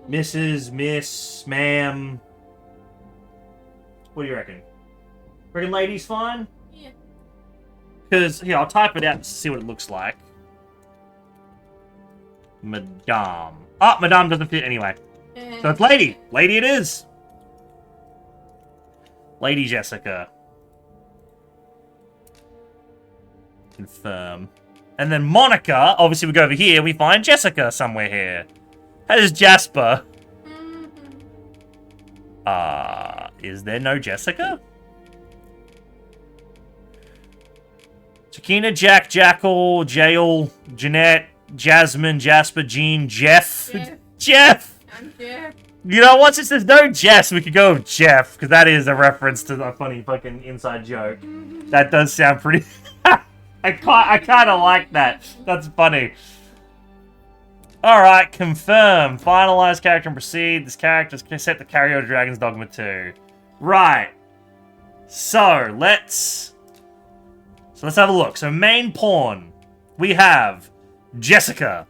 Mrs., Miss, Ma'am. What do you reckon? Reckon lady's fine? Yeah. Because, here, I'll type it out to see what it looks like. Madame. Oh, Madame doesn't fit anyway. So it's lady. Lady it is. Lady Jessica. Confirm. And then Monica, obviously we go over here, we find Jessica somewhere here. That is Jasper. Is there no Jessica? Chiquina, Jack, Jackal, Jael, Jeanette, Jasmine, Jasper, Jean, Jeff. Jeff! I'm Jeff. You know what? Since there's no Jess, we could go with Jeff, because that is a reference to the funny fucking inside joke. That does sound pretty... I kind of like that. That's funny. Alright, confirm. Finalize character and proceed. This character is set to carry over Dragon's Dogma 2. Right. So, let's have a look. So, main pawn. We have Jessica.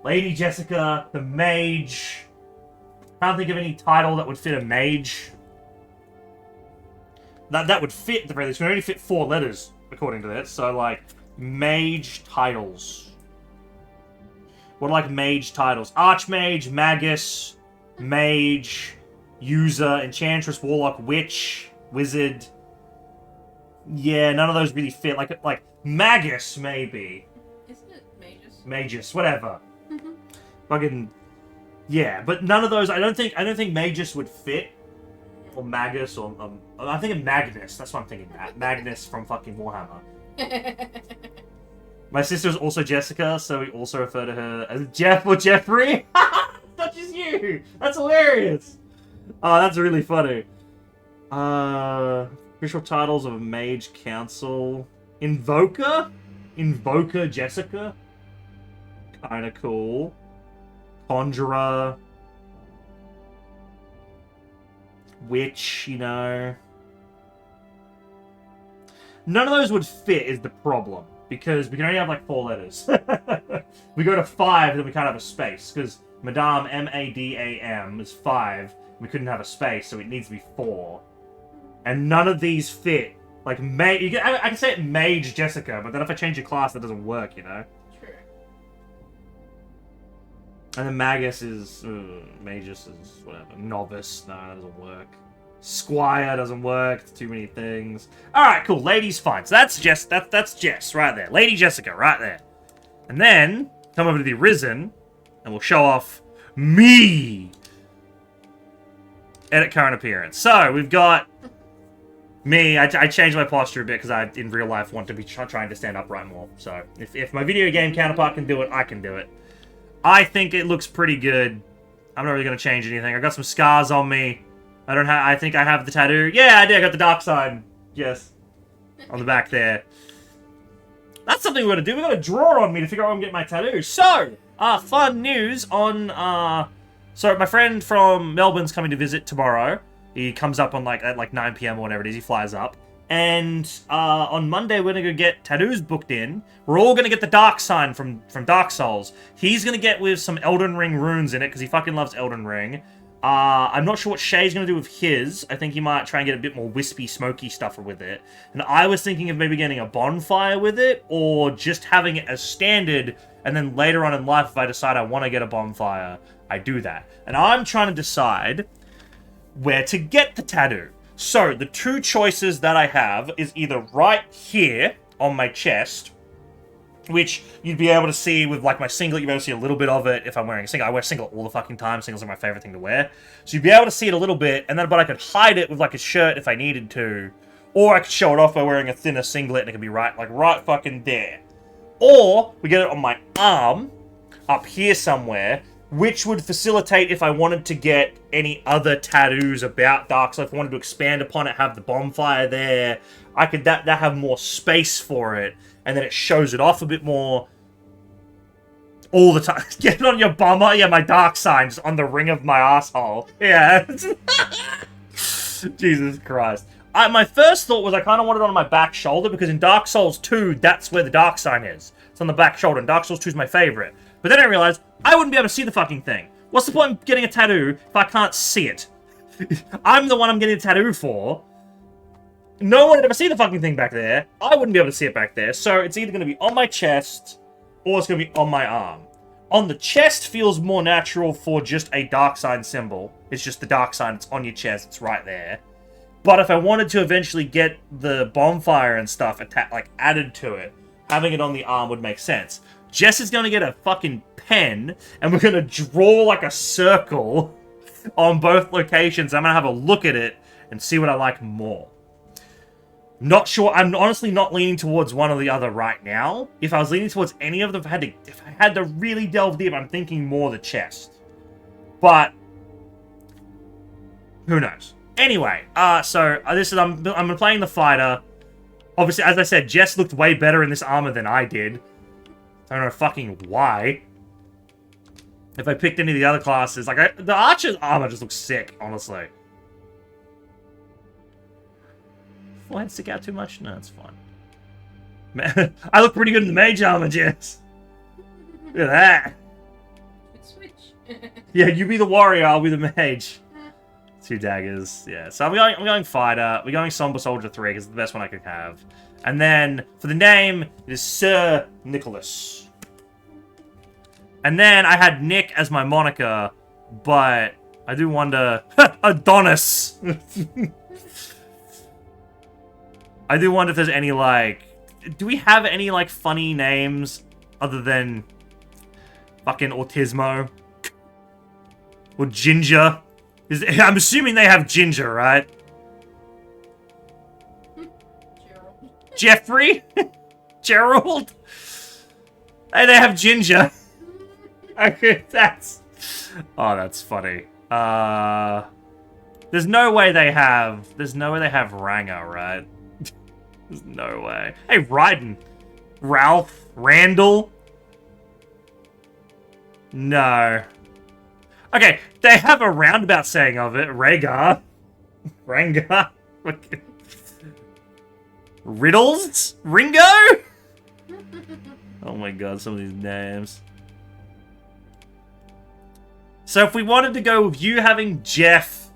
Lady Jessica, the mage. Can't think of any title that would fit a mage. That would fit, at the very least. We only fit 4 letters, according to this. So, like, mage titles. What are, like, mage titles? Archmage, Magus, Mage, User, Enchantress, Warlock, Witch, Wizard. Yeah, none of those really fit. Like Magus, maybe. Isn't it Magus? Magus, whatever. Fucking... Yeah, but none of those... I don't think Magus would fit. Or Magus, or... I'm thinking Magnus. That's what I'm thinking. Magnus from fucking Warhammer. My sister's also Jessica, so we also refer to her as Jeff or Jeffrey. Not just you! That's hilarious! Oh, that's really funny. Official titles of Mage Council. Invoker? Invoker Jessica? Kinda cool. Conjurer. Witch, you know. None of those would fit is the problem. Because we can only have like 4 letters. We go to 5, then we can't have a space. Because Madame, M-A-D-A-M, is 5. We couldn't have a space, so it needs to be 4. And none of these fit. Like, I can say it Mage Jessica, but then if I change your class, that doesn't work, you know? True. And then Magus is... Magus is whatever. Novice. No, that doesn't work. Squire doesn't work. It's too many things. Alright, cool. Lady's fine. So that's Jess. That's Jess right there. Lady Jessica right there. And then, come over to the Arisen, and we'll show off me. Edit current appearance. So, we've got me. I changed my posture a bit because I, in real life, want to be trying to stand upright more. So, if my video game counterpart can do it, I can do it. I think it looks pretty good. I'm not really going to change anything. I got some scars on me. I think I have the tattoo. Yeah, I did. I got the dark side. Yes. On the back there. That's something we're going to do. We're going to draw on me to figure out where I'm getting my tattoo. So, fun news on, so my friend from Melbourne's coming to visit tomorrow. He comes up on at 9 PM or whatever it is. He flies up. And, on Monday, we're going to go get tattoos booked in. We're all going to get the dark sign from Dark Souls. He's going to get with some Elden Ring runes in it, because he fucking loves Elden Ring. I'm not sure what Shay's going to do with his. I think he might try and get a bit more wispy, smoky stuff with it. And I was thinking of maybe getting a bonfire with it, or just having it as standard, and then later on in life, if I decide I want to get a bonfire, I do that. And I'm trying to decide where to get the tattoo. So, the 2 choices that I have is either right here on my chest, which you'd be able to see with, like, my singlet. You'd be able to see a little bit of it if I'm wearing a singlet. I wear singlet all the fucking time. Singlets are my favorite thing to wear. So you'd be able to see it a little bit, and then, but I could hide it with, like, a shirt if I needed to. Or I could show it off by wearing a thinner singlet, and it could be right fucking there. Or, we get it on my arm, up here somewhere, which would facilitate if I wanted to get any other tattoos about Dark Souls. If I wanted to expand upon it, have the bonfire there, I could that have more space for it. And then it shows it off a bit more all the time. Get it on your bummer? Yeah, my dark sign just on the ring of my asshole. Yeah. Jesus Christ. My first thought was I kind of wanted it on my back shoulder, because in Dark Souls 2, that's where the dark sign is. It's on the back shoulder, and Dark Souls 2 is my favorite. But then I realized I wouldn't be able to see the fucking thing. What's the point of getting a tattoo if I can't see it? I'm the one I'm getting a tattoo for. No one would ever see the fucking thing back there. I wouldn't be able to see it back there. So it's either going to be on my chest, or it's going to be on my arm. On the chest feels more natural for just a dark sign symbol. It's just the dark sign. It's on your chest. It's right there. But if I wanted to eventually get the bonfire and stuff added to it, having it on the arm would make sense. Jess is going to get a fucking pen, and we're going to draw like a circle on both locations. I'm going to have a look at it and see what I like more. Not sure. I'm honestly not leaning towards one or the other right now. If I was leaning towards any of them, if I had to really delve deep, I'm thinking more the chest. But who knows? Anyway, this is I'm playing the fighter. Obviously, as I said, Jess looked way better in this armor than I did. I don't know fucking why. If I picked any of the other classes, the archer's armor just looks sick, honestly. Forehead stick out too much? No, it's fine. Man, I look pretty good in the mage armor, Jess. Look at that. Switch. Yeah, you be the warrior, I'll be the mage. 2 daggers, yeah. So I'm going fighter. We're going Somber Soldier 3 because it's the best one I could have. And then for the name, it is Sir Nicholas. And then I had Nick as my moniker, but I do wonder Adonis. I do wonder if there's any, like... Do we have any, like, funny names other than fucking Autismo? Or Ginger? I'm assuming they have Ginger, right? Gerald. Jeffrey? Gerald? Hey, they have Ginger. Okay, that's... Oh, that's funny. There's no way they have Ranger, right? There's no way. Hey, Raiden. Ralph. Randall. No. Okay, they have a roundabout saying of it. Rhaegar. Rhaegar. Riddles? Ringo? Oh my god, some of these names. So if we wanted to go with you having Jeff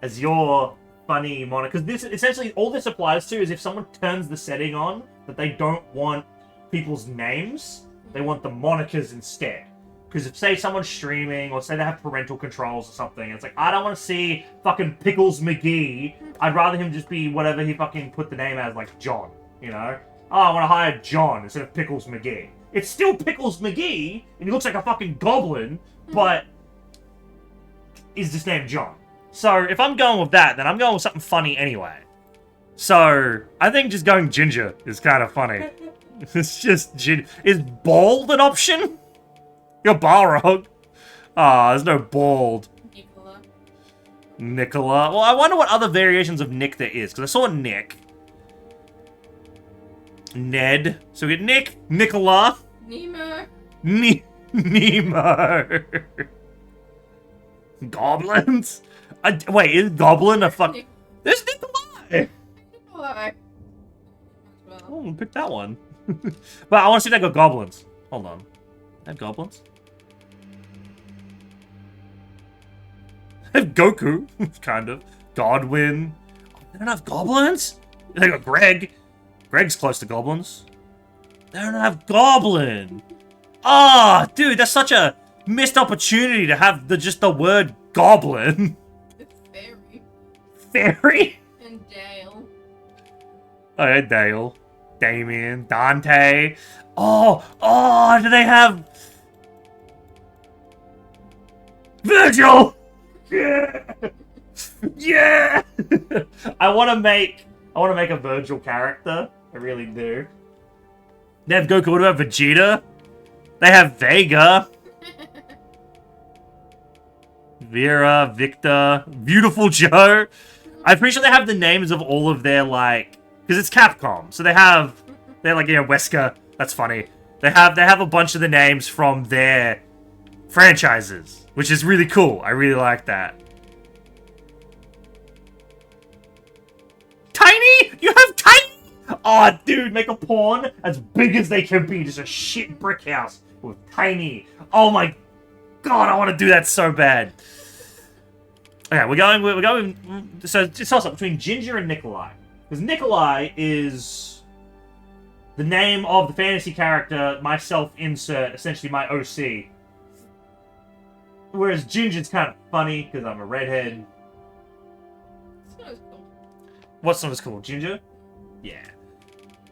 as your funny moniker, because this essentially all this applies to is if someone turns the setting on that they don't want people's names, they want the monikers instead. Because if, say, someone's streaming, or say they have parental controls or something, it's like, I don't want to see fucking Pickles McGee. I'd rather him just be whatever he fucking put the name as, like John, you know? Oh, I want to hire John instead of Pickles McGee. It's still Pickles McGee, and he looks like a fucking goblin, but is just named John. So, if I'm going with that, then I'm going with something funny anyway. So, I think just going Ginger is kind of funny. It's just Ginger. Is bald an option? You're Balrog. Ah, there's no bald. Nicola. Well, I wonder what other variations of Nick there is, because I saw Nick. Ned. So we get Nick, Nicola. Nemo. Nemo. Goblins? Wait, is Goblin a fuck... There's Nikolai! Nikolai. Oh, pick that one. But I want to see if they got goblins. Hold on. They have goblins? They have Goku, kind of. Godwin. They don't have goblins? They got Greg. Greg's close to goblins. They don't have Goblin. Ah, oh, dude, that's such a missed opportunity to have just the word Goblin. It's Fairy. Fairy? And Dale. Oh, yeah, Dale. Damien. Dante. Oh, do they have... Virgil! Yeah! Yeah! I want to make a Virgil character. I really do. They have Goku. What about Vegeta? They have Vega. Vera, Victor, Beautiful Joe. I'm pretty sure they have the names of all of their, like... Because it's Capcom. So they're like, you know, Wesker. That's funny. They have a bunch of the names from their franchises, which is really cool. I really like that. Tiny? You have Tiny? Oh, dude, make a pawn as big as they can be. Just a shit brick house with Tiny. Oh my god, I want to do that so bad. Okay, we're going. So it's toss up between Ginger and Nikolai, because Nikolai is the name of the fantasy character. Myself insert essentially my OC. Whereas Ginger's kind of funny because I'm a redhead. It's not as cool. What's not as cool, Ginger? Yeah.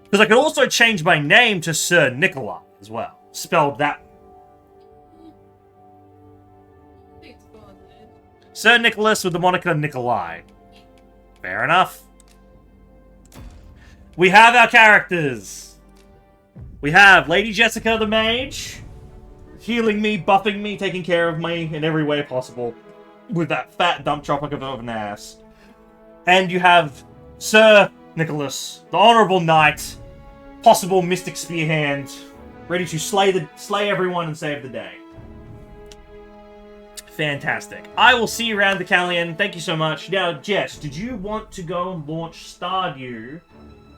Because I could also change my name to Sir Nikolai as well. Spelled that. I think it's cool as it is. Sir Nicholas with the moniker Nikolai. Fair enough. We have our characters. We have Lady Jessica the Mage. Healing me, buffing me, taking care of me in every way possible. With that fat dump truck of an ass. And you have Sir Nicholas, the Honourable Knight, possible Mystic Spearhand, ready to slay everyone and save the day. Fantastic. I will see you around the Callian. Thank you so much. Now, Jess, did you want to go and launch Stardew?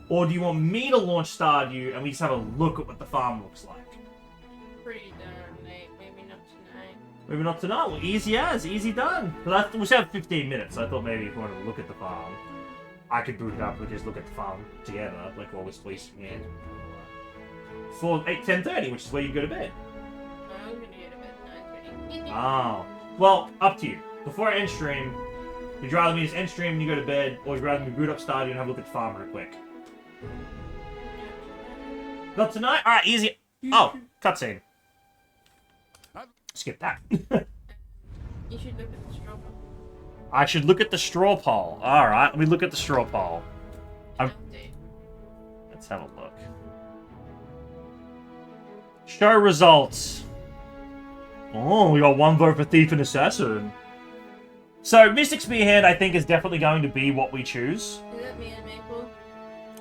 Or do you want me to launch Stardew and we just have a look at what the farm looks like? Pretty darn late. Maybe not tonight. Maybe not tonight. Well, easy as. Easy done. But we still have 15 minutes, so I thought maybe if you wanted to look at the farm, I could boot it up and just look at the farm together, like always, please. Yeah. For 10:30, which is where you go to bed. I was gonna get a bit 9:30. Oh. Well, up to you. Before I end stream, would you rather me just end stream and you go to bed, or would you rather me boot up Stardew and have a look at the farm real quick? Not tonight? Alright, easy. Oh, cutscene. Skip that. You should look at the straw poll. I should look at the straw poll. Alright, let me look at the straw poll. Let's have a look. Show results. Oh, we got 1 vote for Thief and Assassin. So, Mystic Spearhand, I think, is definitely going to be what we choose. Is that me and Maple?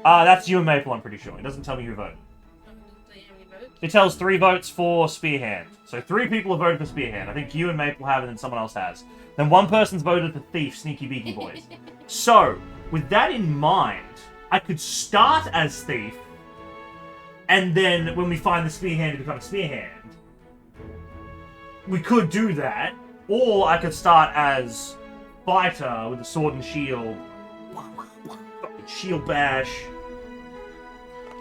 That's you and Maple, I'm pretty sure. It doesn't tell me who voted. Doesn't say how many votes? It tells 3 votes for Spearhand. So 3 people have voted for Spearhand. I think you and Maple have, and then someone else has. Then 1 person's voted for Thief, Sneaky Beaky Boys. So, with that in mind, I could start as Thief, and then when we find the Spearhand to become a Spearhand. We could do that, or I could start as Fighter with a sword and shield. Shield bash.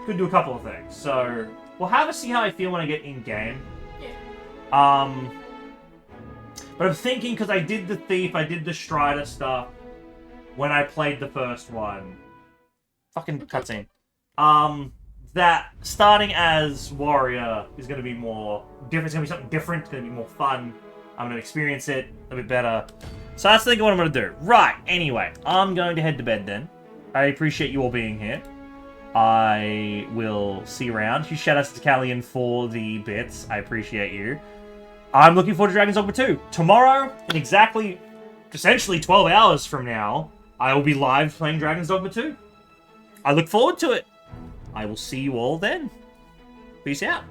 Could do a couple of things. So, we'll have a see how I feel when I get in-game. Yeah. But I'm thinking, because I did the Thief, I did the Strider stuff when I played the first one. Fucking cutscene. That starting as Warrior is going to be more different. It's going to be something different. It's going to be more fun. I'm going to experience it a bit better. So that's thinking what I'm going to do. Right, anyway. I'm going to head to bed then. I appreciate you all being here. I will see you around. Huge shout outs to Callian for the bits. I appreciate you. I'm looking forward to Dragon's Dogma 2. Tomorrow, in exactly, essentially 12 hours from now, I will be live playing Dragon's Dogma 2. I look forward to it. I will see you all then. Peace out.